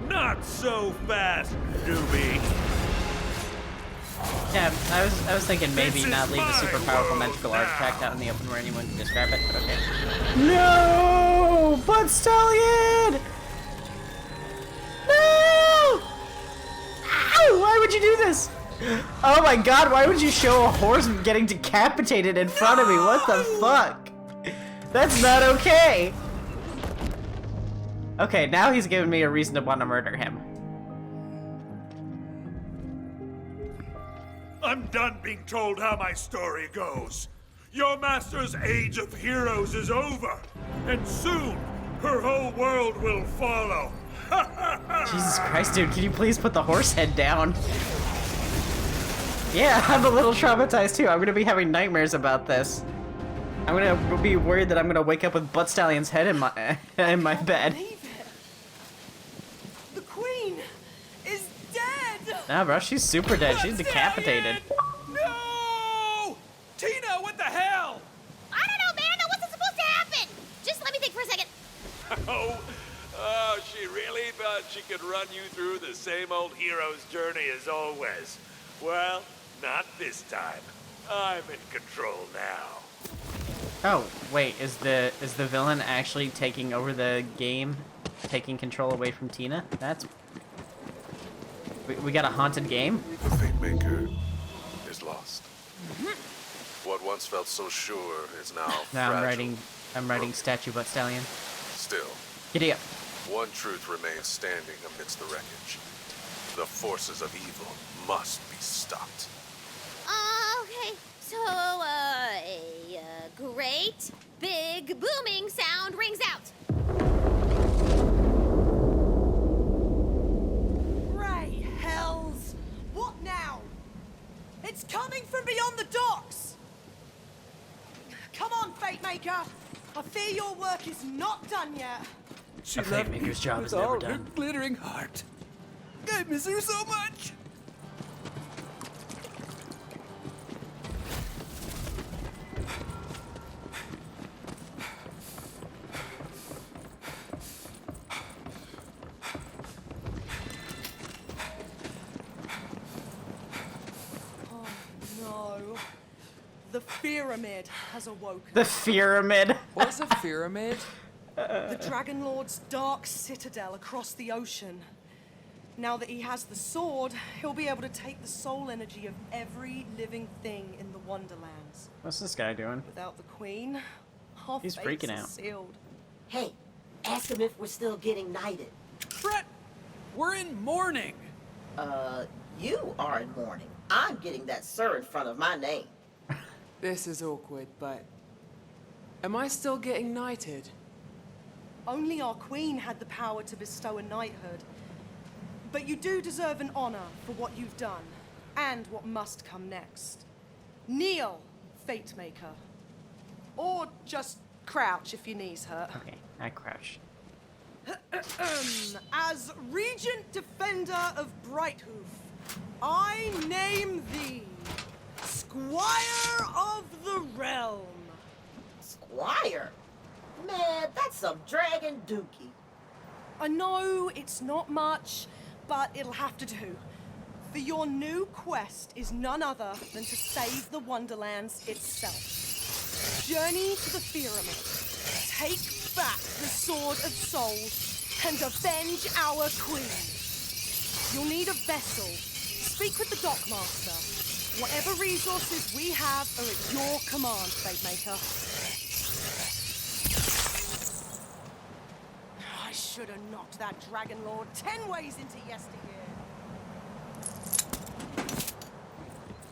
Not so fast, newbie. Yeah, I was thinking maybe not leave the super powerful magical artifact out in the open where anyone can describe it, but okay. No! Buttstallion! No! Ow! Why would you do this? Oh my god, why would you show a horse getting decapitated in front of me? What the fuck? That's not okay! Okay, now he's giving me a reason to want to murder him. I'm done being told how my story goes. Your master's age of heroes is over, and soon her whole world will follow. Jesus Christ, dude, can you please put the horse head down? Yeah, I'm a little traumatized too. I'm gonna be having nightmares about this. I'm gonna be worried that I'm gonna wake up with Buttstallion's head in my bed. The Queen is dead. Nah, bro, she's super dead. She's decapitated. No! Tina, what the hell? I don't know, man. What's supposed to happen? Just let me think for a second. Oh, she really thought she could run you through the same old hero's journey as always. Well, not this time. I'm in control now. Oh, wait, is the villain actually taking over the game? Taking control away from Tina? That's... We got a haunted game? The Fate Maker is lost. What once felt so sure is now Now fragile. I'm writing statue Buttstallion. Still, Giddy up. one truth remains standing amidst the wreckage. The forces of evil must be stopped. Okay. So, a great, big, booming sound rings out. Ray hells! What now? It's coming from beyond the docks! Come on, Fate Maker! I fear your work is not done yet. She A Fate Maker's job is never done. Her glittering heart. I miss her so much. No. The pyramid has awoken. The pyramid. What's a pyramid? The Dragon Lord's dark citadel across the ocean. Now that he has the sword, he'll be able to take the soul energy of every living thing in the Wonderlands. What's this guy doing? Without the Queen, our He's fates freaking are out. sealed. Hey, ask him if we're still getting knighted. Brett, we're in mourning. You are in mourning. I'm getting that sir in front of my name. This is awkward, but... Am I still getting knighted? Only our Queen had the power to bestow a knighthood. But you do deserve an honor for what you've done, and what must come next. Kneel, Fate Maker. Or just crouch if your knees hurt. Okay, I crouch. As Regent Defender of Brighthoof, I name thee Squire of the Realm. Squire? Man, that's some dragon dookie. I know it's not much, but it'll have to do. For your new quest is none other than to save the Wonderlands itself. Journey to the pyramid. Take back the Sword of Souls and avenge our Queen. You'll need a vessel. Speak with the Dockmaster. Whatever resources we have are at your command, Fate Maker. I should have knocked that Dragon Lord 10 ways into yesteryear.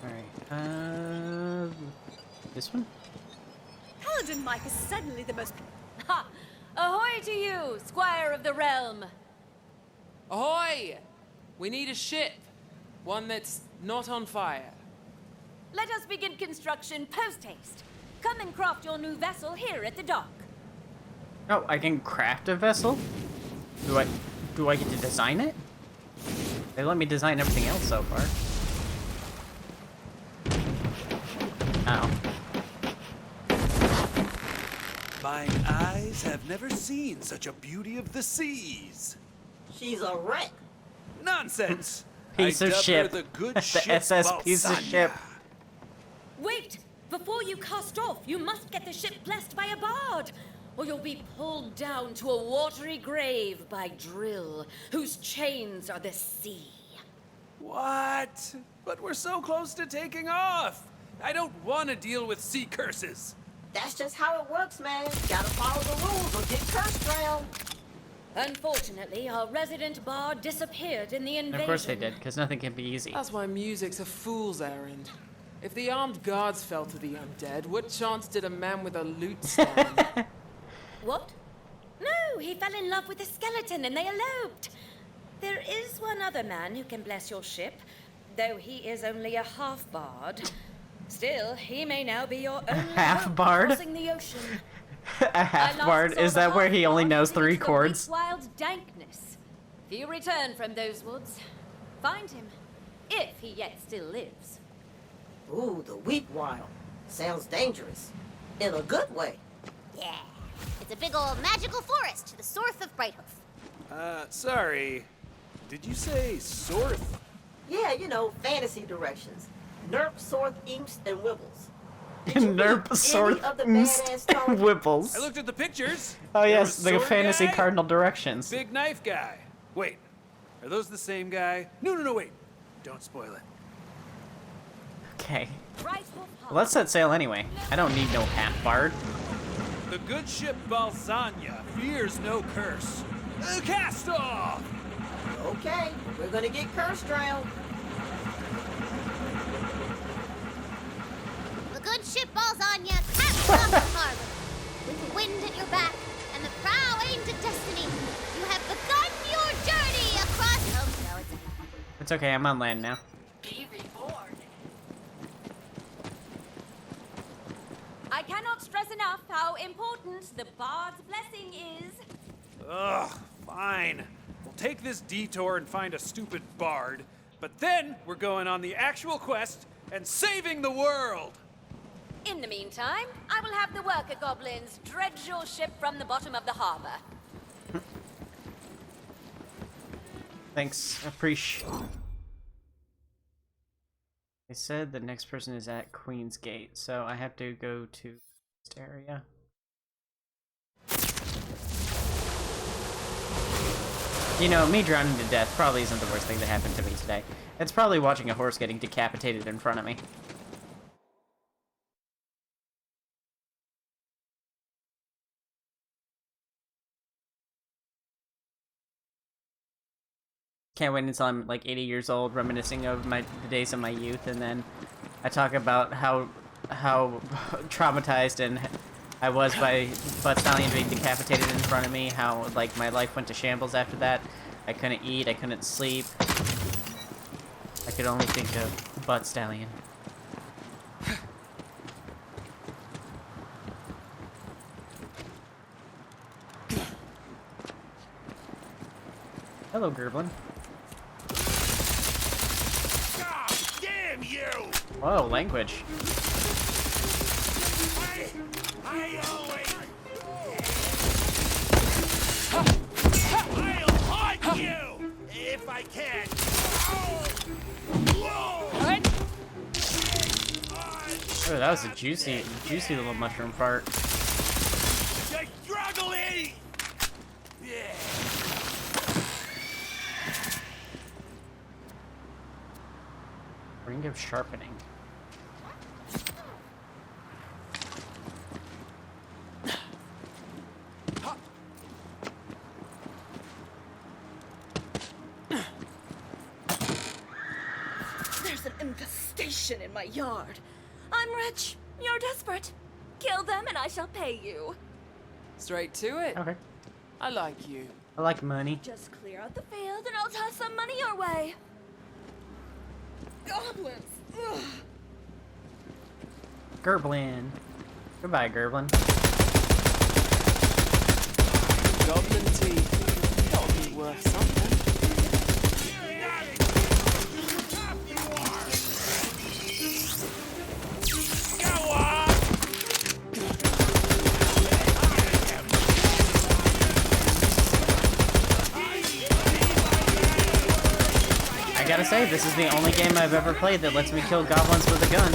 Alright, this one? Paladin Mike is suddenly the most... Ha! Ahoy say to you, Squire of the Realm? Ahoy! We need a ship. One that's not on fire. Let us begin construction post-haste. Come and craft your new vessel here at the dock. Oh, I can craft a vessel? Do I get to design it? They let me design everything else so far. Ow. Mine eyes have never seen such a beauty of the seas. She's a wreck. Nonsense. Piece I of dub ship. her the good The ship SS piece of Balsania. ship. Wait! Before you cast off, you must get the ship blessed by a bard, or you'll be pulled down to a watery grave by Drill, whose chains are the sea. What? But we're so close to taking off. I don't want to deal with sea curses. That's just how it works, man. Gotta follow the rules or get curse drowned. Unfortunately, our resident bard disappeared in the invasion. Of course they did, because nothing can be easy. That's why music's a fool's errand. If the armed guards fell to the undead, what chance did a man with a lute stand? What? No, he fell in love with a skeleton and they eloped. There is one other man who can bless your ship, though he is only a half-bard. Still, he may now be your only hope bard? crossing the ocean. A half bard? Is that where he only knows 3 chords? Wild dankness. If you return from those woods, find him, if he yet still lives. Ooh, the weak wild. Sounds dangerous. In a good way. Yeah. It's a big old magical forest to the north of Brighthoof. Sorry. Did you say Sorth? Yeah, you know, fantasy directions. Nerp, Sorth, Imps, and Wibbles. Nerp, Sorth, Imps, and Wibbles. I looked at the pictures. Oh There yes, was the sword fantasy guy, cardinal directions. Big knife guy. Wait, are those the same guy? No, wait. Don't spoil it. Okay. Let's set sail anyway. I don't need no half bard. The good ship Balsania fears no curse. Cast off! Okay, we're gonna get curse drowned. The good ship Balsania casts off the harbor. With the wind at your back and the prow aimed at destiny, you have begun your journey across... Oh, no, it's... It's okay, I'm on land now. Be reborn. I cannot stress enough how important the bard's blessing is. Ugh, fine. We'll take this detour and find a stupid bard, but then we're going on the actual quest and saving the world! In the meantime, I will have the worker goblins dredge your ship from the bottom of the harbor. Thanks, appreciate. They said the next person is at Queen's Gate, so I have to go to this area. You know, me drowning to death probably isn't the worst thing that happened to me today. It's probably watching a horse getting decapitated in front of me. Can't wait until I'm like 80 years old, reminiscing of the days of my youth, and then I talk about how traumatized and I was by Butt Stallion being decapitated in front of me, how like my life went to shambles after that. I couldn't eat, I couldn't sleep. I could only think of Butt Stallion. Hello, Goblin. Damn you! Whoa, language. I always... I'll haunt you! If I can. Oh, that was a juicy little mushroom fart. You're struggling! Yeah. Ring of sharpening. There's an infestation in my yard. I'm rich. You're desperate. Kill them and I shall pay you. Straight to it. Okay. I like you. I like money. Just clear out the field and I'll toss some money your way. Goblins! Ugh. Goblin. Goodbye, Goblin. Goblin teeth. That'll be worth something. I gotta say, this is the only game I've ever played that lets me kill goblins with a gun.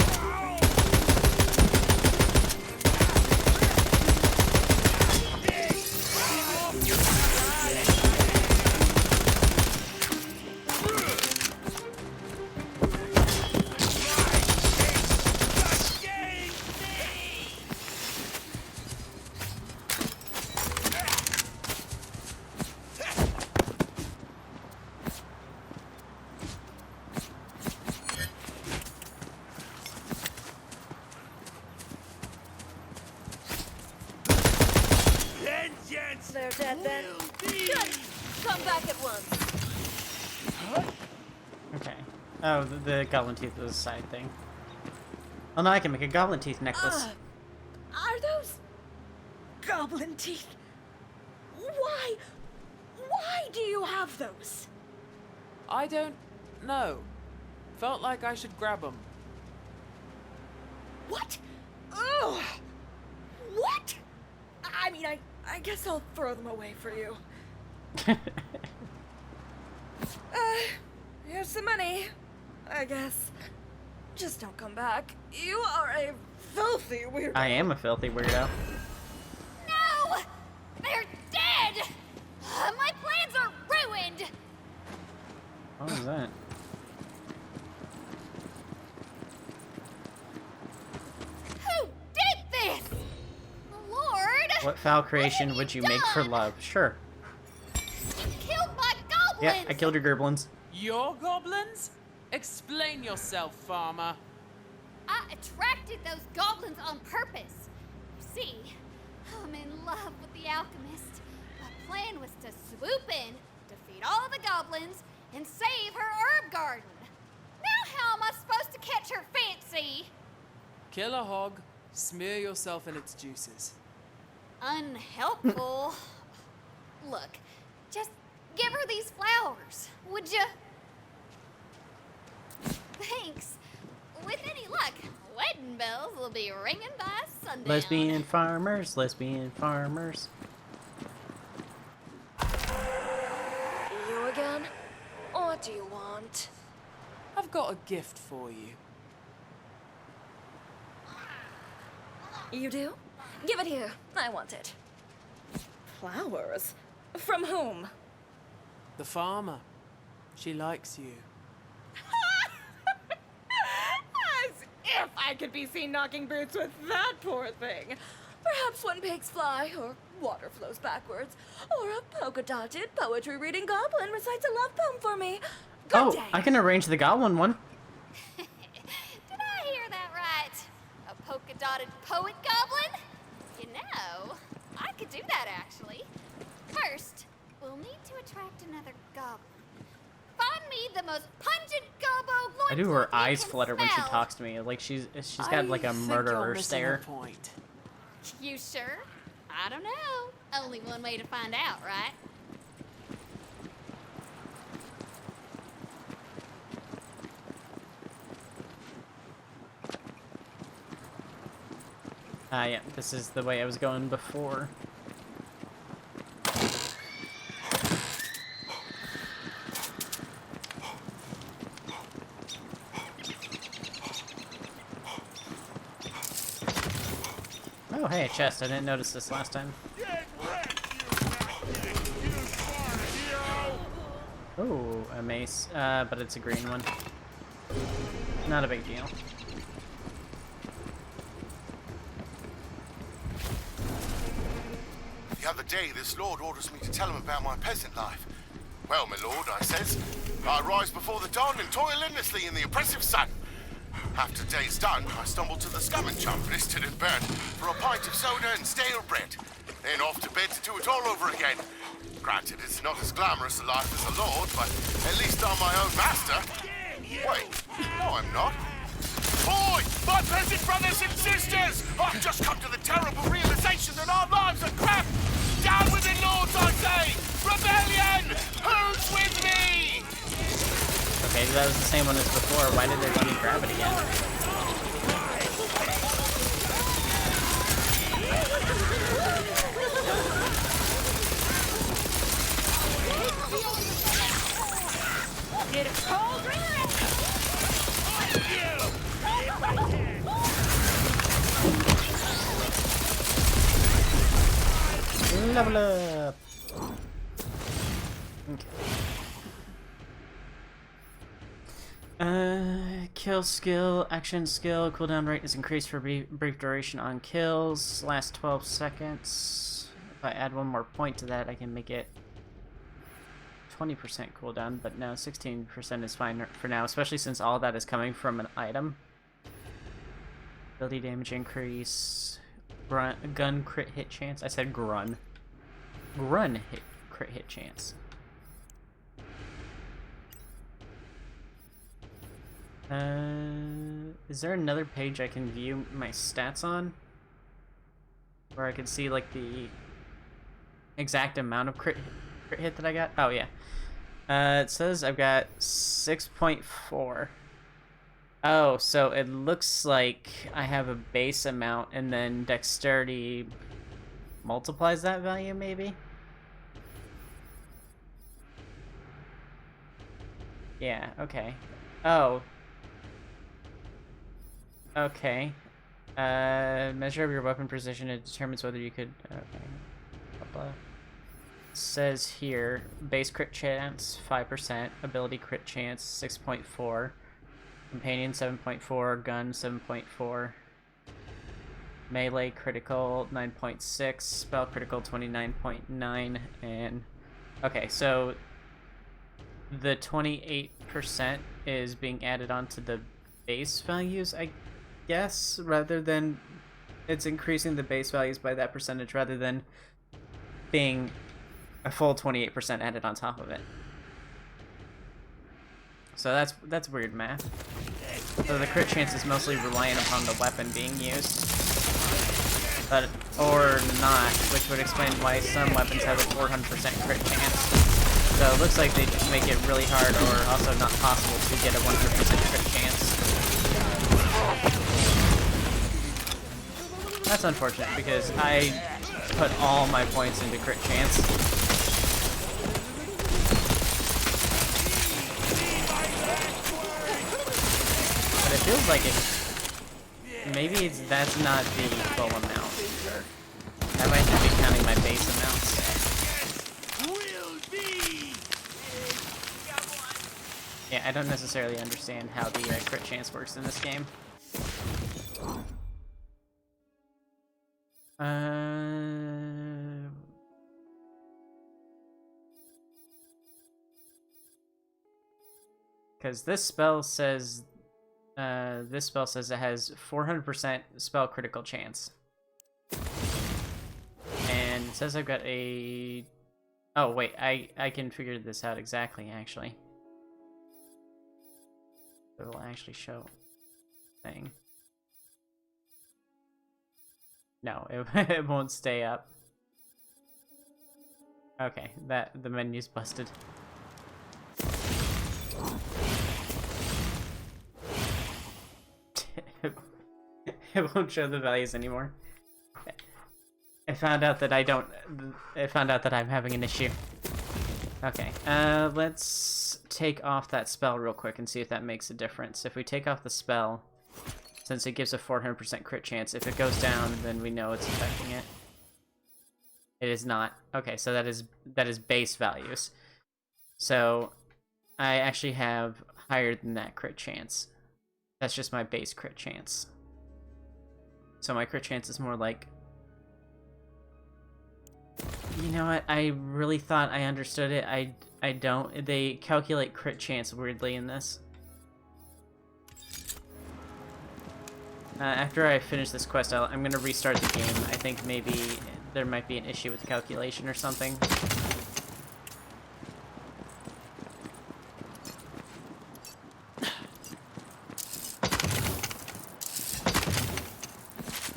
They're dead then. Good! Come back at once. Okay. Oh, the goblin teeth was a side thing. Oh no, I can make a goblin teeth necklace. Are those goblin teeth? Why? Why do you have those? I don't know. Felt like I should grab them. What? Ugh! What? I mean, I guess I'll throw them away for you. Here's some money, I guess. Just don't come back. You are a filthy weirdo. I am a filthy weirdo. No! They're dead! My plans are ruined! What was that? Who did this? Lord! What foul creation would you make for love? Sure. You killed my goblins! Yeah, I killed your goblins. Your goblins? Explain yourself, farmer. I attracted those goblins on purpose. You see, I'm in love with the alchemist. My plan was to swoop in, defeat all the goblins, and save her herb garden. Now how am I supposed to catch her fancy? Kill a hog, smear yourself in its juices. Unhelpful. Look, just give her these flowers, would you? Thanks. With any luck, wedding bells will be ringing by sundown. Lesbian farmers, lesbian farmers. You again? What do you want? I've got a gift for you. You do? Give it here. I want it. Flowers? From whom? The farmer. She likes you. As if I could be seen knocking boots with that poor thing. Perhaps when pigs fly, or water flows backwards, or a polka-dotted poetry-reading goblin recites a love poem for me. Good day. I can arrange the goblin one. Did I hear that right? A polka-dotted poet goblin? You know, I could do that actually. First, we'll need to attract another goblin. Find me the most pungent gobbo loincloth I do her you eyes can flutter when she smell. talks to me. Like she's got like a murderer stare. Point. You sure? I don't know. Only one way to find out, right? Yeah, this is the way I was going before. Oh, hey, a chest. I didn't notice this last time. Oh, a mace. But it's a green one. Not a big deal. The other day, this lord orders me to tell him about my peasant life. Well, my lord, I says, I rise before the dawn and toil endlessly in the oppressive sun. After day's done, I stumbled to the Scum and Chump, listed and burned, for a pint of soda and stale bread. Then off to bed to do it all over again. Granted, it's not as glamorous a life as a lord, but at least I'm my own master. Wait, no I'm not. Boy, my peasant brothers and sisters! I've just come to the terrible realization that our lives are crap! Down with the lords, I say! Rebellion! Who's with me? Okay, that was the same one as before. Why did they let me grab it again? Get a cold Level up! Okay. Kill skill, action skill, cooldown rate is increased for brief duration on kills, last 12 seconds. If I add one more point to that, I can make it 20% cooldown, but no, 16% is fine for now, especially since all that is coming from an item. Ability damage increase, gun crit hit chance. I said grun. Grun hit crit hit chance. Is there another page I can view my stats on? Where I can see like the exact amount of crit hit that I got? Oh yeah. It says I've got 6.4. Oh, so it looks like I have a base amount and then dexterity multiplies that value, maybe? Yeah, okay. Oh. Okay. Measure of your weapon precision. It determines whether you could... Okay. Blah, blah. Says here, base crit chance 5%, ability crit chance 6.4, companion 7.4, gun 7.4, melee critical 9.6, spell critical 29.9, and okay, so the 28% is being added onto the base values, I guess, rather than it's increasing the base values by that percentage rather than being a full 28% added on top of it. So that's weird math. So the crit chance is mostly reliant upon the weapon being used. But, or not, which would explain why some weapons have a 400% crit chance. So it looks like they make it really hard or also not possible to get a 100% crit chance. That's unfortunate because I put all my points into crit chance. But it feels like it. Maybe that's not the full amount. I might just be counting my base amounts. Yeah, I don't necessarily understand how the crit chance works in this game. Because this spell says it has 400% spell critical chance. And it says I've got a... Oh, wait, I can figure this out exactly, actually. It'll actually show thing. No, it won't stay up. Okay, the menu's busted. It won't show the values anymore. I found out that I'm having an issue. Okay, let's take off that spell real quick and see if that makes a difference. If we take off the spell, since it gives a 400% crit chance, if it goes down, then we know it's affecting it. It is not. Okay, so that is base values. So I actually have higher than that crit chance. That's just my base crit chance. So my crit chance is more like... You know what? I really thought I understood it. I don't. They calculate crit chance weirdly in this. After I finish this quest, I'm gonna restart the game. I think maybe there might be an issue with the calculation or something.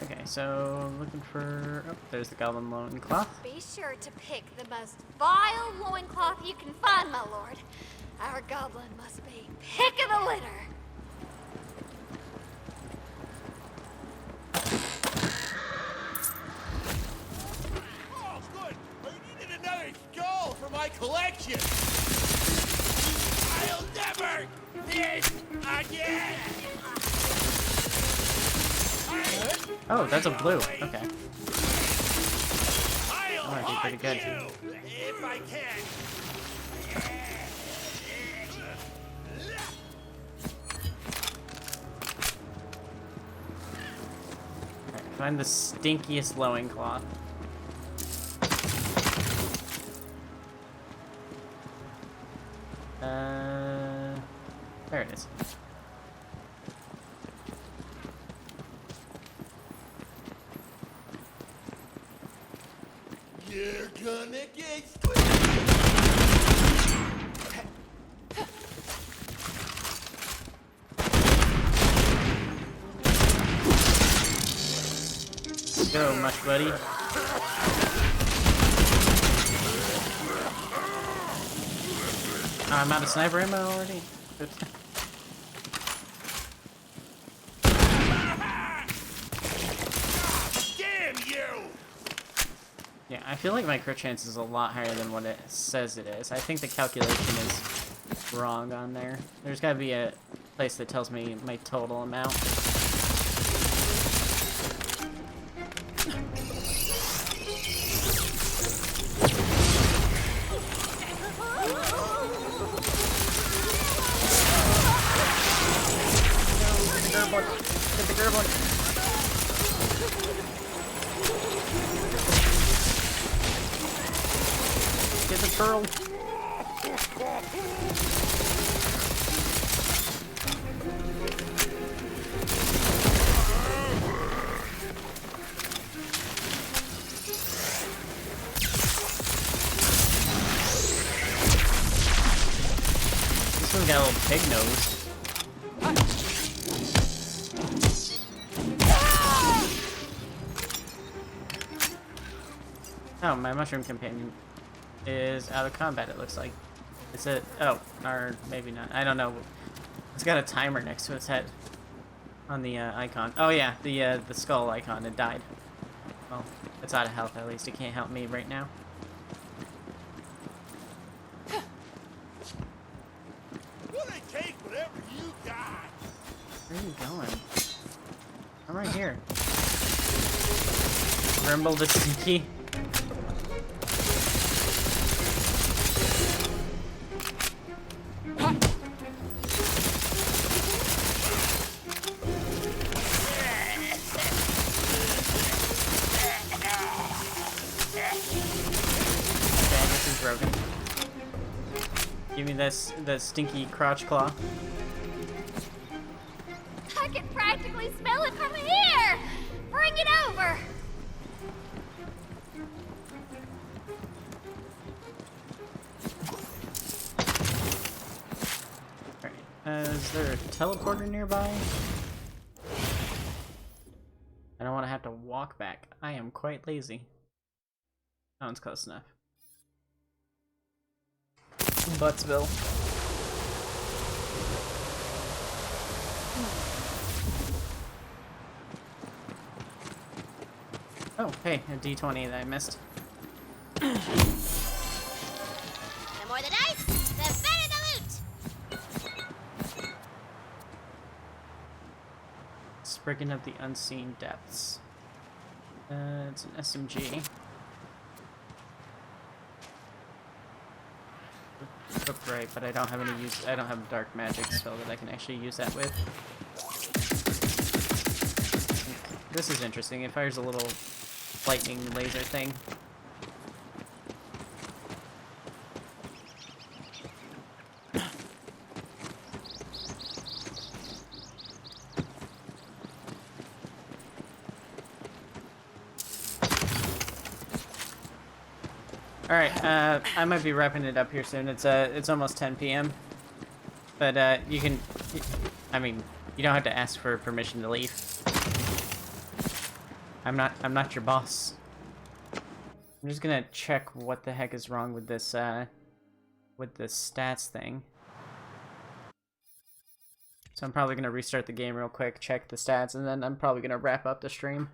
Okay, so looking for... Oh, there's the Goblin loincloth. Be sure to pick the most vile loincloth you can find, my lord. Our goblin must be pick of the litter. Oh, good. I needed another skull for my collection. I'll never this again. Oh, that's a blue. Okay. Oh, I did pretty good. If I can. Alright, find the stinkiest loincloth. There it is. You're gonna get Let's go, much buddy. I'm out of sniper ammo already. Damn you! Yeah, I feel like my crit chance is a lot higher than what it says it is. I think the calculation is wrong on there. There's gotta be a place that tells me my total amount. Get the Goblin. Get the turtle. This one's got a little pig nose. Oh, my mushroom companion is out of combat, it looks like. Is it? Oh, or maybe not. I don't know. It's got a timer next to its head on the icon. Oh yeah, the skull icon. It died. Well, it's out of health at least. It can't help me right now. Will I take whatever you got? Where are you going? I'm right here. Grimble the Stinky. Broken. Give me this, the stinky crotch claw. I can practically smell it from here! Bring it over! Alright, is there a teleporter nearby? I don't want to have to walk back. I am quite lazy. That one's close enough. Buttsville. Oh, hey, a D20 that I missed. The more the dice, the better the loot! Spriggan of the Unseen Depths. It's an SMG. Right, but I don't have any use. I don't have a dark magic spell that I can actually use that with. This is interesting. It fires a little lightning laser thing. Alright, I might be wrapping it up here soon. It's almost 10 p.m. But, you can... I mean, you don't have to ask for permission to leave. I'm not your boss. I'm just gonna check what the heck is wrong with this stats thing. So I'm probably gonna restart the game real quick, check the stats, and then I'm probably gonna wrap up the stream.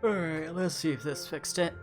Alright, let's see if this fixed it.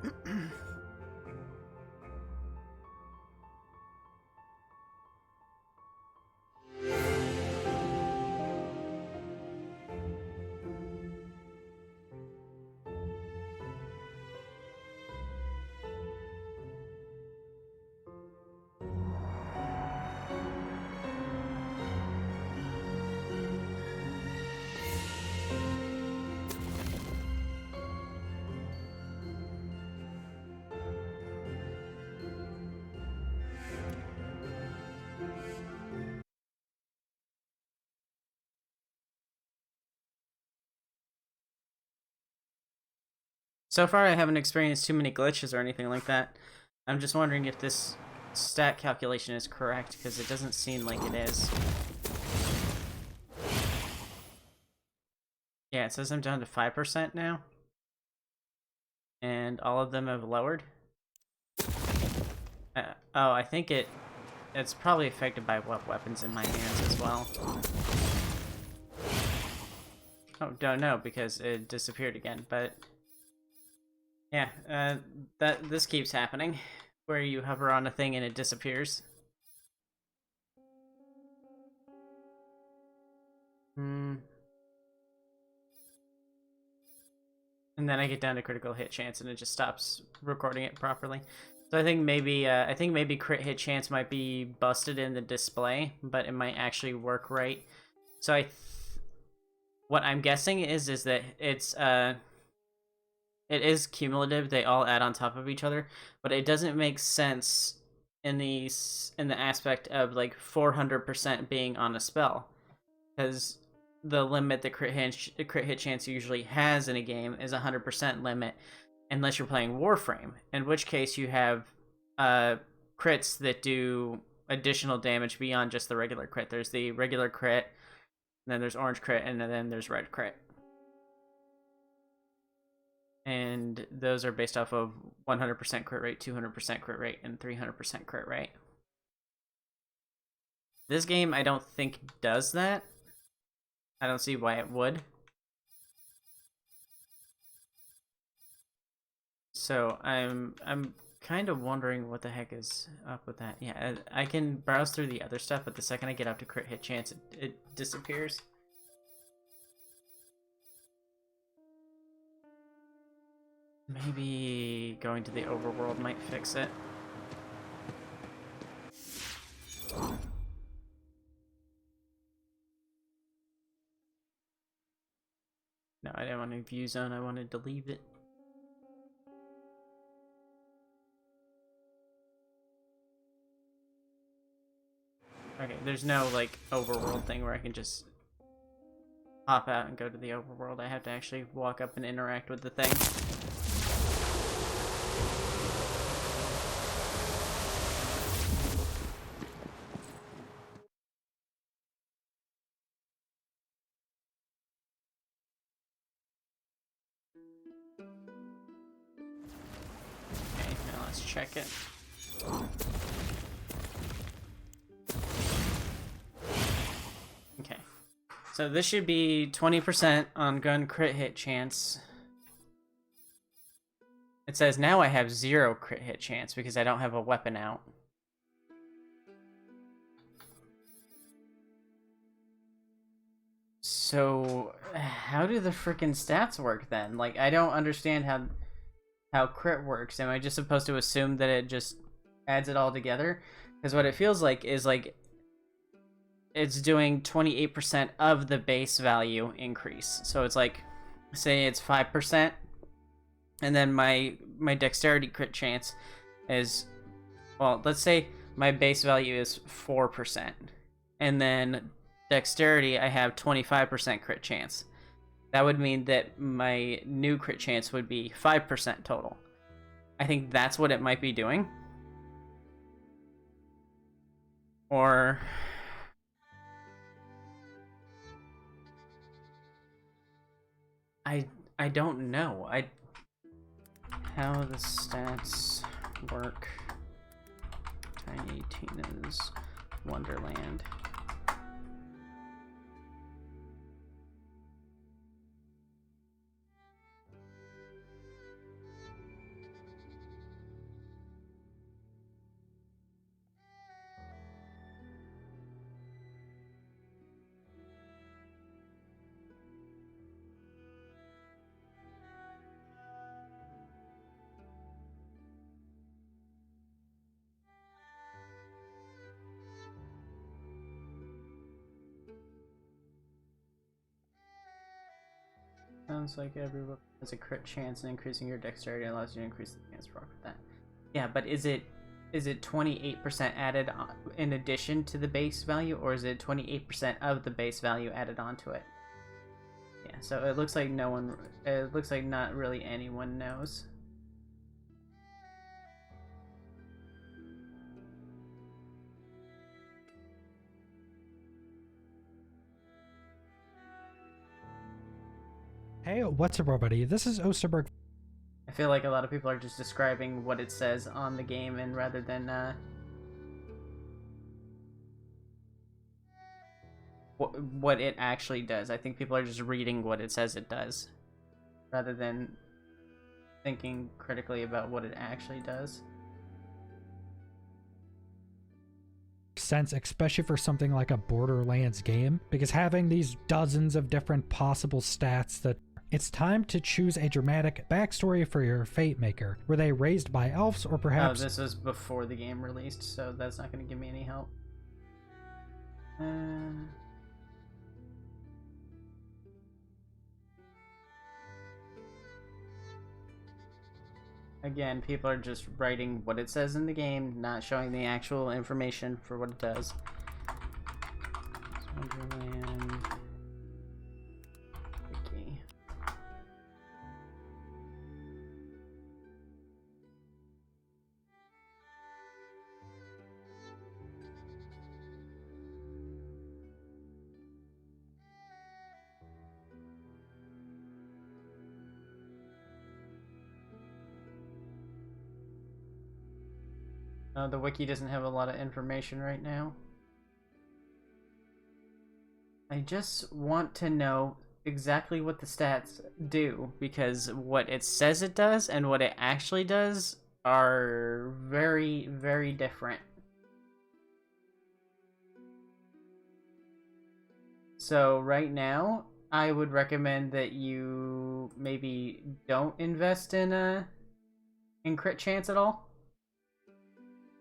So far, I haven't experienced too many glitches or anything like that. I'm just wondering if this stat calculation is correct, because it doesn't seem like it is. Yeah, it says I'm down to 5% now. And all of them have lowered. Oh, I think it's probably affected by what weapons in my hands as well. Oh, don't know, because it disappeared again, but... Yeah, this keeps happening, where you hover on a thing and it disappears. And then I get down to critical hit chance and it just stops recording it properly. So I think maybe crit hit chance might be busted in the display, but it might actually work right. So what I'm guessing is that it is cumulative. They all add on top of each other, but it doesn't make sense in the aspect of like 400% being on a spell, because the limit the crit hit chance usually has in a game is 100% limit, unless you're playing Warframe, in which case you have crits that do additional damage beyond just the regular crit. There's the regular crit, and then there's orange crit, and then there's red crit. And those are based off of 100% crit rate, 200% crit rate, and 300% crit rate. This game, I don't think, does that. I don't see why it would. So I'm kind of wondering what the heck is up with that. Yeah, I can browse through the other stuff, but the second I get up to crit hit chance, it disappears. Maybe going to the overworld might fix it. No, I didn't want to view zone, I wanted to leave it. Okay, there's no, like, overworld thing where I can just hop out and go to the overworld. I have to actually walk up and interact with the thing. Okay, now let's check it. Okay. So this should be 20% on gun crit hit chance. It says now I have 0 crit hit chance because I don't have a weapon out. So, how do the freaking stats work then? Like, I don't understand how crit works. Am I just supposed to assume that it just adds it all together? Because what it feels like is like it's doing 28% of the base value increase. So it's like, say it's 5%, and then my dexterity crit chance is, well, let's say my base value is 4%, and then dexterity I have 25% crit chance. That would mean that my new crit chance would be 5% total. I think that's what it might be doing. Or I don't know. How the stats work. Tiny Tina's Wonderland. Sounds like every weapon has a crit chance, and increasing your dexterity allows you to increase the chance to rock with that. Yeah, but is it 28% added in addition to the base value, or is it 28% of the base value added onto it? Yeah, so it looks like it looks like not really anyone knows. Hey, what's up, everybody? This is Osterberg. I feel like a lot of people are just describing what it says on the game, and rather than what it actually does. I think people are just reading what it says it does, rather than thinking critically about what it actually does. Sense, especially for something like a Borderlands game, because having these dozens of different possible stats, that it's time to choose a dramatic backstory for your Fate Maker. Were they raised by elves, or perhaps... Oh, this was before the game released, so that's not going to give me any help. Again, people are just writing what it says in the game, not showing the actual information for what it does. Wonderland Wiki. The wiki doesn't have a lot of information right now. I just want to know exactly what the stats do, because what it says it does and what it actually does are very, very different. So right now, I would recommend that you maybe don't invest in crit chance at all.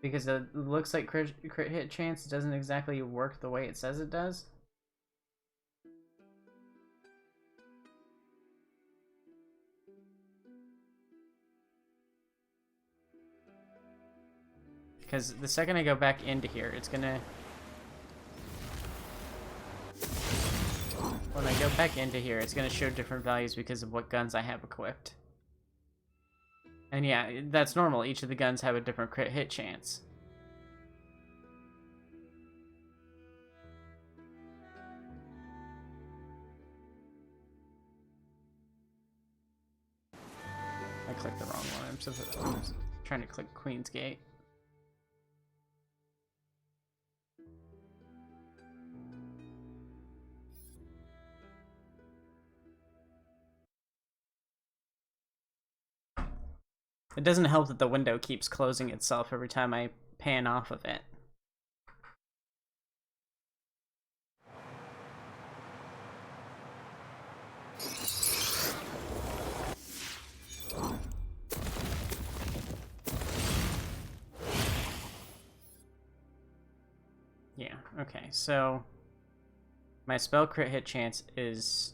Because it looks like crit hit chance doesn't exactly work the way it says it does. Because the second I go back into here, it's gonna... When I go back into here, it's gonna show different values because of what guns I have equipped. And yeah, that's normal. Each of the guns have a different crit hit chance. I clicked the wrong one. I'm trying to click Queen's Gate. It doesn't help that the window keeps closing itself every time I pan off of it. Yeah, okay, so my spell crit hit chance is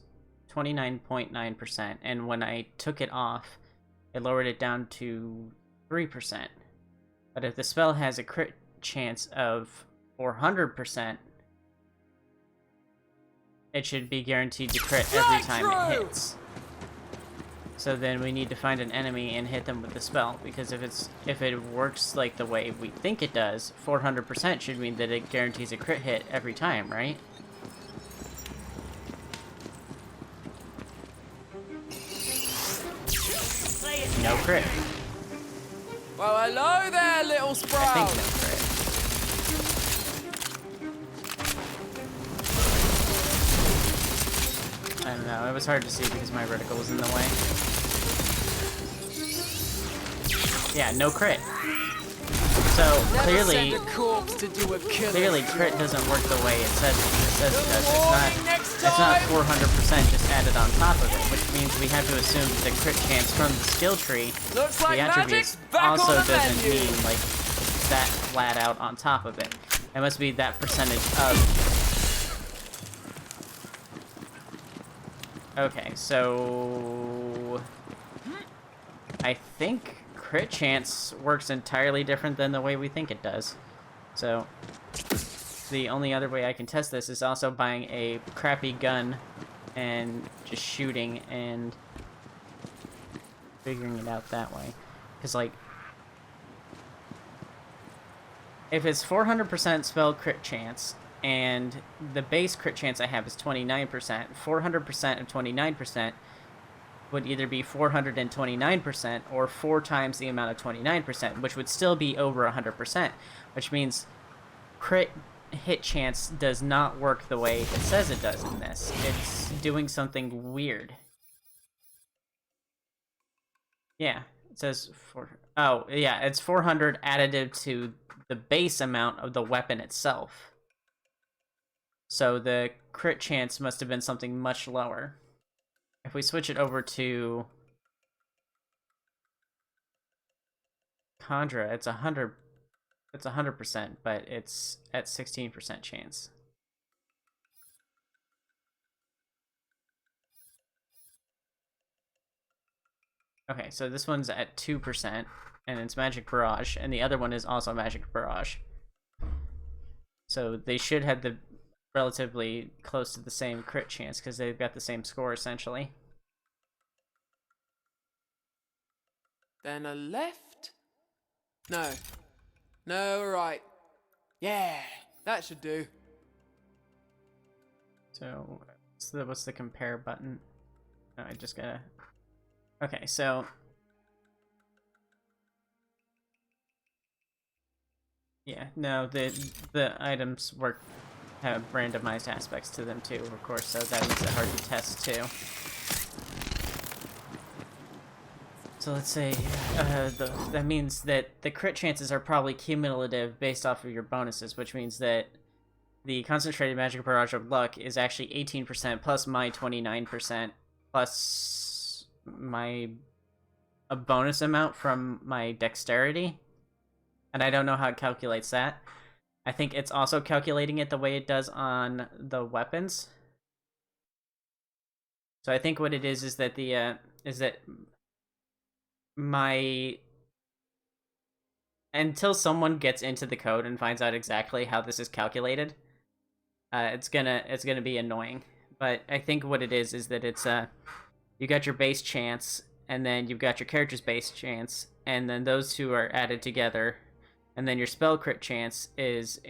29.9%, and when I took it off, it lowered it down to 3%. But if the spell has a crit chance of 400%, it should be guaranteed to crit every time it hits. So then we need to find an enemy and hit them with the spell, because if it works like the way we think it does, 400% should mean that it guarantees a crit hit every time, right? No crit. Well, hello there, little sprout. I think no crit. I don't know, it was hard to see because my vertical was in the way. Yeah, no crit. So clearly crit doesn't work the way it says it does. It's not 400% just added on top of it, which means we have to assume that the crit chance from the skill tree, the attributes, also doesn't mean like that flat out on top of it. It must be that percentage of. Okay, so I think crit chance works entirely different than the way we think it does. So the only other way I can test this is also buying a crappy gun and just shooting and figuring it out that way. Because, like, if it's 400% spell crit chance and the base crit chance I have is 29%, 400% of 29% would either be 429% or 4 times the amount of 29%, which would still be over 100%, which means crit hit chance does not work the way it says it does in this. It's doing something weird. Yeah, it says oh, yeah, it's 400 additive to the base amount of the weapon itself. So the crit chance must have been something much lower. If we switch it over to Conjura, it's 100%, but it's at 16% chance. Okay, so this one's at 2%, and it's Magic Barrage, and the other one is also Magic Barrage. So they should have the relatively close to the same crit chance, because they've got the same score, essentially. Then a left? No. No, right. Yeah, that should do. So, what's the compare button? Oh, I just gotta... Okay, so... Yeah, no, the items have randomized aspects to them too, of course, so that makes it hard to test too. So let's say that means that the crit chances are probably cumulative based off of your bonuses, which means that the concentrated magic barrage of luck is actually 18% plus my 29% plus a bonus amount from my dexterity, and I don't know how it calculates that. I think it's also calculating it the way it does on the weapons. So I think what it is that until someone gets into the code and finds out exactly how this is calculated, it's gonna be annoying. But I think what it is that it's you got your base chance, and then you've got your character's base chance, and then those two are added together, and then your spell crit chance is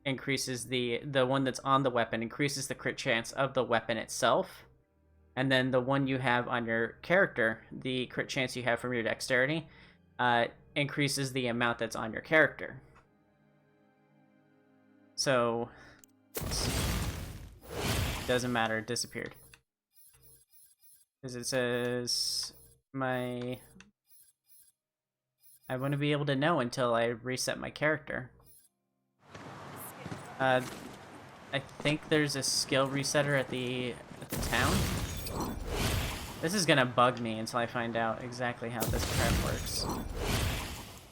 increases the one that's on the weapon increases the crit chance of the weapon itself. And then the one you have on your character, the crit chance you have from your dexterity, increases the amount that's on your character. So, doesn't matter, it disappeared. Because it says, I wouldn't be able to know until I reset my character. I think there's a skill resetter at the town. This is gonna bug me until I find out exactly how this crap works.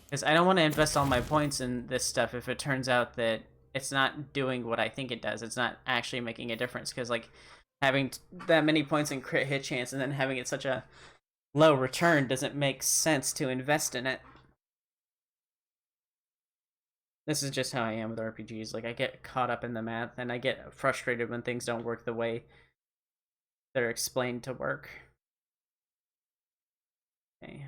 Because I don't want to invest all my points in this stuff if it turns out that it's not doing what I think it does. It's not actually making a difference, because like having that many points in crit hit chance and then having it such a low return doesn't make sense to invest in it. This is just how I am with RPGs. Like, I get caught up in the math, and I get frustrated when things don't work the way they're explained to work. Okay,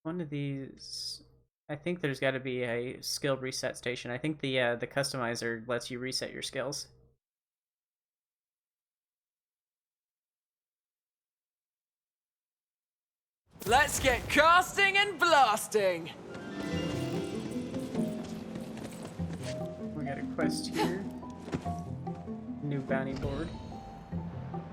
one of these... I think there's got to be a skill reset station. I think the customizer lets you reset your skills. Let's get casting and blasting! We got a quest here. New bounty board.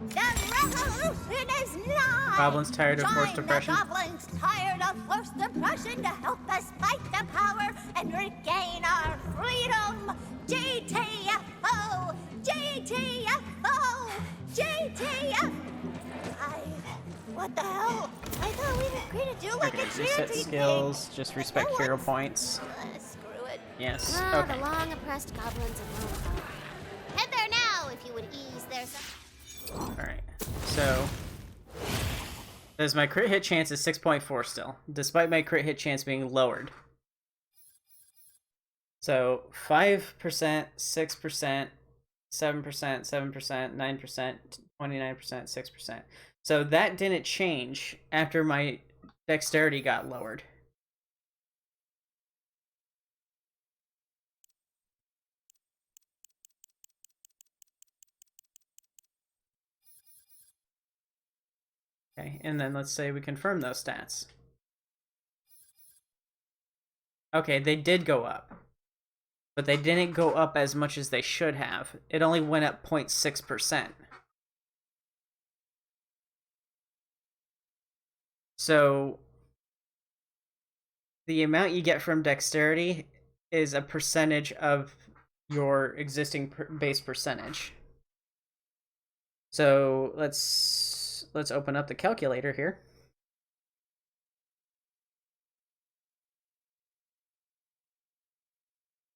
The revolution is nigh! Goblins tired of forced Join oppression. The goblins tired of forced oppression to help us fight the power and regain our freedom! GTFO! GTFO! GTFO! What the hell? I thought we were going to do like Okay, a reset charity skills, thing. just respect hero points. Screw it. Yes, Ah, okay. the long oppressed goblins alone. Head there now if you would ease their... Alright, so... As my crit hit chance is 6.4 still, despite my crit hit chance being lowered. So, 5%, 6%, 7%, 7%, 9%, 29%, 6%. So that didn't change after my dexterity got lowered. Okay, and then let's say we confirm those stats. Okay, they did go up. But they didn't go up as much as they should have. It only went up 0.6%. So the amount you get from dexterity is a percentage of your existing base percentage. So let's open up the calculator here.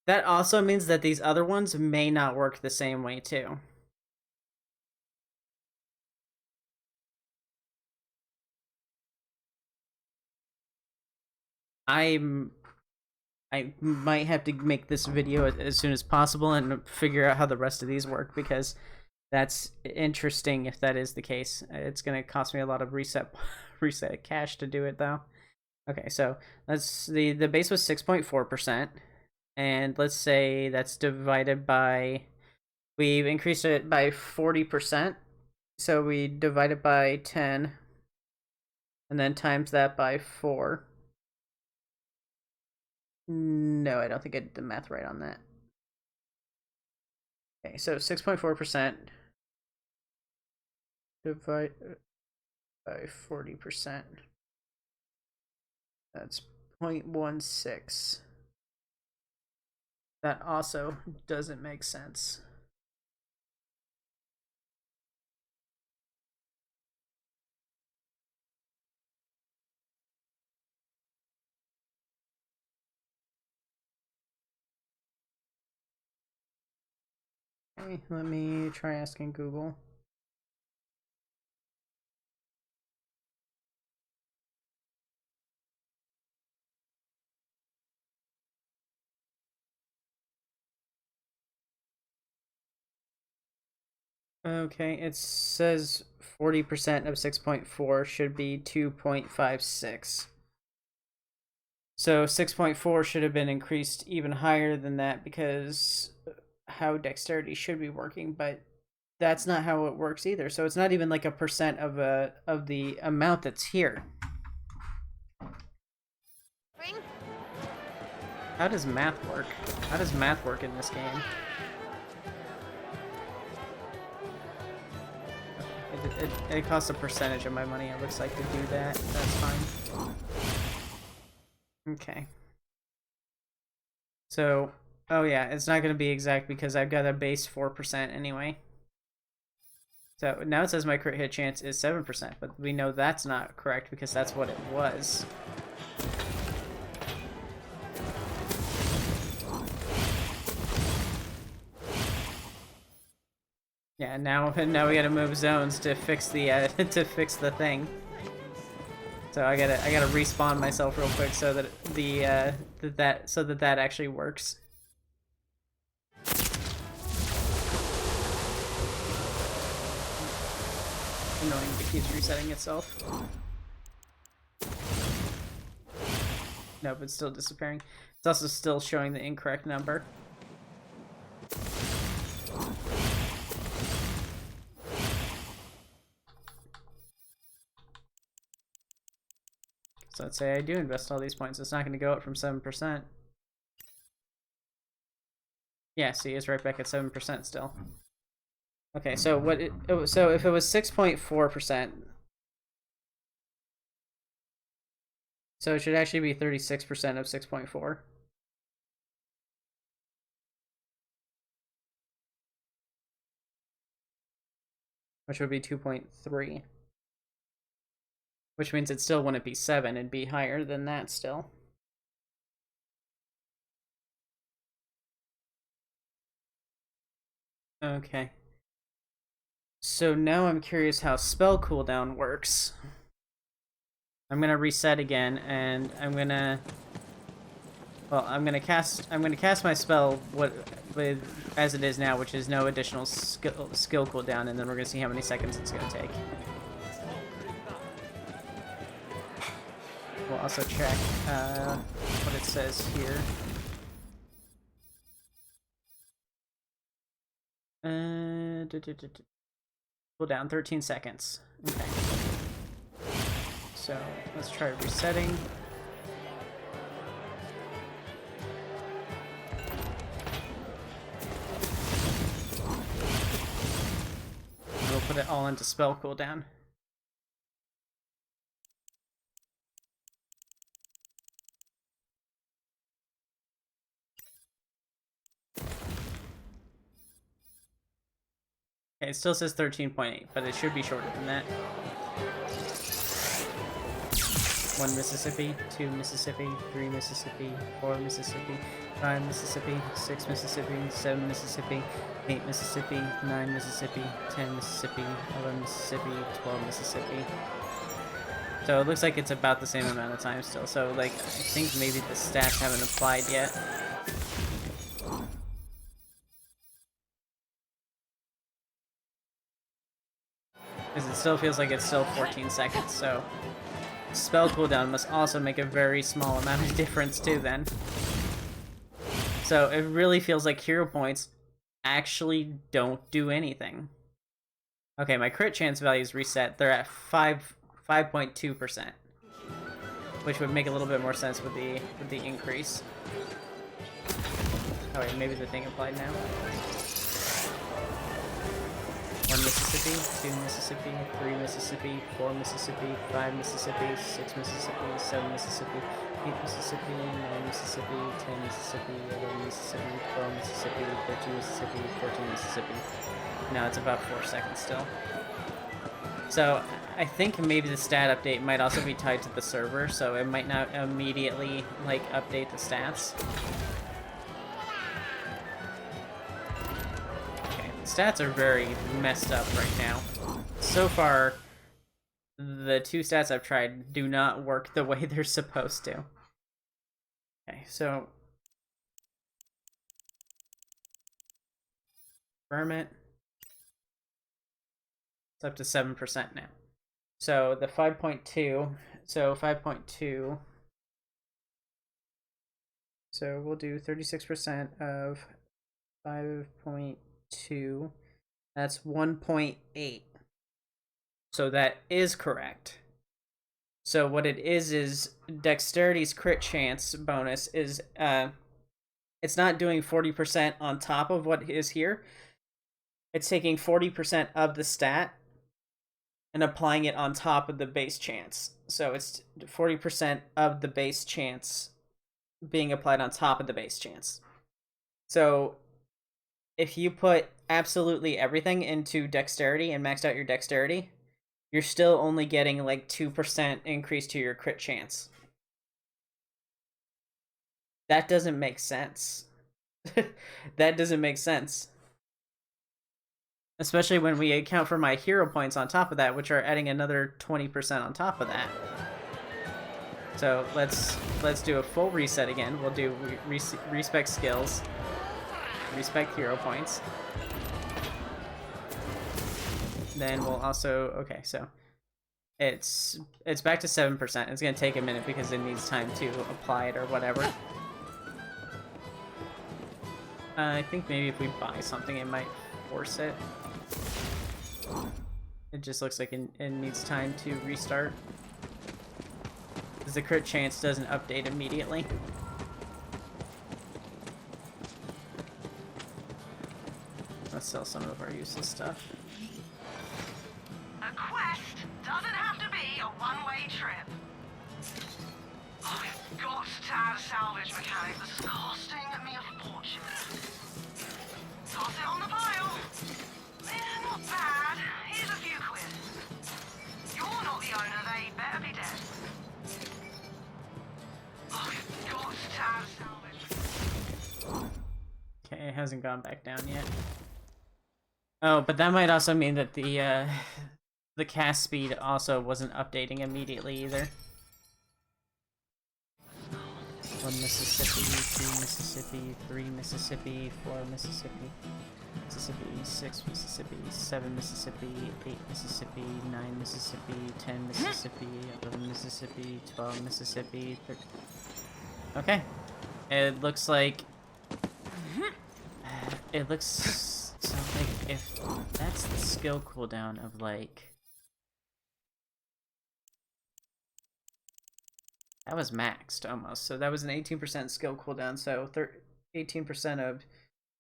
That also means that these other ones may not work the same way too. I might have to make this video as soon as possible and figure out how the rest of these work, because that's interesting if that is the case. It's going to cost me a lot of reset cash to do it though. Okay, so let's the base was 6.4%, and let's say that's divided by, we've increased it by 40%, so we divide it by 10 and then times that by 4. No, I don't think I did the math right on that. Okay, so 6.4% divided by 40%. That's 0.16. That also doesn't make sense. Okay, let me try asking Google. Okay, it says 40% of 6.4 should be 2.56. So 6.4 should have been increased even higher than that, because how dexterity should be working, but that's not how it works either. So it's not even like a percent of the amount that's here. How does math work? How does math work in this game? It costs a percentage of my money, it looks like, to do that. That's fine. Okay. So, oh yeah, it's not going to be exact because I've got a base 4% anyway. So now it says my crit hit chance is 7%, but we know that's not correct because that's what it was. Yeah, now we gotta move zones to fix the to fix the thing. So I gotta respawn myself real quick so that that actually works. Annoying, it keeps resetting itself. Nope, it's still disappearing. It's also still showing the incorrect number. So let's say I do invest all these points. It's not going to go up from 7%. Yeah, see, it's right back at 7% still. Okay, so so if it was 6.4%, so it should actually be 36% of 6.4. Which would be 2.3. Which means it still wouldn't be 7, it'd be higher than that still. Okay. So now I'm curious how spell cooldown works. I'm gonna reset again, and I'm gonna cast my spell as it is now, which is no additional skill cooldown, and then we're gonna see how many seconds it's gonna take. We'll also check what it says here. Cooldown 13 seconds. Okay. So let's try resetting. We'll put it all into spell cooldown. Okay, it still says 13.8, but it should be shorter than that. 1 Mississippi, 2 Mississippi, 3 Mississippi, 4 Mississippi, 5 Mississippi, 6 Mississippi, 7 Mississippi, 8 Mississippi, 9 Mississippi, 10 Mississippi, 11 Mississippi, 12 Mississippi. So it looks like it's about the same amount of time still. So like, I think maybe the stats haven't applied yet. Because it still feels like it's still 14 seconds, so spell cooldown must also make a very small amount of difference too then. So it really feels like hero points actually don't do anything. Okay, my crit chance values reset. They're at 5.2%, which would make a little bit more sense with the increase. Oh wait, maybe the thing applied now. 1 Mississippi, 2 Mississippi, 3 Mississippi, 4 Mississippi, 5 Mississippi, 6 Mississippi, 7 Mississippi, 8 Mississippi, 9 Mississippi, 10 Mississippi, 11 Mississippi, 12 Mississippi, 13 Mississippi, 14 Mississippi. Now it's about 4 seconds still. So I think maybe the stat update might also be tied to the server, so it might not immediately like update the stats. Stats are very messed up right now. So far, the 2 stats I've tried do not work the way they're supposed to. Okay, so confirm it. It's up to 7% now. So the 5.2, so 5.2. So we'll do 36% of 5.2. That's 1.8. So that is correct. So what it is Dexterity's crit chance bonus is it's not doing 40% on top of what is here. It's taking 40% of the stat and applying it on top of the base chance. So it's 40% of the base chance being applied on top of the base chance. So if you put absolutely everything into dexterity and maxed out your dexterity, you're still only getting like 2% increase to your crit chance. That doesn't make sense. That doesn't make sense. Especially when we account for my hero points on top of that, which are adding another 20% on top of that. So let's do a full reset again. We'll do respect skills, respect hero points. Then we'll also, okay, so it's back to 7%. It's gonna take a minute because it needs time to apply it or whatever. I think maybe if we buy something, it might force it. It just looks like it needs time to restart. Because the crit chance doesn't update immediately. Let's sell some of our useless stuff. A quest doesn't have to be a one-way trip. Oh, we've got to add a salvage mechanic that's costing me a fortune. Toss it on the pile. Not bad. Here's a few quid. You're not the owner, they better be dead. Oh, we've got to add a salvage. Okay, it hasn't gone back down yet. Oh, but that might also mean that the cast speed also wasn't updating immediately either. 1 Mississippi, 2 Mississippi, 3 Mississippi, 4 Mississippi, Mississippi, 6 Mississippi, 7 Mississippi, 8 Mississippi, 9 Mississippi, 10 Mississippi, 11 Mississippi, 12 Mississippi, 13. Okay. It looks like... It looks... So, like, if that's the skill cooldown of, like... That was maxed, almost. So that was an 18% skill cooldown, so 18% of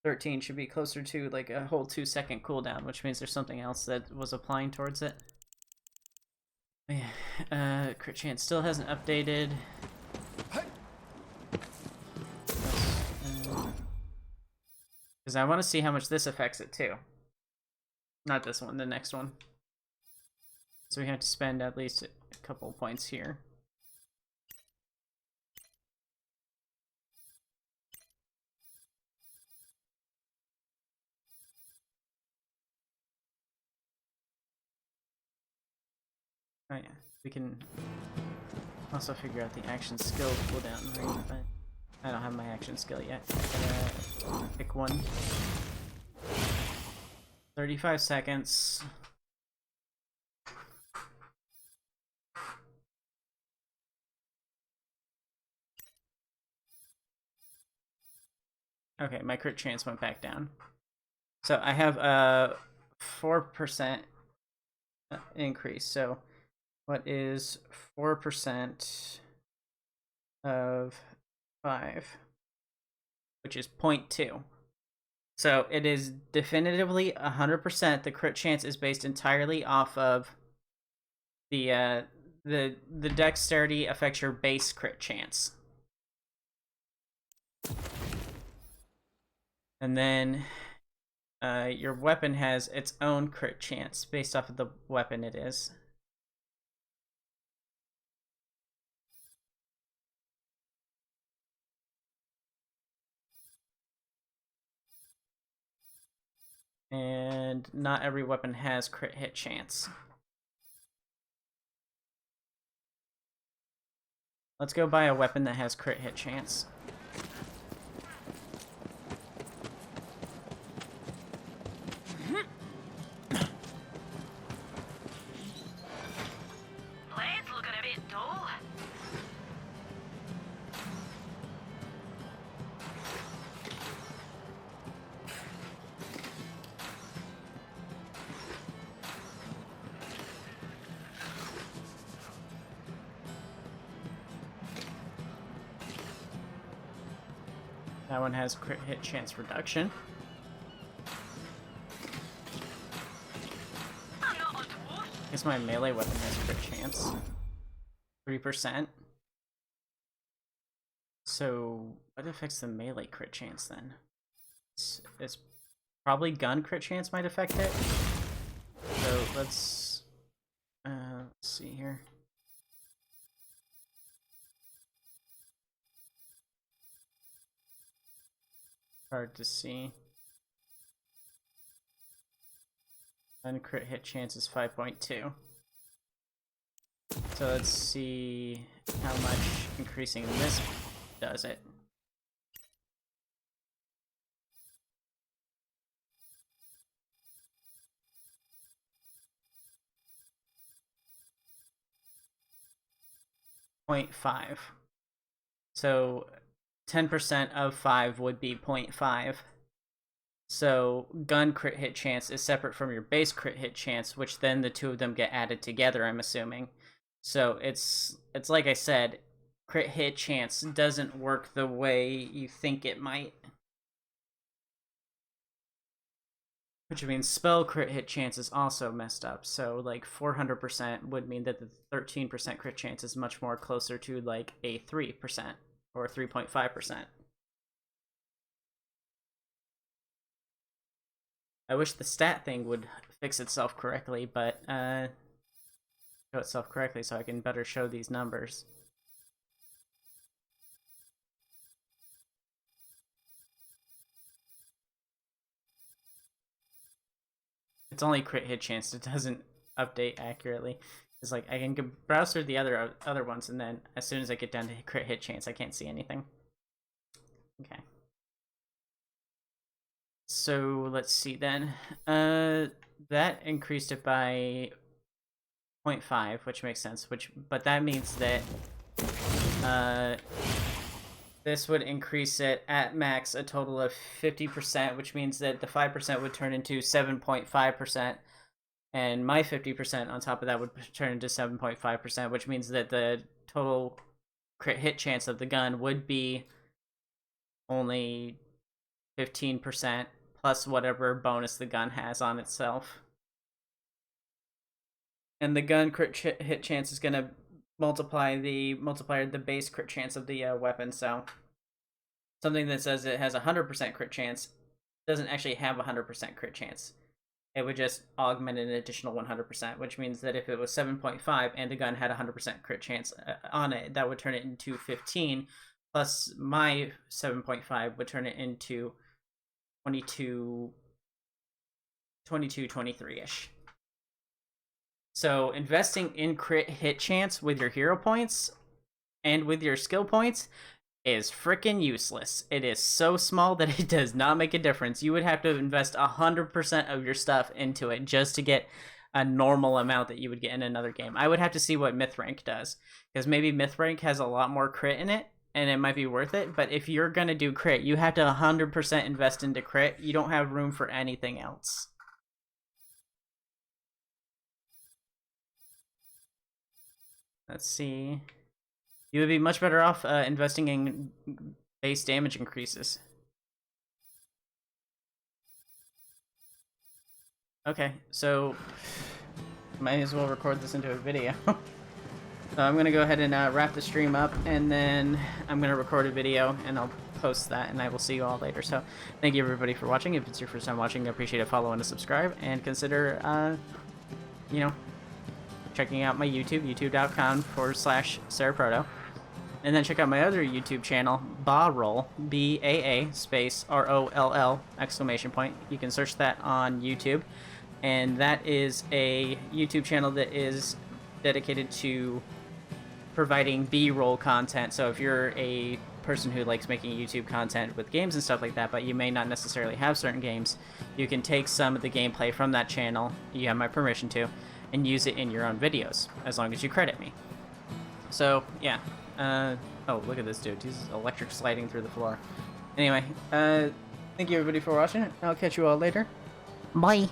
13 should be closer to, like, a whole 2-second cooldown, which means there's something else that was applying towards it. Yeah, crit chance still hasn't updated. Because I want to see how much this affects it, too. Not this one, the next one. So we have to spend at least a couple points here. Oh yeah, we can also figure out the action skill cooldown, right? But I don't have my action skill yet. Pick one. 35 seconds. Okay, my crit chance went back down. So I have a 4% increase. So what is 4% of 5? Which is 0.2. So it is definitively 100%. The crit chance is based entirely off of the dexterity affects your base crit chance. And then your weapon has its own crit chance based off of the weapon it is. And not every weapon has crit hit chance. Let's go buy a weapon that has crit hit chance. Blade's looking a bit dull. That one has crit hit chance reduction. I guess my melee weapon has crit chance. 3%. So, what affects the melee crit chance then? It's probably gun crit chance might affect it. So, let's see here. Hard to see. And crit hit chance is 5.2. So let's see how much increasing this does it. .5. So 10% of 5 would be 0.5. So gun crit hit chance is separate from your base crit hit chance, which then the two of them get added together, I'm assuming. So it's like I said, crit hit chance doesn't work the way you think it might. Which means spell crit hit chance is also messed up. So like 400% would mean that the 13% crit chance is much more closer to like a 3% or 3.5%. I wish the stat thing would fix itself correctly, but show itself correctly so I can better show these numbers. It's only crit hit chance, it doesn't update accurately. It's like I can browse through the other ones, and then as soon as I get down to crit hit chance, I can't see anything. Okay. So let's see then. That increased it by 0.5, which makes sense. But that means that this would increase it at max a total of 50%, which means that the 5% would turn into 7.5%, and my 50% on top of that would turn into 7.5%, which means that the total crit hit chance of the gun would be only 15% plus whatever bonus the gun has on itself. And the gun crit hit chance is going to multiply the base crit chance of the weapon. So something that says it has 100% crit chance doesn't actually have 100% crit chance. It would just augment an additional 100%, which means that if it was 7.5 and the gun had 100% crit chance on it, that would turn it into 15, plus my 7.5 would turn it into 22, 23-ish. So investing in crit hit chance with your hero points and with your skill points is freaking useless. It is so small that it does not make a difference. You would have to invest 100% of your stuff into it just to get a normal amount that you would get in another game. I would have to see what myth rank does, because maybe myth rank has a lot more crit in it and it might be worth it. But if you're gonna do crit, you have to 100% invest into crit. You don't have room for anything else. Let's see. You would be much better off investing in base damage increases. Okay, so might as well record this into a video. So I'm gonna go ahead and wrap the stream up, and then I'm gonna record a video and I'll post that, and I will see you all later. So thank you everybody for watching. If it's your first time watching, I appreciate a follow and a subscribe, and consider you know, checking out my YouTube, youtube.com/SeraProto. And then check out my other YouTube channel, Baroll, B-A-A, space R-O-L-L, exclamation point. You can search that on YouTube. And that is a YouTube channel that is dedicated to providing B-roll content. So if you're a person who likes making YouTube content with games and stuff like that, but you may not necessarily have certain games, you can take some of the gameplay from that channel, you have my permission to, and use it in your own videos, as long as you credit me. So, yeah. Oh, look at this dude. He's electric sliding through the floor. Anyway, thank you everybody for watching. I'll catch you all later. Bye.